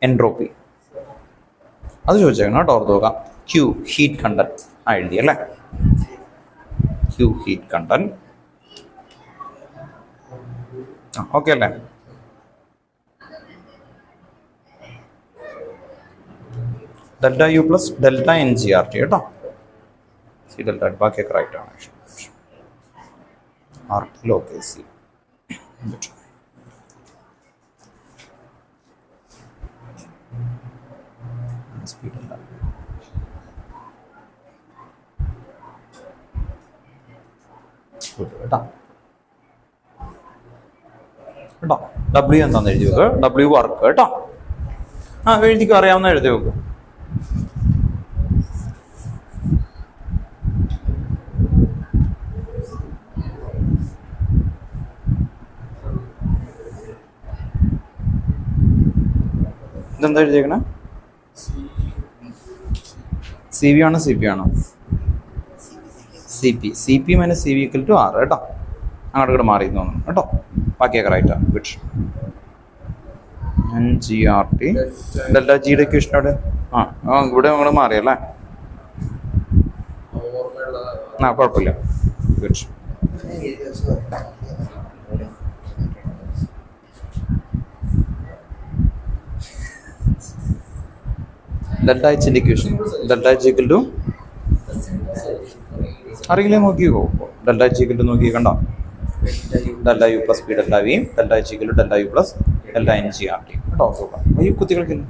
എൻട്രോപ്പി അത് ചോദിച്ചേക്കണം കേട്ടോ, ഓർത്ത് നോക്കാം. ക്യൂ ഹീറ്റ് കണ്ടന്റ് എഴുതി അല്ലേ, ക്യൂ ഹീറ്റ് കണ്ടന്റ്. ഓക്കെ അല്ലേ. Delta U plus delta N G R T കേട്ടോ. സി ഡെൽറ്റ ബാക്കിയൊക്കെ റൈറ്റ് ആണ്. R T okay. C speed അല്ല കേട്ടോ കേട്ടോ. ഡബ്ല്യു എന്താന്ന് എഴുതി വെക്കുക. ഡബ്ല്യു വർക്ക് കേട്ടോ. എഴുതിക്കോ, അറിയാവുന്ന എഴുതി വെക്കുക. ഇതെന്താ എഴുതിയേക്കണേ? സി വി ആണോ സി പി ആണോ? C P. C P minus C V equal to R കേട്ടോ. അങ്ങോട്ട് ഇങ്ങോട്ട് മാറി തോന്നുന്നു കേട്ടോ. ബാക്കിയൊക്കെ റൈറ്റാണ്. Good. N G R T delta ജിയുടെ ഇക്വേഷനോട് ഇവിടെ നമ്മൾ മാറിയല്ലേ. കുഴപ്പമില്ല. ഗുഡ്. ഡെൽറ്റ എച്ചിന്റെ equation delta H equal to അറിയില്ലേ, നോക്കിയോ. ഡെൽറ്റ എച്ച് ഈക്വൽ ടു നോക്കി കണ്ടോ. Delta U plus P delta V delta H equal to delta U plus delta N G R T കേട്ടോ. ഈ കുത്തികൾക്കില്ല.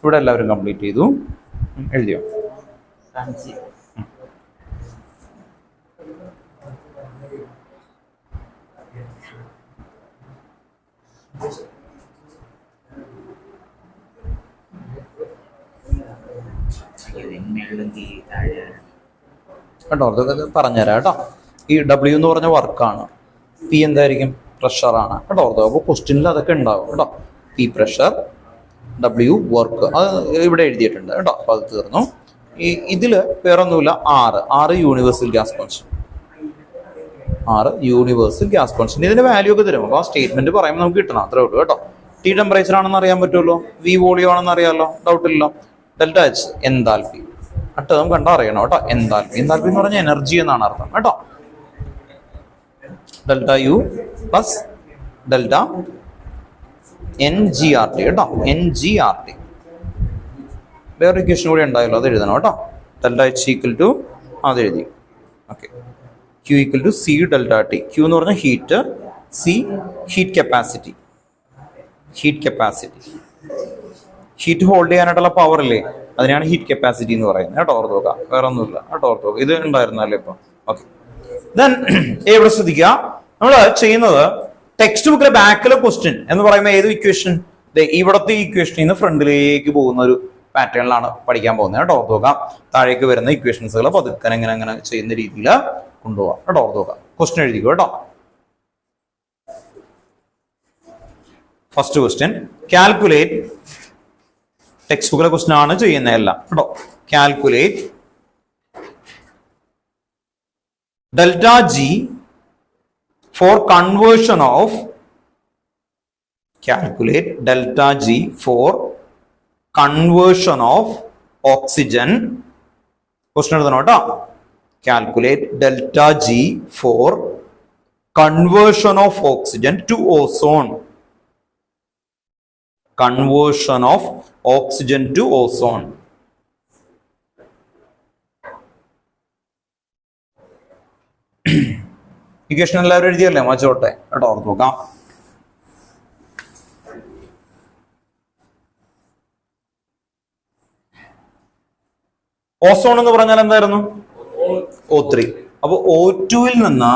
ഇവിടെ എല്ലാവരും കംപ്ലീറ്റ് ചെയ്തു. എഴുതിയോ? കേട്ടോ, അതൊക്കെ പറഞ്ഞുതരാം കേട്ടോ. ഈ ഡബ്ല്യു എന്ന് പറഞ്ഞ വർക്കാണ്, പി എന്തായിരിക്കും? പ്രഷറാണ് കേട്ടോ. അപ്പോൾ ക്വസ്റ്റ്യനിൽ അതൊക്കെ ഉണ്ടാവും കേട്ടോ. പി പ്രഷർ, ഡബ്ല്യു വർക്ക്, അത് ഇവിടെ എഴുതിയിട്ടുണ്ട് കേട്ടോ. അപ്പോൾ അത് തീർന്നു. ഇതിൽ വേറൊന്നുമില്ല. ആറ് universal gas constant. 6 universal gas constant. ഇതിന്റെ വാല്യൂ ഒക്കെ തരും. അപ്പോൾ ആ സ്റ്റേറ്റ്മെന്റ് പറയുമ്പോൾ നമുക്ക് കിട്ടണം, അത്രേ ഉള്ളൂ കേട്ടോ. ടി ടെമ്പറേച്ചർ ആണെന്ന് അറിയാൻ പറ്റുമല്ലോ, വി വോളിയം ആണെന്ന് അറിയാമല്ലോ, ഡൗട്ടില്ലല്ലോ. ഡെൽറ്റ എച്ച് എൻതാൽപ്പി, ആ ടേം കണ്ടാ അറിയണം കേട്ടോ. എൻതാൽപ്പി എന്ന് പറഞ്ഞാൽ എനർജി എന്നാണ് അർത്ഥം കേട്ടോ. Delta U plus delta N G R T കേട്ടോ. എൻ ജി ആർ ടി വേറൊരു ഇക്വേഷൻ കൂടി ഉണ്ടായല്ലോ, അത് എഴുതണം കേട്ടോ. ഡെൽറ്റ എച്ച് ഈക്വൽ ടു അത് എഴുതി. Okay. Q equal to C delta T. Q എന്ന് പറഞ്ഞാൽ heat, C heat capacity. Heat hold ചെയ്യാനായിട്ടുള്ള പവർ അല്ലേ, അതിനാണ് ഹീറ്റ് കപ്പാസിറ്റി എന്ന് പറയുന്നത് കേട്ടോ. ഓർത്ത് നോക്കാം, വേറെ ഒന്നുമില്ല കേട്ടോ. ഓർത്ത് നോക്കാം, ഇത് ഉണ്ടായിരുന്നല്ലേ ഇപ്പൊ. ഓക്കെ. ദെൻ ഇവിടെ ശ്രദ്ധിക്കുക, നമ്മൾ ചെയ്യുന്നത് ടെക്സ്റ്റ് ബുക്കിലെ ബാക്കിലെ ക്വസ്റ്റ്യൻ എന്ന് പറയുമ്പോൾ ഏത് ഇക്വേഷൻ? ഇവിടത്തെ ഇക്വേഷനിൽ നിന്ന് ഫ്രണ്ടിലേക്ക് പോകുന്ന ഒരു പാറ്റേണിലാണ് പഠിക്കാൻ പോകുന്നത് കേട്ടോ. ഓർത്ത് നോക്കാം. താഴേക്ക് വരുന്ന ഇക്വേഷൻസുകൾ പതുക്കെ അങ്ങനെ ചെയ്യുന്ന രീതിയിൽ കൊണ്ടുപോകാം കേട്ടോ. ഓർത്ത് നോക്കാം. ക്വസ്റ്റ്യൻ എഴുതിക്കോ കേട്ടോ. First question, calculate. ടെക്സ്റ്റ് ബുക്കിലെ ക്വസ്റ്റ്യൻ ആണ് ചെയ്യുന്നത് എല്ലാം കേട്ടോ. Calculate delta G four conversion of oxygen. Question എഴുതണം കേട്ടോ. Calculate delta G four conversion of oxygen to ozone. Conversion of oxygen to ozone. Equation എല്ലാവരും എഴുതിയല്ലേ? വായിച്ചോട്ടെ കേട്ടോ, ഓർത്ത് നോക്കാം. ഓസോൺ എന്ന് പറഞ്ഞാൽ എന്തായിരുന്നു? O3. അപ്പൊ O2-ൽ നിന്ന്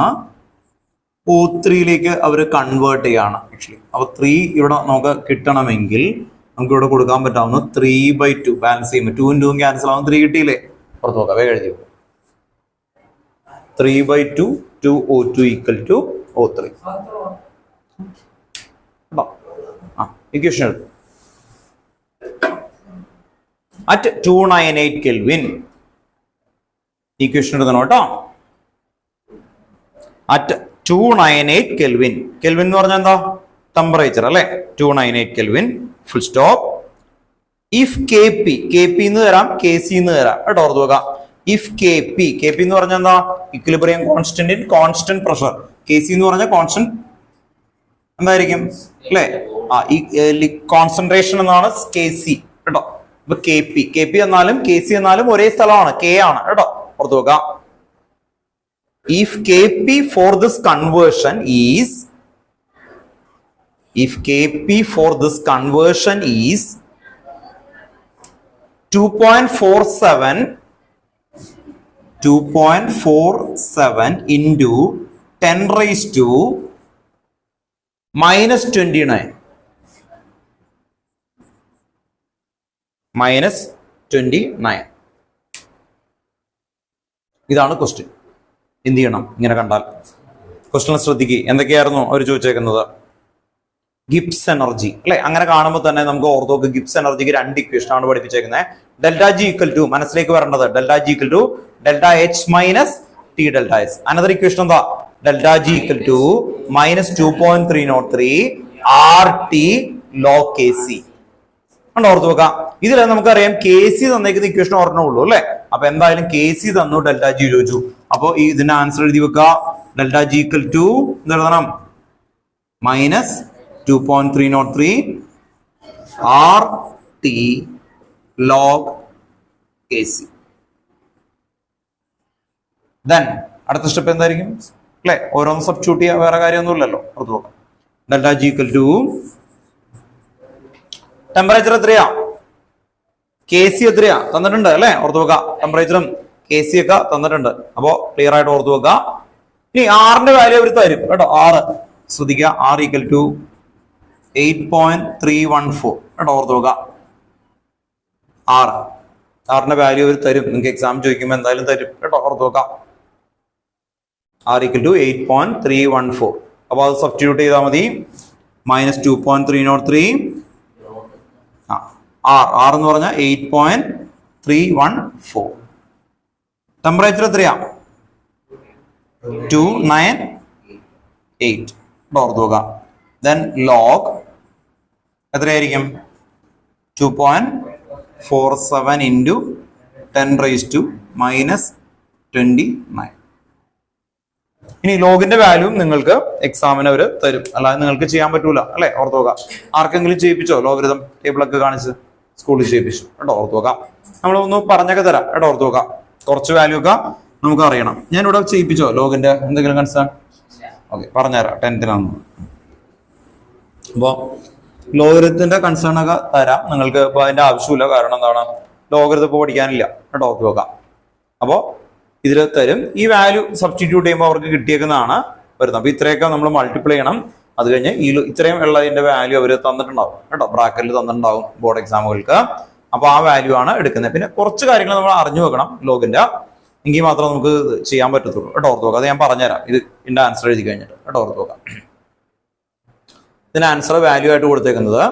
O3-ലേക്ക് അവർ കൺവേർട്ട് ചെയ്യാണ് ആക്ച്വലി. അപ്പൊ 3 ഇവിടെ നമുക്ക് കിട്ടണമെങ്കിൽ നമുക്ക് ഇവിടെ കൊടുക്കാൻ പറ്റാവുന്ന 3/2 ബാലൻസ് ചെയ്യുമ്പോൾ 2 2 ക്യാൻസൽ ആവുന്ന 3 കിട്ടിയില്ലേ? പുറത്ത് നോക്കാം, വേഗം എഴുതി. 3/2 2O2 = O3. Equation at 298 Kelvin. Equation എഴുതണം കേട്ടോ. at 298 Kelvin. കെൽവിൻ എന്ന് പറഞ്ഞാൽ എന്താ? ടെമ്പറേച്ചർ അല്ലെ? 298 Kelvin. Full stop. If KP എന്ന് തരാം, KC എന്ന് തരാം കേട്ടോ, ഓർത്ത് നോക്കാം. ഇഫ് KP എന്ന് പറഞ്ഞാൽ എന്താ? Equilibrium constant in constant pressure. KC എന്ന് പറഞ്ഞാൽ കോൺസ്റ്റന്റ് എന്തായിരിക്കും അല്ലെ? ഈ കോൺസെൻട്രേഷൻ എന്നാണ് KC കേട്ടോ. ഇപ്പൊ KP എന്നാലും KC എന്നാലും ഒരേ സ്ഥലമാണ്, K ആണ് കേട്ടോ, ഓർത്ത് നോക്കാം. If KP for this conversion is 2.47 into 10 raised to -29. -29. ഇതാണ് ക്വസ്റ്റ്യൻ. എന്ത് ചെയ്യണം ഇങ്ങനെ കണ്ടാൽ? ക്വസ്റ്റ്യൻ ശ്രദ്ധിക്കുക. എന്തൊക്കെയായിരുന്നു അവർ ചോദിച്ചേക്കുന്നത്? ഗിബ്സ് എനർജി അല്ലെ? അങ്ങനെ കാണുമ്പോൾ തന്നെ നമുക്ക് ഓർത്ത് നോക്ക്, ഗിബ്സ് എനർജിക്ക് 2 ഇക്വേഷൻ ആണ് പഠിപ്പിച്ചേക്കുന്നത്. ΔG = മനസ്സിലേക്ക് വരേണ്ടത് ΔG = ΔH - T ΔS. Another equation എന്താ? ΔG = -2.303 RT log KC. ഓർത്ത് നോക്കാം. ഇതിൽ നമുക്കറിയാം KC തന്നേക്കുന്ന ഇക്വേഷൻ ഓർമ്മ ഉള്ളൂ അല്ലെ? അപ്പൊ എന്തായാലും KC തന്നു, ΔG ചോദിച്ചു. അപ്പൊ ഇതിന്റെ ആൻസർ എഴുതി വെക്കുക. ΔG = എന്തെഴുതണം? -2.303 RT log KC. Then അടുത്ത സ്റ്റെപ്പ് എന്തായിരിക്കും അല്ലെ? ഓരോന്ന് സബ്സ്റ്റിറ്റ്യൂട്ട് ചെയ്യുക, വേറെ കാര്യമൊന്നുമില്ലല്ലോ. ഓർത്ത് നോക്കാം. ΔG = ടെമ്പറേച്ചർ എത്രയാ? KC എത്രയാ? തന്നിട്ടുണ്ട് അല്ലെ? ഓർത്ത് നോക്കുക. ടെമ്പറേച്ചറും KC ഒക്കെ തന്നിട്ടുണ്ട്. അപ്പോ ക്ലിയർ ആയിട്ട് ഓർത്ത് നോക്കുക. ഇനി R-ന്റെ വാല്യൂ അവർ തരും കേട്ടോ. R ശ്രദ്ധിക്കുക. R = 8.314 കേട്ടോ, ഓർത്ത് നോക്കുക. R-ന്റെ വാല്യൂ അവർ തരും. നിങ്ങൾക്ക് എക്സാം ചോദിക്കുമ്പോൾ എന്തായാലും തരും കേട്ടോ, ഓർത്ത് നോക്കുക. R = 8.314. അപ്പൊ അത് സബ്സ്റ്റിറ്റ്യൂട്ട് ചെയ്താൽ മതി. -2.303 R എന്ന് പറഞ്ഞാൽ 8.314. ടെമ്പറേച്ചർ എത്രയാ? 298 ഓർത്ത് നോക്കുക. ദെൻ ലോഗ് എത്രയായിരിക്കും? 2.47 into 10 raised to -29. ഇനി ലോഗിന്റെ വാല്യൂ നിങ്ങൾക്ക് എക്സാമിന് അവർ തരും, അല്ലാതെ നിങ്ങൾക്ക് ചെയ്യാൻ പറ്റൂല അല്ലെ? ഓർത്ത് നോക്കുക. ആർക്കെങ്കിലും ചെയ്യിപ്പിച്ചോ? ലോഗരിതം ടേബിളൊക്കെ കാണിച്ച് സ്കൂളിൽ ചെയ്യിപ്പിച്ചു കേട്ടോ, ഓർത്ത് നോക്കാം. നമ്മളൊന്ന് പറഞ്ഞൊക്കെ തരാം കേട്ടോ, ഓർത്ത് നോക്കാം. കുറച്ച് വാല്യൂ ഒക്കെ നമുക്ക് അറിയണം. ഞാൻ ഇവിടെ ചെയ്യിപ്പിച്ചോ ലോഗിന്റെ എന്തെങ്കിലും കൺസേൺ? ഓക്കെ, പറഞ്ഞുതരാം. 10th അപ്പോ ലോഗരിതത്തിന്റെ കൺസേൺ ഒക്കെ തരാം നിങ്ങൾക്ക്. ഇപ്പൊ അതിന്റെ ആവശ്യമില്ല, കാരണം എന്താണ്? ലോഗരിതം ഇപ്പൊ പഠിക്കാനില്ല കേട്ടോ, ഓർത്ത് നോക്കാം. അപ്പോ ഇതിൽ തരും. ഈ വാല്യൂ സബ്സ്റ്റിറ്റ്യൂട്ട് ചെയ്യുമ്പോൾ അവർക്ക് കിട്ടിയേക്കുന്നതാണ് വരുന്നത്. അപ്പൊ ഇത്രയൊക്കെ നമ്മൾ മൾട്ടിപ്ലൈ ചെയ്യണം. അത് കഴിഞ്ഞ് ഇത്രയും ഉള്ളതിന്റെ വാല്യൂ അവർ തന്നിട്ടുണ്ടാവും കേട്ടോ, ബ്രാക്കറ്റിൽ തന്നിട്ടുണ്ടാവും ബോർഡ് എക്സാമുകൾക്ക്. അപ്പൊ ആ വാല്യൂ ആണ് എടുക്കുന്നത്. പിന്നെ കുറച്ച് കാര്യങ്ങൾ നമ്മൾ അറിഞ്ഞു വെക്കണം ലോഗിന്റെ, എങ്കിൽ മാത്രമേ നമുക്ക് ചെയ്യാൻ പറ്റത്തുള്ളൂ കേട്ടോ, ഓർത്ത് നോക്കാം. അത് ഞാൻ പറഞ്ഞുതരാം. ഇതിന്റെ ആൻസർ എഴുതി കഴിഞ്ഞിട്ട് കേട്ടോ, ഓർത്ത് നോക്കാം. ഇതിന് ആൻസർ വാല്യൂ ആയിട്ട് കൊടുത്തേക്കുന്നത്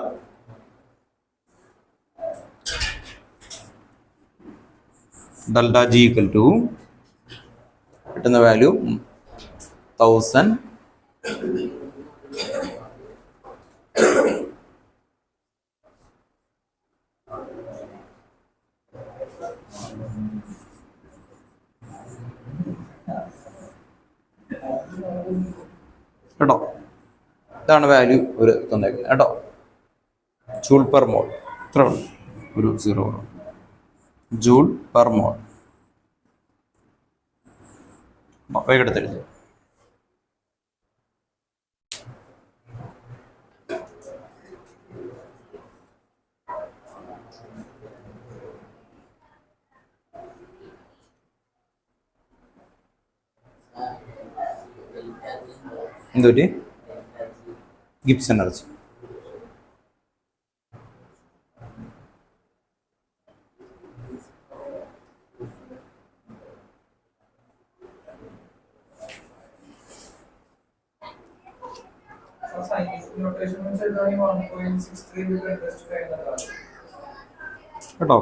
ΔG = കിട്ടുന്ന വാല്യൂ 1000 കേട്ടോ. ഇതാണ് വാല്യൂ ഒരു തന്നേക്കുന്നത് കേട്ടോ. ജൂൾ പെർ മോൾ ഇത്ര ഒരു 0 ജൂൾ പെർ മോൾ. വേഗം എടുത്തെഴുതി. എന്തുപറ്റി? Gibbs energy. കേട്ടോ,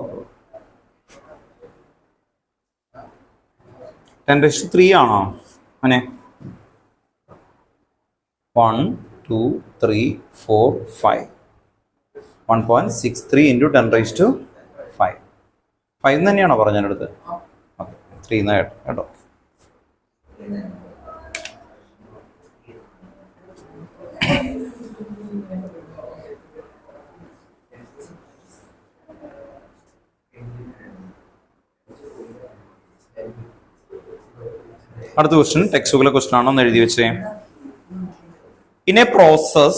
10⁻³ ആണോ അങ്ങനെ? 1 2 3 4 5 1.63 × 10⁻5 5 തന്നെയാണോ പറഞ്ഞതിനടുത്ത്? 3 കേട്ടോ. അടുത്ത ക്വസ്റ്റ്യൻ ടെക്സ്റ്റ് ബുക്കിലെ ക്വസ്റ്റ്യൻ ആണോ എന്ന് എഴുതി വെച്ചേ. In a process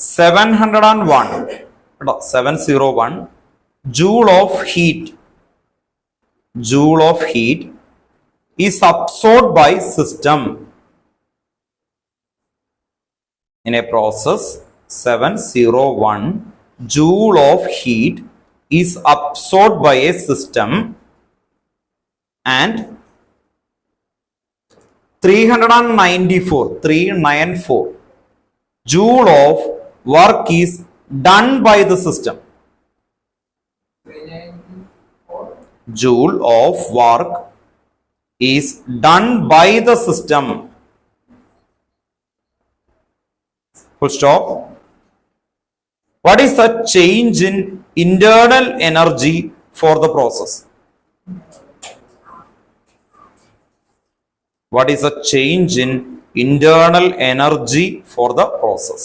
701 joule of heat is absorbed by system. In a process 701 joule of heat is absorbed by a system and 394 joule of work is done by the system. Joule of work is done by the system. Full stop. What is the change in internal energy for the process? What is the change in internal energy for the process?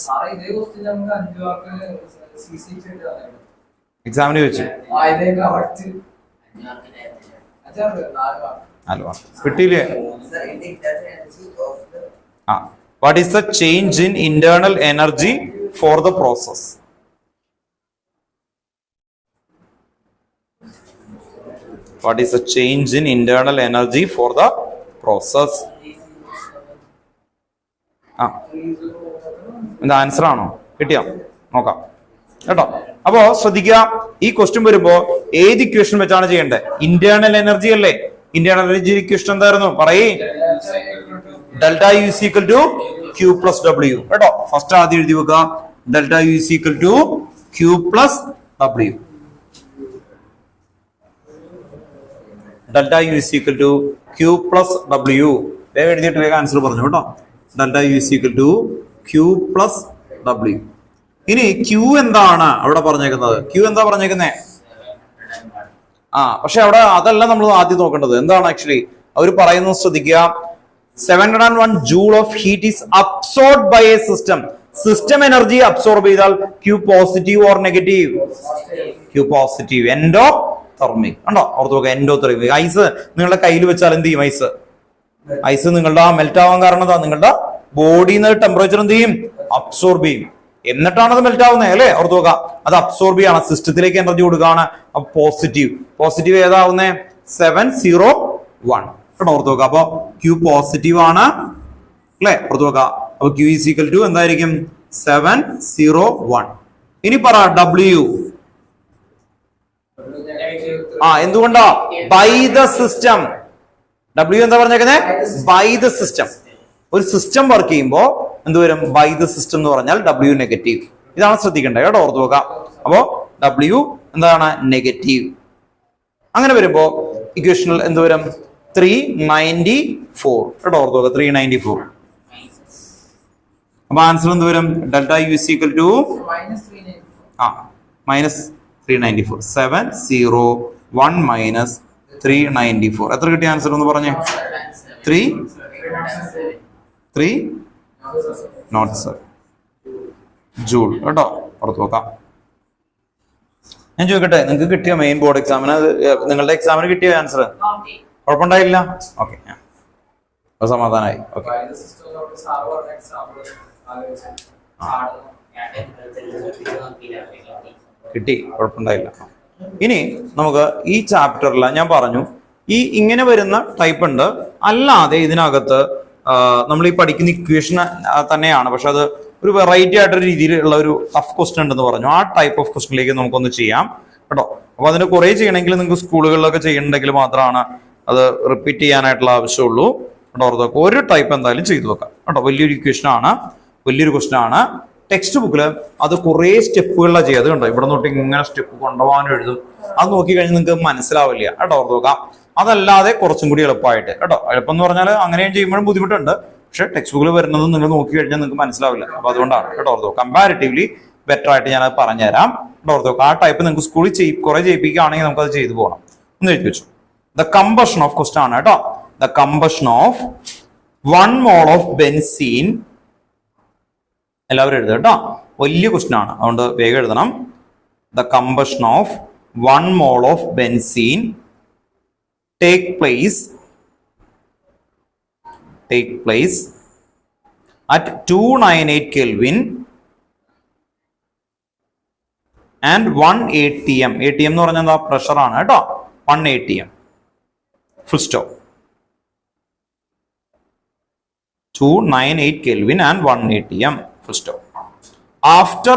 Examine വെച്ചു. What is the change in internal energy for the process? What is the change in internal energy for the process? എന്താ answer ആണോ? കിട്ടിയോ? നോക്കാം കേട്ടോ. അപ്പോ ശ്രദ്ധിക്കുക, ഈ question വരുമ്പോ ഏത് ഇക്വേഷൻ വെച്ചാണ് ചെയ്യേണ്ടത്? ഇന്റേണൽ എനർജി അല്ലേ? ഇന്റേണൽ എനർജി ഇക്വേഷൻ എന്തായിരുന്നു പറയേ? Delta U is equal to Q plus W. കേട്ടോ, ഫസ്റ്റ് ആദ്യം എഴുതി വെക്കുക. Delta U is equal to Q plus W. Delta U is equal to Q plus W. വേഗം എഴുതിയിട്ട് വേഗം ആൻസർ പറഞ്ഞു കേട്ടോ. Delta U is equal to Q plus W. ഇനി ക്യൂ എന്താണ് അവിടെ പറഞ്ഞേക്കുന്നത്? ക്യൂ എന്താ പറഞ്ഞേക്കുന്നേ? പക്ഷെ അവിടെ അതല്ല നമ്മൾ ആദ്യം നോക്കേണ്ടത്. എന്താണ് ആക്ച്വലി അവർ പറയുന്നത് ശ്രദ്ധിക്കുക. 701 joule of heat is absorbed by a system. System energy absorb ചെയ്താൽ Q positive or negative? Q positive. Endothermic. ഉണ്ടോ? ഓർത്ത് നോക്കുക, എൻഡോ തെർമിക്. ഐസ് നിങ്ങളുടെ കയ്യിൽ വെച്ചാൽ എന്ത് ചെയ്യും? ഐസ് നിങ്ങളുടെ മെൽറ്റ് ആവാൻ കാരണം എന്താ? നിങ്ങളുടെ ബോഡിയിൽ നിന്ന് ടെമ്പറേച്ചർ എന്ത് ചെയ്യും? അബ്സോർബ് ചെയ്യും. എന്നിട്ടാണ് അത് മെൽറ്റ് ആവുന്നത് അല്ലേ? ഓർത്ത് നോക്കുക, അത് അബ്സോർബ് ചെയ്യാണ്, സിസ്റ്റത്തിലേക്ക് എനർജി കൊടുക്കുകയാണ്. പോസിറ്റീവ് ഏതാവുന്നേ? 701. കേട്ടോ, ഓർത്ത് നോക്കുക. അപ്പൊ ക്യൂ പോസിറ്റീവ് ആണ് അല്ലെ? ഓർത്ത് നോക്കുക. അപ്പൊ ക്യൂ ഈസ് ഈക്വൽ ടു എന്തായിരിക്കും? 701. ഇനി പറ ഡബ്ല്യു. എന്തുകൊണ്ടാ? By the system. ഡബ്ല്യു എന്താ പറഞ്ഞേക്കുന്നത്? By the system. ഒരു സിസ്റ്റം വർക്ക് ചെയ്യുമ്പോ എന്ത് വരും? ബൈ ദ സിസ്റ്റം എന്ന് പറഞ്ഞാൽ ഡബ്ല്യു നെഗറ്റീവ്. ഇതാണ് ശ്രദ്ധിക്കേണ്ടത് കേട്ടോ, ഓർത്ത് നോക്കാം. അപ്പോ ഡബ്ല്യു എന്താണ്? നെഗറ്റീവ്. അങ്ങനെ വരുമ്പോ ഇക്വേഷനിൽ എന്ത് വരും? 394. കേട്ടോ, ഓർത്ത് നോക്കാം. 394. അപ്പൊ ആൻസർ എന്ത് വരും? Delta U is equal to -394. 701 minus 394. എത്ര കിട്ടിയ ആൻസർ ഒന്ന് പറഞ്ഞേ? 307 ജൂൾ. കേട്ടോ, പുറത്ത് നോക്കാം. ഞാൻ ചോദിക്കട്ടെ, നിങ്ങൾക്ക് കിട്ടിയ മെയിൻ ബോർഡ് എക്സാമിന്, നിങ്ങളുടെ എക്സാമിന് കിട്ടിയ ആൻസർ കുഴപ്പമുണ്ടായില്ല? ഓക്കെ, സമാധാനമായി. ഓക്കെ, കിട്ടി, കുഴപ്പമുണ്ടായില്ല. ഇനി നമുക്ക് ഈ ചാപ്റ്ററിൽ ഞാൻ പറഞ്ഞു ഇങ്ങനെ വരുന്ന ടൈപ്പ് ഉണ്ട്. അല്ലാതെ ഇതിനകത്ത് നമ്മൾ ഈ പഠിക്കുന്ന ഇക്വേഷൻ തന്നെയാണ്, പക്ഷെ അത് ഒരു വെറൈറ്റി ആയിട്ടൊരു രീതിയിലുള്ള ഒരു ടഫ് ക്വസ്റ്റ്യൻ ഉണ്ടെന്ന് പറഞ്ഞു. ആ ടൈപ്പ് ഓഫ് ക്വസ്റ്റ്യനിലേക്ക് നമുക്കൊന്ന് ചെയ്യാം കേട്ടോ. അപ്പൊ അതിന് കുറെ ചെയ്യണമെങ്കിൽ നിങ്ങൾക്ക് സ്കൂളുകളിലൊക്കെ ചെയ്യണമെങ്കിൽ മാത്രമാണ് അത് റിപ്പീറ്റ് ചെയ്യാനായിട്ടുള്ള ആവശ്യമുള്ളൂ കേട്ടോ. ഒരു ടൈപ്പ് എന്തായാലും ചെയ്തു വെക്കാം കേട്ടോ. വലിയൊരു ഇക്വേഷൻ ആണ്, വലിയൊരു ക്വസ്റ്റ്യൻ ആണ്. ടെക്സ്റ്റ് ബുക്കിൽ അത് കുറെ സ്റ്റെപ്പുകളിലാണ് ചെയ്യാതെ കണ്ടോ. ഇവിടെ തൊട്ട് ഇങ്ങനെ സ്റ്റെപ്പ് കൊണ്ടുപോകാനും എഴുതും. അത് നോക്കി കഴിഞ്ഞാൽ നിങ്ങൾക്ക് മനസ്സിലാവില്ല കേട്ടോ. ഓർത്ത് നോക്കാം. അതല്ലാതെ കുറച്ചും കൂടി എളുപ്പമായിട്ട് കേട്ടോ. എളുപ്പം എന്ന് പറഞ്ഞാൽ അങ്ങനെയും ചെയ്യുമ്പോഴും ബുദ്ധിമുട്ടുണ്ട്, പക്ഷെ ടെക്സ്റ്റ് ബുക്കിൽ വരുന്നത് നിങ്ങൾ നോക്കി കഴിഞ്ഞാൽ നിങ്ങൾക്ക് മനസ്സിലാവില്ല. അപ്പൊ അതുകൊണ്ടാണ് കേട്ടോ. ഓർത്ത് കമ്പാരിറ്റീവ്ലി ബെറ്റർ ആയിട്ട് ഞാൻ അത് പറഞ്ഞുതരാം കേട്ടോ. ഓർത്ത് ആ ടൈപ്പ് നിങ്ങൾക്ക് സ്കൂളിൽ കുറെ ചെയ്യിപ്പിക്കുകയാണെങ്കിൽ നമുക്ക് അത് ചെയ്തു പോകണം. ഒന്ന് എഴുതി വെച്ചു. ദ കമ്പഷൻ ഓഫ് ക്വസ്റ്റൻ ആണ് കേട്ടോ. The combustion of 1 mole of benzene. എല്ലാവരും എഴുതുക കേട്ടോ. വലിയ ക്വസ്റ്റൻ ആണ്, അതുകൊണ്ട് വേഗം എഴുതണം. The combustion of 1 mole of benzene take place at 298 Kelvin and 1 atm. atm എന്ന് പറഞ്ഞാൽ എന്താ? പ്രഷർ ആണ് കേട്ടോ. 1 atm full stop. 298 Kelvin and 1 atm full stop. After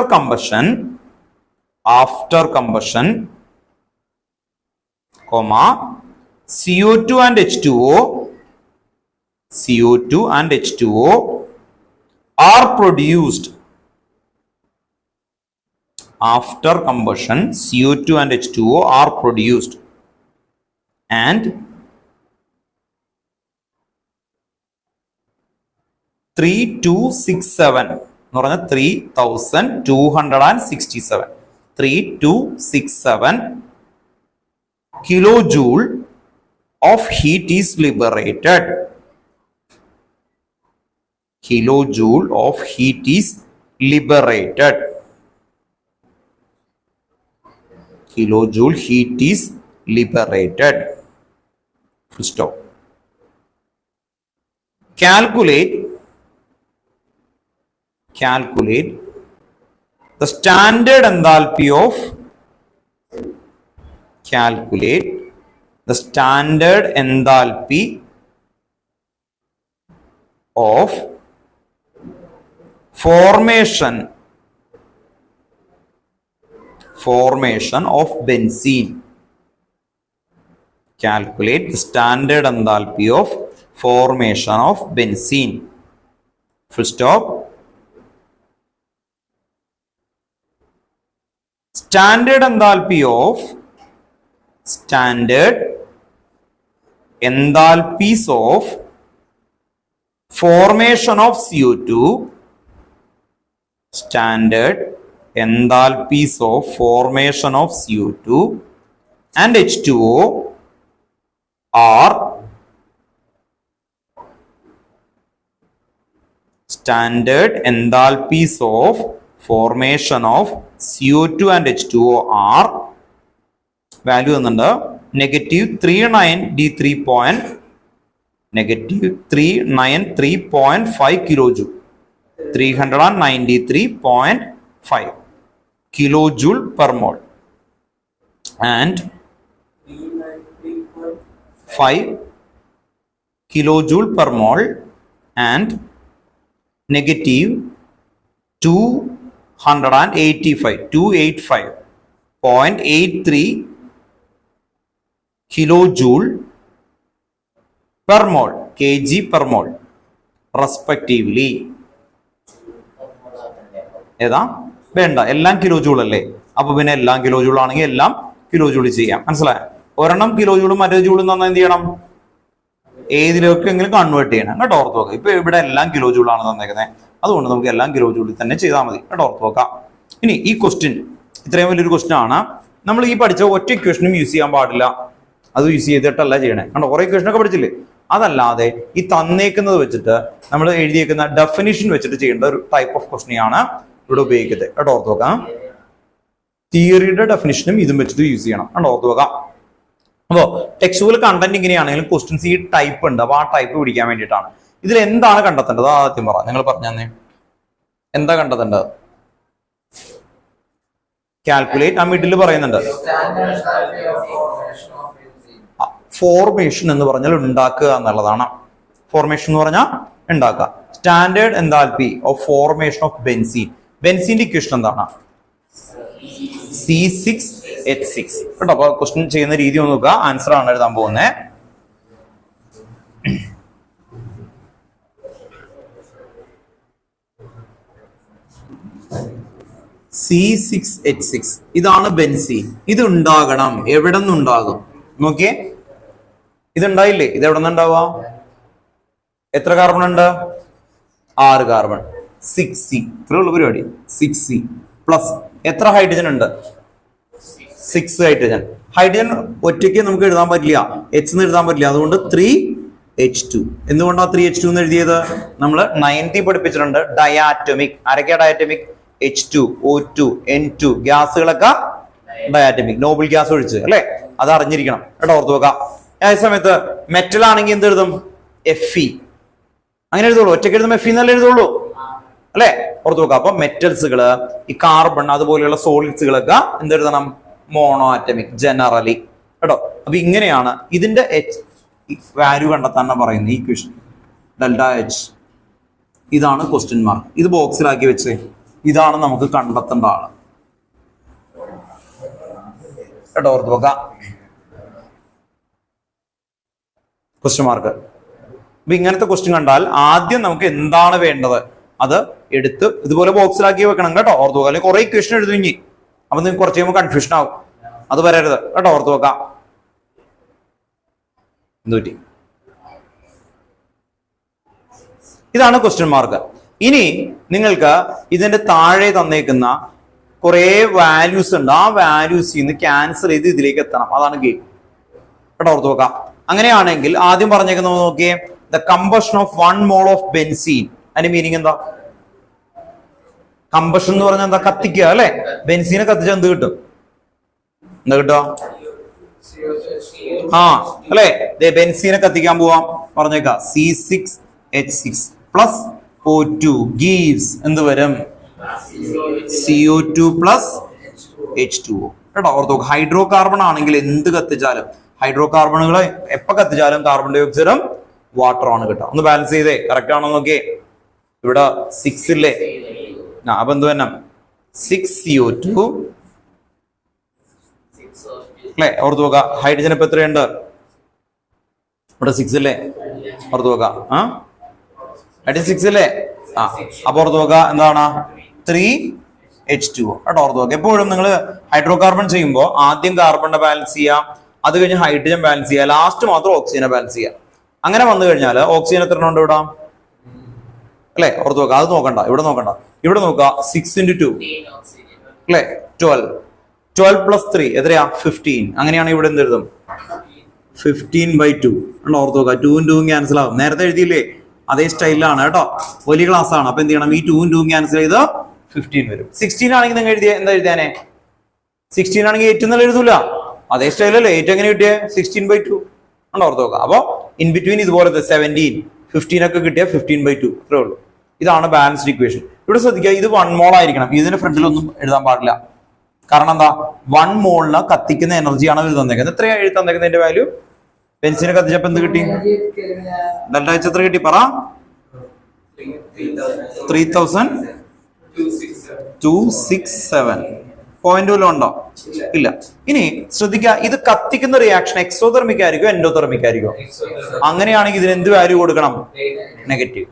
combustion, comma, CO2 and H2O are produced. After combustion, CO2 and H2O are produced, and 3267 എന്ന് പറഞ്ഞാൽ 3267 3267 kilojoule of heat is liberated. Kilojoule of heat is liberated. Kilojoule heat is liberated. Full stop. Calculate the standard enthalpy of formation of benzene. Calculate the standard enthalpy of formation of benzene. Full stop. Standard enthalpies of formation of CO2. Standard enthalpies of formation of CO2 and H2O are standard enthalpies of formation of CO2 and H2O are value എന്നുണ്ട് -393.5 kilojoule. 393.5 kilojoule per mole and 5 kilojoule per mole and -285.83 kilojoule per mole, kg per mole respectively. ഏതാ വേണ്ട, എല്ലാം kilo joule അല്ലേ. അപ്പൊ പിന്നെ എല്ലാം kilo joule ആണെങ്കിൽ എല്ലാം കിലോ ജൂൾ ചെയ്യാം. മനസ്സിലായോ? ഒരെണ്ണം കിലോ ജൂളും മറ്റേ ജൂളും തന്നെ എന്ത് ചെയ്യണം? ഏതിലേക്കെങ്കിലും കൺവേർട്ട് ചെയ്യണം കേട്ടോ. ഓർത്ത് നോക്കാം. ഇപ്പൊ ഇവിടെ എല്ലാം കിലോ ജൂൾ ആണ് തന്നേക്കുന്നത്, അതുകൊണ്ട് നമുക്ക് എല്ലാം കിലോ ജൂളിൽ തന്നെ ചെയ്താൽ മതി കേട്ടോ. ഓർത്ത് നോക്കാം. ഇനി ഈ ക്വസ്റ്റ്യൻ ഇത്രയും വലിയൊരു ക്വസ്റ്റ്യൻ ആണ്. നമ്മൾ ഈ പഠിച്ച ഒറ്റ ഇക്വേഷനും യൂസ് ചെയ്യാൻ പാടില്ല. അത് യൂസ് ചെയ്തിട്ടല്ല ചെയ്യണേ കണ്ടോ. കുറെ ഇക്വേഷനൊക്കെ പഠിച്ചില്ലേ? അതല്ലാതെ ഈ തന്നേക്കുന്നത് വെച്ചിട്ട് നമ്മൾ എഴുതിയേക്കുന്ന ഡെഫിനിഷൻ വെച്ചിട്ട് ചെയ്യേണ്ട ഒരു ടൈപ്പ് ഓഫ് ക്വസ്റ്റ്യൻ ആണ് ഇവിടെ ഉപയോഗിക്കുന്നത് കേട്ടോ. ഓർത്ത് നോക്കാം. തിയറിയുടെ ഡെഫിനിഷനും ഇതും വെച്ചിട്ട് യൂസ് ചെയ്യണം കേട്ടോ. ഓർത്ത് നോക്കാം. അപ്പോ ടെക്സ്റ്റുകൾ കണ്ടന്റ് ഇങ്ങനെയാണെങ്കിലും ക്വസ്റ്റ്യൻസ് ഈ ടൈപ്പ് ഉണ്ട്. അപ്പൊ ആ ടൈപ്പ് പിടിക്കാൻ വേണ്ടിയിട്ടാണ്. ഇതിൽ എന്താണ് കണ്ടെത്തേണ്ടത് ആദ്യം പറ. നിങ്ങൾ പറഞ്ഞു തന്നെ എന്താ കണ്ടെത്തേണ്ടത്? കാൽക്കുലേറ്റ് ആ മിഡിൽ പറയുന്നുണ്ട്. ഫോർമേഷൻ എന്ന് പറഞ്ഞാൽ ഉണ്ടാക്കുക എന്നുള്ളതാണ്. ഫോർമേഷൻ എന്ന് പറഞ്ഞാൽ ഉണ്ടാക്കുക. Standard enthalpy of formation of benzene. ബെൻസീന്റെ ഇക്വേഷൻ എന്താണ്? C6H6 കേട്ടോ. അപ്പൊ ക്വസ്റ്റ്യൻ ചെയ്യുന്ന രീതി ഒന്ന് നോക്കുക. ആൻസർ ആണ് എഴുതാൻ പോകുന്നത്. C6H6 ഇതാണ് ബെൻസീൻ. ഇത് ഉണ്ടാകണം. എവിടെ നിന്നുണ്ടാകും നോക്കിയേ. ഇതുണ്ടായില്ലേ? ഇത് എവിടെ നിന്നുണ്ടാവുക? എത്ര കാർബൺ ഉണ്ട്? 6 കാർബൺ. 6C ഇത്രയുള്ള പരിപാടി. 6C പ്ലസ് എത്ര ഹൈഡ്രജൻ ഉണ്ട്? 6 ഹൈഡ്രജൻ. ഹൈഡ്രജൻ ഒറ്റയ്ക്ക് നമുക്ക് എഴുതാൻ പറ്റില്ല, H എന്ന് എഴുതാൻ പറ്റില്ല. അതുകൊണ്ട് 3H2. എന്തുകൊണ്ടാണ് 3H2 എന്ന് എഴുതിയത്? നമ്മൾ 9th പഠിപ്പിച്ചിട്ടുണ്ട് ഡയാറ്റമിക്. ആരൊക്കെയാ ഡയാറ്റമിക്? H2, O2, N2 ഗ്യാസുകളൊക്കെ ഡയാറ്റമിക്, നോബിൾ ഗ്യാസ് ഒഴിച്ച് അല്ലെ. അത് അറിഞ്ഞിരിക്കണം കേട്ടോ, ഓർത്ത് വെക്കാം. അതേ സമയത്ത് മെറ്റൽ ആണെങ്കിൽ എന്ത് എഴുതും? Fe. അങ്ങനെ എഴുതുള്ളൂ. ഒറ്റയ്ക്ക് എഴുതുമ്പോൾ Fe എന്നല്ലേ എഴുതുള്ളൂ അല്ലെ, ഓർത്ത് വെക്കാം. അപ്പൊ മെറ്റൽസുകള്, ഈ കാർബൺ അതുപോലെയുള്ള സോളിഡ്സുകളൊക്കെ എന്തെഴുതണം? മോണോ ആറ്റമിക് ജനറലി കേട്ടോ. അപ്പൊ ഇങ്ങനെയാണ് ഇതിന്റെ വാല്യൂ കണ്ടെത്താൻ പറയുന്നത്. Equation ΔH. ഇതാണ് ക്വസ്റ്റ്യൻ മാർക്ക്. ഇത് ബോക്സിലാക്കി വെച്ച് ഇതാണ് നമുക്ക് കണ്ടെത്തേണ്ട ആള് കേട്ടോ, ഓർത്ത് വെക്കാം. Question mark. അപ്പൊ ഇങ്ങനത്തെ ക്വസ്റ്റ്യൻ കണ്ടാൽ ആദ്യം നമുക്ക് എന്താണ് വേണ്ടത് അത് എടുത്ത് ഇതുപോലെ ബോക്സിലാക്കി വെക്കണം കേട്ടോ, ഓർത്ത് വെക്കാം. അല്ലെങ്കിൽ കുറെ ഇക്വേഷൻ എഴുതി ഇനി അപ്പൊ നിങ്ങൾക്ക് കുറച്ച് കഴിയുമ്പോൾ കൺഫ്യൂഷൻ ആവും. അത് വരരുത് കേട്ടോ, ഓർത്ത് വെക്കാം. എന്തുപറ്റി? ഇതാണ് ക്വസ്റ്റ്യൻ മാർക്ക്. ഇനി നിങ്ങൾക്ക് ഇതിന്റെ താഴെ തന്നേക്കുന്ന കുറെ വാല്യൂസ് ഉണ്ട്. ആ വാല്യൂസിൽ നിന്ന് ക്യാൻസൽ ചെയ്ത് ഇതിലേക്ക് എത്തണം. അതാണ് ഗെയിം കേട്ടോ, ഓർത്ത് വെക്കാം. അങ്ങനെയാണെങ്കിൽ ആദ്യം പറഞ്ഞേക്കുന്നത് നോക്കിയേ, the combustion of 1 mole of benzene. അതിന്റെ മീനിങ് എന്താ? കമ്പഷൻ എന്ന് പറഞ്ഞാൽ എന്താ? കത്തിക്കുക അല്ലെ. ബെൻസീനെ കത്തിച്ചാൽ എന്ത് കിട്ടും? എന്താ കിട്ടുക? അല്ലെ, ബെൻസീനെ കത്തിക്കാൻ പോവാം പറഞ്ഞേക്കാം. C6H6 പ്ലസ് O2 gives എന്ത് വരും? CO2 പ്ലസ് H2O കേട്ടോ, ഓർത്തോ. ഹൈഡ്രോ കാർബൺ ആണെങ്കിൽ എന്ത് കത്തിച്ചാലും, ഹൈഡ്രോ കാർബണുകൾ എപ്പോ കത്തിച്ചാലും കാർബൺ ഡൈ ഓക്സൈഡും വാട്ടർ ആണ് കിട്ടുക. ഒന്ന് ബാലൻസ് ചെയ്തേ, കറക്റ്റ് ആണോ നോക്കിയേ. ഇവിടെ 6 ഇല്ലേ? അപ്പൊ എന്ത് തന്നെ 6CO2 അല്ലെ, ഓർത്ത് നോക്ക. ഹൈഡ്രജൻ ഇപ്പൊ എത്രയുണ്ട്? ഇവിടെ 6 അല്ലേ, ഓർത്ത് നോക്ക. ഹൈഡ്രജൻ 6 അല്ലേ? അപ്പൊ ഓർത്ത് നോക്ക എന്താണ്? 3H2O കേട്ടോ, ഓർത്ത് നോക്ക. എപ്പോഴും നിങ്ങൾ ഹൈഡ്രോ കാർബൺ ചെയ്യുമ്പോൾ ആദ്യം കാർബണിനെ ബാലൻസ് ചെയ്യാം, അത് കഴിഞ്ഞ് ഹൈഡ്രജൻ ബാലൻസ് ചെയ്യുക, ലാസ്റ്റ് മാത്രം ഓക്സിജനെ ബാലൻസ് ചെയ്യുക. അങ്ങനെ വന്നു കഴിഞ്ഞാൽ ഓക്സിജൻ എത്ര ഉണ്ട് ഇവിടെ അല്ലെ, ഓർത്ത് നോക്ക. അത് നോക്കണ്ട, ഇവിടെ നോക്കണ്ട. ഇവിടെ നോക്കുക 6 × 2 അല്ലെ, 12 പ്ലസ് 3 എത്രയാ? 15. അങ്ങനെയാണ് ഇവിടെ എന്ത് എഴുതും? 15/2 ഓർത്ത് നോക്കുക. 2 ും 2 ക്യാൻസൽ ആകും. നേരത്തെ എഴുതിയില്ലേ അതേ സ്റ്റൈലിലാണ് കേട്ടോ, വലിയ ക്ലാസ് ആണ്. അപ്പൊ എന്ത് ചെയ്യണം? ഈ 2 ും 2 ക്യാൻസൽ ചെയ്ത് 15 വരും. 16 ആണെങ്കിൽ നിങ്ങൾ എഴുതിയ എന്താ എഴുതാനേ? 16 ആണെങ്കിൽ 8 എന്നല്ല എഴുതൂല, അതേ സ്റ്റൈലല്ലേ. 8 എങ്ങനെ കിട്ടിയേ? 16/2 ഓർത്ത് നോക്കുക. അപ്പൊ ഇൻ ബിറ്റ്വീൻ ഇതുപോലത്തെ 17, 15 ഒക്കെ കിട്ടിയ 15/2 അത്രേ ഉള്ളൂ. ഇതാണ് ബാലൻസ്ഡ് ഇക്വേഷൻ. ഇവിടെ ശ്രദ്ധിക്കുക, ഇത് 1 mole ആയിരിക്കണം. ഇതിന്റെ ഫ്രണ്ടിലൊന്നും എഴുതാൻ പാടില്ല. കാരണം എന്താ? 1 mole കത്തിക്കുന്ന എനർജിയാണ് ഇത് തന്നേക്കുന്നത്. എത്രയാണ് എഴുതി തന്നേക്കുന്നതിന്റെ വാല്യൂ? ബെൻസീനെ കത്തിച്ചപ്പോ എന്ത് കിട്ടി? ΔH എത്ര കിട്ടി പറ? 3267. പോയിന്റ് വല്ലതും ഉണ്ടോ? ഇല്ല. ഇനി ശ്രദ്ധിക്കുക, ഇത് കത്തിക്കുന്ന റിയാക്ഷൻ എക്സോതെർമിക് ആയിരിക്കും എൻഡോതെർമിക് ആയിരിക്കും? അങ്ങനെയാണെങ്കിൽ ഇതിന് എന്ത് വാല്യൂ കൊടുക്കണം? നെഗറ്റീവ്.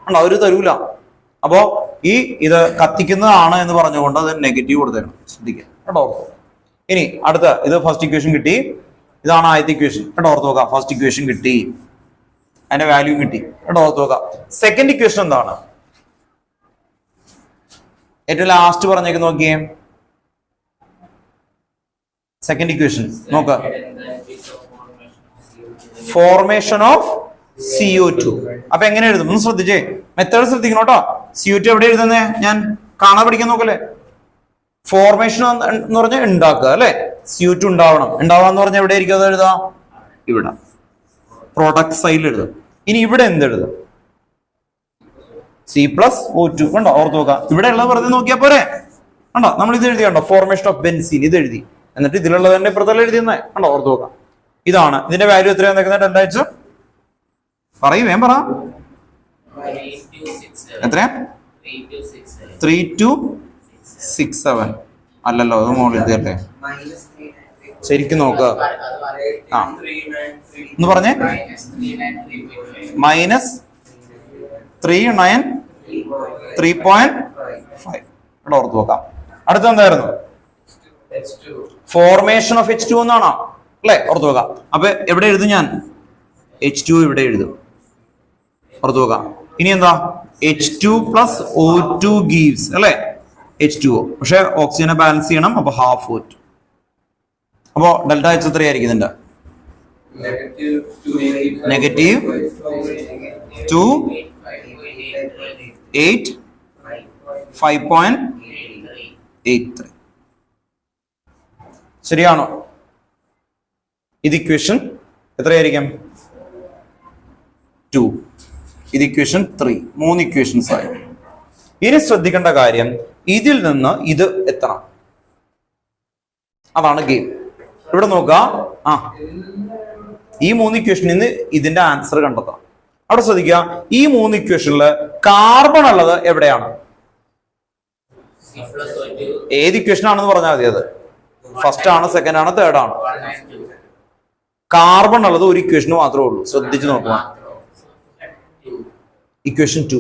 ഉണ്ടോ? അവര് തരൂല. അപ്പോ ഇത് കത്തിക്കുന്നതാണ് എന്ന് പറഞ്ഞുകൊണ്ട് അത് നെഗറ്റീവ് കൊടുത്തേക്കണം. ശ്രദ്ധിക്കുക കേട്ടോ. ഇനി അടുത്ത ഇത് ഫസ്റ്റ് ഇക്വേഷൻ കിട്ടി. ഇതാണ് ആദ്യത്തെ ഇക്വേഷൻ കേട്ടോ, ഓർത്ത് നോക്കാം. ഫസ്റ്റ് ഇക്വേഷൻ കിട്ടി, അതിന്റെ വാല്യൂ കിട്ടി കേട്ടോ, ഓർത്ത് നോക്കാം. സെക്കൻഡ് ഇക്വേഷൻ എന്താണ്? ഏറ്റവും ലാസ്റ്റ് പറഞ്ഞേക്ക് നോക്കിയേ. സെക്കൻഡ് ഇക്വേഷൻ നോക്ക. Formation of CO2. അപ്പൊ എങ്ങനെ എഴുതും? ഒന്ന് ശ്രദ്ധിച്ചേ, മെത്തേഡ് ശ്രദ്ധിക്കണം കേട്ടോ. CO2 എവിടെ എഴുതുന്നേ? ഞാൻ കാണാൻ പഠിക്കാൻ നോക്കല്ലേ. ഫോർമേഷൻ എന്ന് പറഞ്ഞാൽ ഉണ്ടാക്കുക അല്ലെ. CO2 ഉണ്ടാവണം. ഉണ്ടാവാന്ന് പറഞ്ഞാൽ എവിടെ ആയിരിക്കും അത് എഴുതാം? ഇവിടെ പ്രൊഡക്ട് സൈഡിൽ എഴുതും. ഇനി ഇവിടെ എന്ത് എഴുതും? C+O2 ഉണ്ടോ, ഓർത്ത് നോക്കാം. ഇവിടെ ഉള്ളത് വെറുതെ നോക്കിയാ പോരെ. കണ്ടോ നമ്മൾ ഇത് എഴുതി കണ്ടോ, ഫോർമേഷൻ ഓഫ് ബെൻസീൻ ഇത് എഴുതി, എന്നിട്ട് ഇതിലുള്ളത് തന്നെ ഇപ്പുറത്തല്ല എഴുതിയെന്നേ കണ്ടോ, ഓർത്ത് നോക്കാം. ഇതാണ് ഇതിന്റെ വാല്യൂ എത്രയാന്ന് നിൽക്കുന്നത്, എന്താ വെച്ചു പറയും വേം പറ, എത്രയാ 3267 അല്ലല്ലോ, അത് മോളിൽ എഴുതിയല്ലേ, ശരിക്കും നോക്കുക. ആ ഒന്ന് പറഞ്ഞേ, -393.5 ഇവിടെ ഓർത്ത് നോക്കാം. അടുത്ത എന്തായിരുന്നു, ഫോർമേഷൻ ഓഫ് H2 എന്നാണോ അല്ലെ, ഓർത്ത് നോക്കാം. അപ്പൊ എവിടെ എഴുതും ഞാൻ, H2 ഇവിടെ എഴുതും, ഓർത്ത് നോക്കാം. ഇനി എന്താ, H2 + O2 ഗീവ്സ് അല്ലെ H2O, പക്ഷെ ഓക്സിജനെ ബാലൻസ് ചെയ്യണം, അപ്പൊ ഹാഫ് O2. അപ്പോ ഡെൽറ്റ H എത്രയായിരിക്കും ഇതിന്റെ, -285.83. ശരിയാണോ? ഇത് ഇക്വേഷൻ എത്രയായിരിക്കും, 2. ഇത് ഇക്വേഷൻ 3. 3 ഇക്വേഷൻസ് ആയി. ഇനി ശ്രദ്ധിക്കേണ്ട കാര്യം, ഇതിൽ നിന്ന് ഇത് എത്തണം, അതാണ് ഗെയിം. ഇവിടെ നോക്കുക, ഈ 3 ഇക്വേഷനിൽ നിന്ന് ഇതിന്റെ ആൻസർ കണ്ടെത്താം. അവിടെ ശ്രദ്ധിക്കുക, ഈ 3 ഇക്വേഷനില് കാർബൺ ഉള്ളത് എവിടെയാണ്, ഏത് ഇക്വേഷൻ ആണെന്ന് പറഞ്ഞാൽ മതി, അത് ഫസ്റ്റ് ആണ്, സെക്കൻഡ് ആണ്, തേർഡ് ആണ്. കാർബൺ ഉള്ളത് ഒരു ഇക്വേഷന് മാത്രമേ ഉള്ളൂ, ശ്രദ്ധിച്ചു നോക്കുക. ഇക്വേഷൻ 2.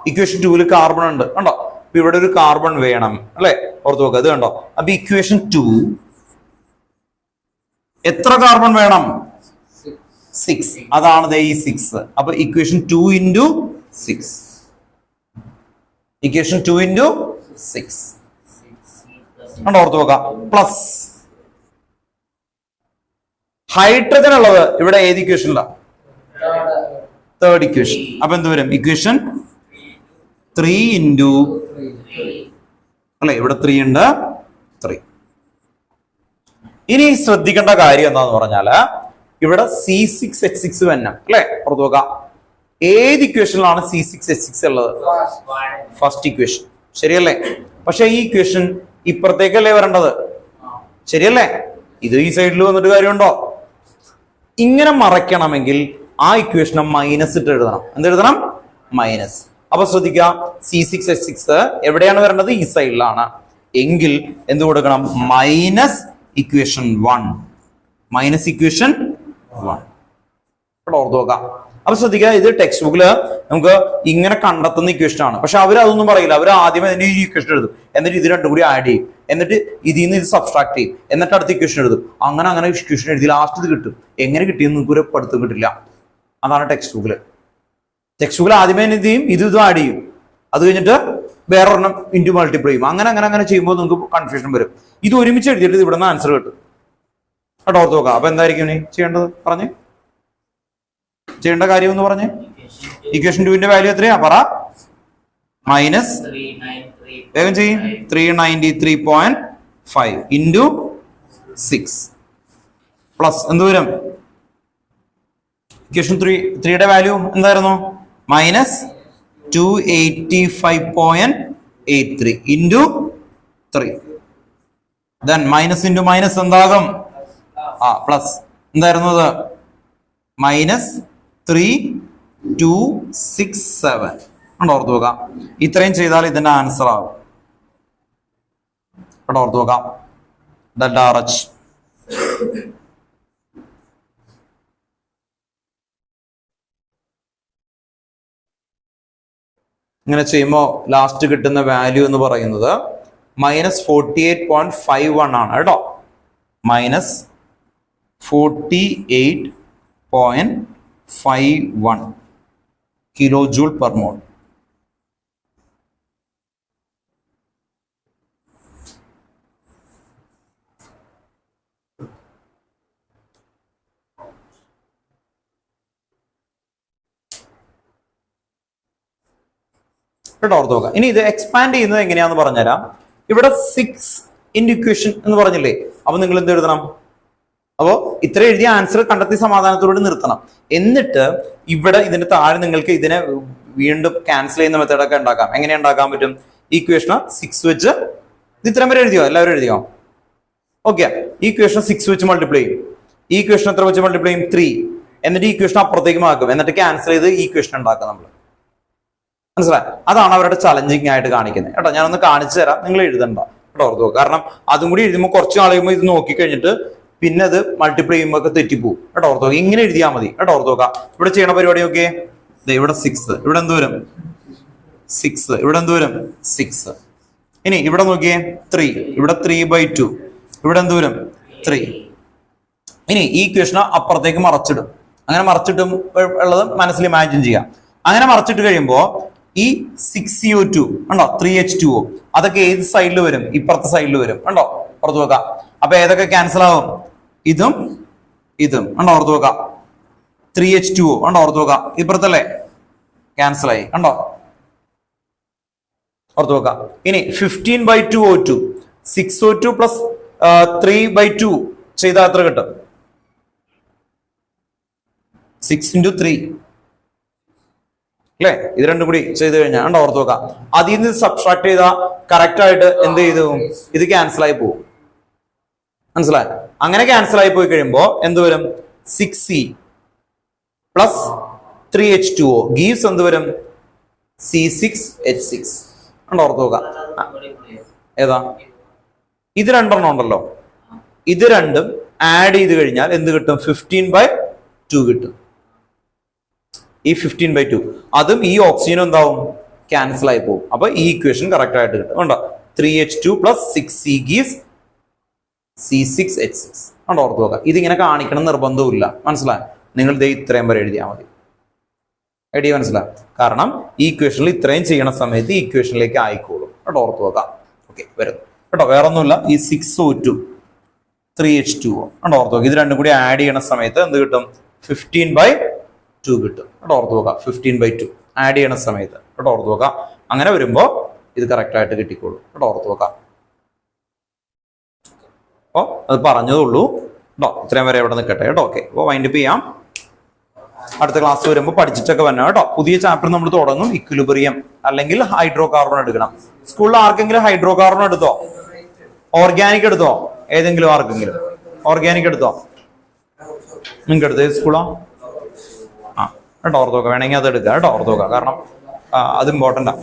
ഇക്വേഷൻ 2 കാർബൺ ഉണ്ട് കണ്ടോ, അപ്പൊ ഇവിടെ ഒരു കാർബൺ വേണം അല്ലെ, ഓർത്ത് നോക്കുക. ഇത് കണ്ടോ, അപ്പൊ ഇക്വേഷൻ 2 എത്ര കാർബൺ വേണം, 6. അതാണ് ഈ 6. അപ്പൊ ഇക്വേഷൻ 2 × 6, ഇക്വേഷൻ 2 × 6 കണ്ടോ, ഓർത്ത് നോക്കാം. പ്ലസ് ഹൈഡ്രജൻ ഉള്ളത് ഇവിടെ ഏത് ഇക്വേഷനിലാണ്, തേർഡ് ഇക്വേഷൻ. അപ്പൊ എന്ത് വരും, ഇക്വേഷൻ 3 × അല്ലെ, ഇവിടെ 3 ഉണ്ട്, 3. ഇനി ശ്രദ്ധിക്കേണ്ട കാര്യം എന്താന്ന് പറഞ്ഞാല്, ഇവിടെ C6H6 വരണം അല്ലെ, പുറത്തു നോക്കാം. ഏത് ഇക്വേഷനിലാണ് C6H6 ഉള്ളത്, ഫസ്റ്റ് ഇക്വേഷൻ, ശരിയല്ലേ? പക്ഷെ ഈ ഇക്വേഷൻ ഇപ്പുറത്തേക്കല്ലേ വരേണ്ടത്, ശരിയല്ലേ? ഇത് ഈ സൈഡിൽ വന്നിട്ട് കാര്യമുണ്ടോ? ഇങ്ങനെ മറയ്ക്കണമെങ്കിൽ ആ ഇക്വേഷനെ മൈനസ് ഇട്ട് എഴുതണം. എന്തെഴുതണം, മൈനസ്. അപ്പൊ ശ്രദ്ധിക്കുക, C6H6 എവിടെയാണ് വരേണ്ടത്, ഈ സൈഡിലാണ്. എങ്കിൽ എന്ത് കൊടുക്കണം, മൈനസ് ഇക്വേഷൻ 1, മൈനസ് ഇക്വേഷൻ 1 ഇവിടെ ഓർത്ത് നോക്കാം. അപ്പൊ ശ്രദ്ധിക്കുക, ഇത് ടെക്സ്റ്റ് ബുക്കില് നമുക്ക് ഇങ്ങനെ കണ്ടെത്തുന്ന ഇക്വേഷൻ ആണ്. പക്ഷെ അവർ അതൊന്നും പറയില്ല, അവർ ആദ്യമേ അതിന്റെ ഈ ഇക്വേഷൻ എഴുതും, എന്നിട്ട് ഇത് രണ്ടും കൂടി ആഡ് ചെയ്യും, എന്നിട്ട് ഇതിൽ നിന്ന് ഇത് സബ്സ്ട്രാക്ട് ചെയ്യും, എന്നിട്ട് അടുത്ത ഇക്വേഷൻ എഴുതും. അങ്ങനെ ഇക്വേഷൻ എഴുതി ലാസ്റ്റ് ഇത് കിട്ടും. എങ്ങനെ കിട്ടിയെന്ന് നിങ്ങൾക്ക് ഒരു പഠിത്തം കിട്ടില്ല. അതാണ് ടെക്സ്റ്റ് ബുക്കിൽ. ടെക്സ്റ്റ് ബുക്കിൽ ആദ്യമേ എന്ത് ചെയ്യും, ഇത് ആഡ് ചെയ്യും, അത് കഴിഞ്ഞിട്ട് വേറൊരെണ്ണം ഇൻറ്റു മൾട്ടിപ്ലൈ ചെയ്യും. അങ്ങനെ ചെയ്യുമ്പോൾ നിങ്ങൾക്ക് കൺഫ്യൂഷൻ വരും. ഇത് ഒരുമിച്ച് എഴുതിയിട്ട് ഇവിടെ നിന്ന് ആൻസർ കിട്ടും. കേട്ടോ, ഓർത്ത് നോക്കാം. അപ്പൊ എന്തായിരിക്കും ഇനി ചെയ്യേണ്ടത്, പറഞ്ഞ് ചെയ്യേണ്ട കാര്യം എന്ന് പറഞ്ഞ്, ഇക്വേഷൻ 2 വാല്യൂ എത്രയാ പറ, മൈനസ് വേഗം ചെയ്യും, 393.5 × 6 പ്ലസ് എന്ത് വരും, ഇക്വേഷൻ 3 വാല്യൂ എന്തായിരുന്നു, minus 285.83 × 3. Then minus into minus എന്താകും, പ്ലസ് എന്തായിരുന്നു അത്, മൈനസ് 3267 കണ്ടോ, ഓർത്ത് നോക്കാം. ഇത്രയും ചെയ്താൽ ഇതിന്റെ ആൻസർ ആകും. കണ്ടോ, ഓർത്ത് നോക്കാം. RH ഇങ്ങനെ ചെയ്യുമ്പോൾ ലാസ്റ്റ് കിട്ടുന്ന വാല്യൂ എന്ന് പറയുന്നത് -48.51 ആണ് കേട്ടോ, -48.51 കിലോ ജൂൾ പെർ മോൾ. കേട്ടോ, ഓർത്ത് നോക്കാം. ഇനി ഇത് എക്സ്പാൻഡ് ചെയ്യുന്നത് എങ്ങനെയാന്ന് പറഞ്ഞുതരാം. ഇവിടെ 6 ഇക്വേഷൻ എന്ന് പറഞ്ഞില്ലേ, അപ്പൊ നിങ്ങൾ എന്ത് എഴുതണം, അപ്പോ ഇത്ര എഴുതിയ ആൻസർ കണ്ടെത്തി സമാധാനത്തോടെ നിർത്തണം. എന്നിട്ട് ഇവിടെ ഇതിന്റെ താഴെ നിങ്ങൾക്ക് ഇതിനെ വീണ്ടും ക്യാൻസൽ ചെയ്യുന്ന മെത്തേഡൊക്കെ ഉണ്ടാക്കാം. എങ്ങനെ ഉണ്ടാക്കാൻ പറ്റും, ഇക്വേഷന് 6 വെച്ച് ഇത് ഇത്രയും വരെ എഴുതിയോ? എല്ലാവരും എഴുതിയോ? ഓക്കെ. ഈ ഇക്വേഷൻ 6 വെച്ച് മൾട്ടിപ്ലൈ ചെയ്യും. ഈ ഇക്വേഷൻ എത്ര വെച്ച് മൾട്ടിപ്ലൈ ചെയ്യും? 3. എന്നിട്ട് ഈ ഇക്വേഷൻ അപ്പുറത്തേക്ക് മാക്കും. എന്നിട്ട് ക്യാൻസൽ ചെയ്ത് ഈ ഇക്വേഷൻ ഉണ്ടാക്കുക നമ്മൾ. മനസ്സിലായി? അതാണ് അവരുടെ ചലഞ്ചിങ് ആയിട്ട് കാണിക്കുന്നത് കേട്ടോ. ഞാനൊന്ന് കാണിച്ചു തരാം, നിങ്ങൾ എഴുതണ്ട കേട്ടോ, ഓർത്തോ. കാരണം അതും കൂടി എഴുതുമ്പോൾ കുറച്ച് നാൾ കഴിയുമ്പോൾ ഇത് നോക്കി കഴിഞ്ഞിട്ട് പിന്നെ അത് മൾട്ടിപ്ലൈ ചെയ്യുമ്പോൾ ഒക്കെ തെറ്റിപ്പോവും കേട്ടോ, ഓർത്തോ. ഇങ്ങനെ എഴുതിയാൽ മതി കേട്ടോ, ഓർത്തോക്ക. ഇവിടെ ചെയ്യണ പരിപാടി ഒക്കെ ഇവിടെ 6, ഇവിടെ എന്ത് വരും? 6, ഇവിടെ എന്ത് വരും? 6. ഇനി ഇവിടെ നോക്കിയേ 3, ഇവിടെ 3/2, ഇവിടെ എന്ത് വരും? 3. ഇനി ഈ ഇക്വേഷനെ അപ്പുറത്തേക്ക് മറച്ചിടും. അങ്ങനെ മറച്ചിട്ടും ഉള്ളത് മനസ്സിൽ ഇമാജിൻ ചെയ്യാം. അങ്ങനെ മറച്ചിട്ട് കഴിയുമ്പോൾ ഈ 6CO2 ഉണ്ടോ, 3H2O അതൊക്കെ ഏത് സൈഡിൽ വരും? ഇപ്പുറത്തെ സൈഡിൽ വരും ഉണ്ടോ, ഓർത്ത് വെക്കാം. അപ്പൊ ഏതൊക്കെ ക്യാൻസൽ ആവും? ഇതും ഇതും ഉണ്ടോ, ഓർത്ത് വെക്കാം. 3H2O ഉണ്ടോ, ഓർത്ത് വെക്കാം. ഇപ്പുറത്തല്ലേ ക്യാൻസൽ ആയി ഉണ്ടോ, ഓർത്ത് വെക്കാം. ഇനി 15/2O2, 6O2 പ്ലസ് 3/2 ചെയ്താൽ എത്ര കിട്ടും? 6 × 3 അല്ലേ? ഇത് രണ്ടും കൂടി ചെയ്ത് കഴിഞ്ഞാൽ ഉണ്ടോ, ഓർത്ത് വെക്കാം. അതിൽ നിന്ന് സബ്സ്ട്രാക്ട് ചെയ്താൽ കറക്റ്റ് ആയിട്ട് എന്ത് ചെയ്തു? ഇത് ക്യാൻസൽ ആയി പോകും. മനസ്സിലായി? അങ്ങനെ ക്യാൻസൽ ആയി പോയി കഴിയുമ്പോ എന്ത് വരും? 6C പ്ലസ് 3H2O ഗീവ്സ് എന്ത് വരും? C6H6 ഉണ്ടോ, ഓർത്ത് നോക്കാം. ഏതാ? ഇത് രണ്ടെണ്ണം ഉണ്ടല്ലോ, ഇത് രണ്ടും ആഡ് ചെയ്ത് കഴിഞ്ഞാൽ എന്ത് കിട്ടും? 15/2 കിട്ടും. ഈ 15/2 അതും ഈ ഓക്സിജനും എന്താവും? ക്യാൻസൽ ആയി പോകും. അപ്പൊ ഈ ഇക്വേഷൻ കറക്റ്റ് ആയിട്ട് കിട്ടും. ഉണ്ടോ, 3H2 plus 6C gives C6H6 ഉണ്ടോ, ഓർത്ത് നോക്കാം. ഇതിങ്ങനെ കാണിക്കണം നിർബന്ധവുമില്ല. മനസ്സിലായി? നിങ്ങൾ ഇത് ഇത്രയും വരെ എഴുതിയാൽ മതി. ഐഡിയ മനസ്സിലായി? കാരണം ഈ ഇക്വേഷനിൽ ഇത്രയും ചെയ്യണ സമയത്ത് ഈ ഇക്വേഷനിലേക്ക് ആയിക്കോളും കേട്ടോ, ഓർത്ത് നോക്കാം. ഓക്കെ, വരുന്നു കേട്ടോ. വേറെ ഒന്നുമില്ല, ഈ 6O2 3H2O ഉണ്ടോ, ഓർത്ത് നോക്കാം. ഇത് രണ്ടും കൂടി ആഡ് ചെയ്യണ സമയത്ത് എന്ത് കിട്ടും? 15/2 കിട്ടും കേട്ടോ, ഓർത്ത് നോക്കാം. 15/2 ആഡ് ചെയ്യണ സമയത്ത് കേട്ടോ, ഓർത്ത് നോക്കാം. അങ്ങനെ വരുമ്പോ ഇത് കറക്റ്റ് ആയിട്ട് കിട്ടിക്കോളും കേട്ടോ, ഓർത്ത് നോക്കാം. അപ്പൊ അത് പറഞ്ഞതുള്ളൂ കേട്ടോ. ഇത്രയും വരെ ഇവിടെ നിൽക്കട്ടെ കേട്ടോ. ഓക്കെ, അപ്പോൾ വൈൻഡപ്പ് ചെയ്യാം. അടുത്ത ക്ലാസ് വരുമ്പോൾ പഠിച്ചിട്ടൊക്കെ വരണം കേട്ടോ. പുതിയ ചാപ്റ്റർ നമ്മൾ തുടങ്ങും. ഇക്വിലിബ്രിയം അല്ലെങ്കിൽ ഹൈഡ്രോ കാർബൺ എടുക്കണം. സ്കൂളിൽ ആർക്കെങ്കിലും ഹൈഡ്രോ കാർബൺ എടുത്തോ? ഓർഗാനിക് എടുത്തോ? ഏതെങ്കിലും ആർക്കെങ്കിലും ഓർഗാനിക് എടുത്തോ? നിങ്ങൾക്ക് എടുത്തോ? സ്കൂളോ? ആ കേട്ടോ, ഓർത്തോക്കാം. വേണമെങ്കിൽ അത് എടുക്കാം കേട്ടോ, ഓർത്തോക്കാം. കാരണം അത് ഇമ്പോർട്ടൻ്റാണ്.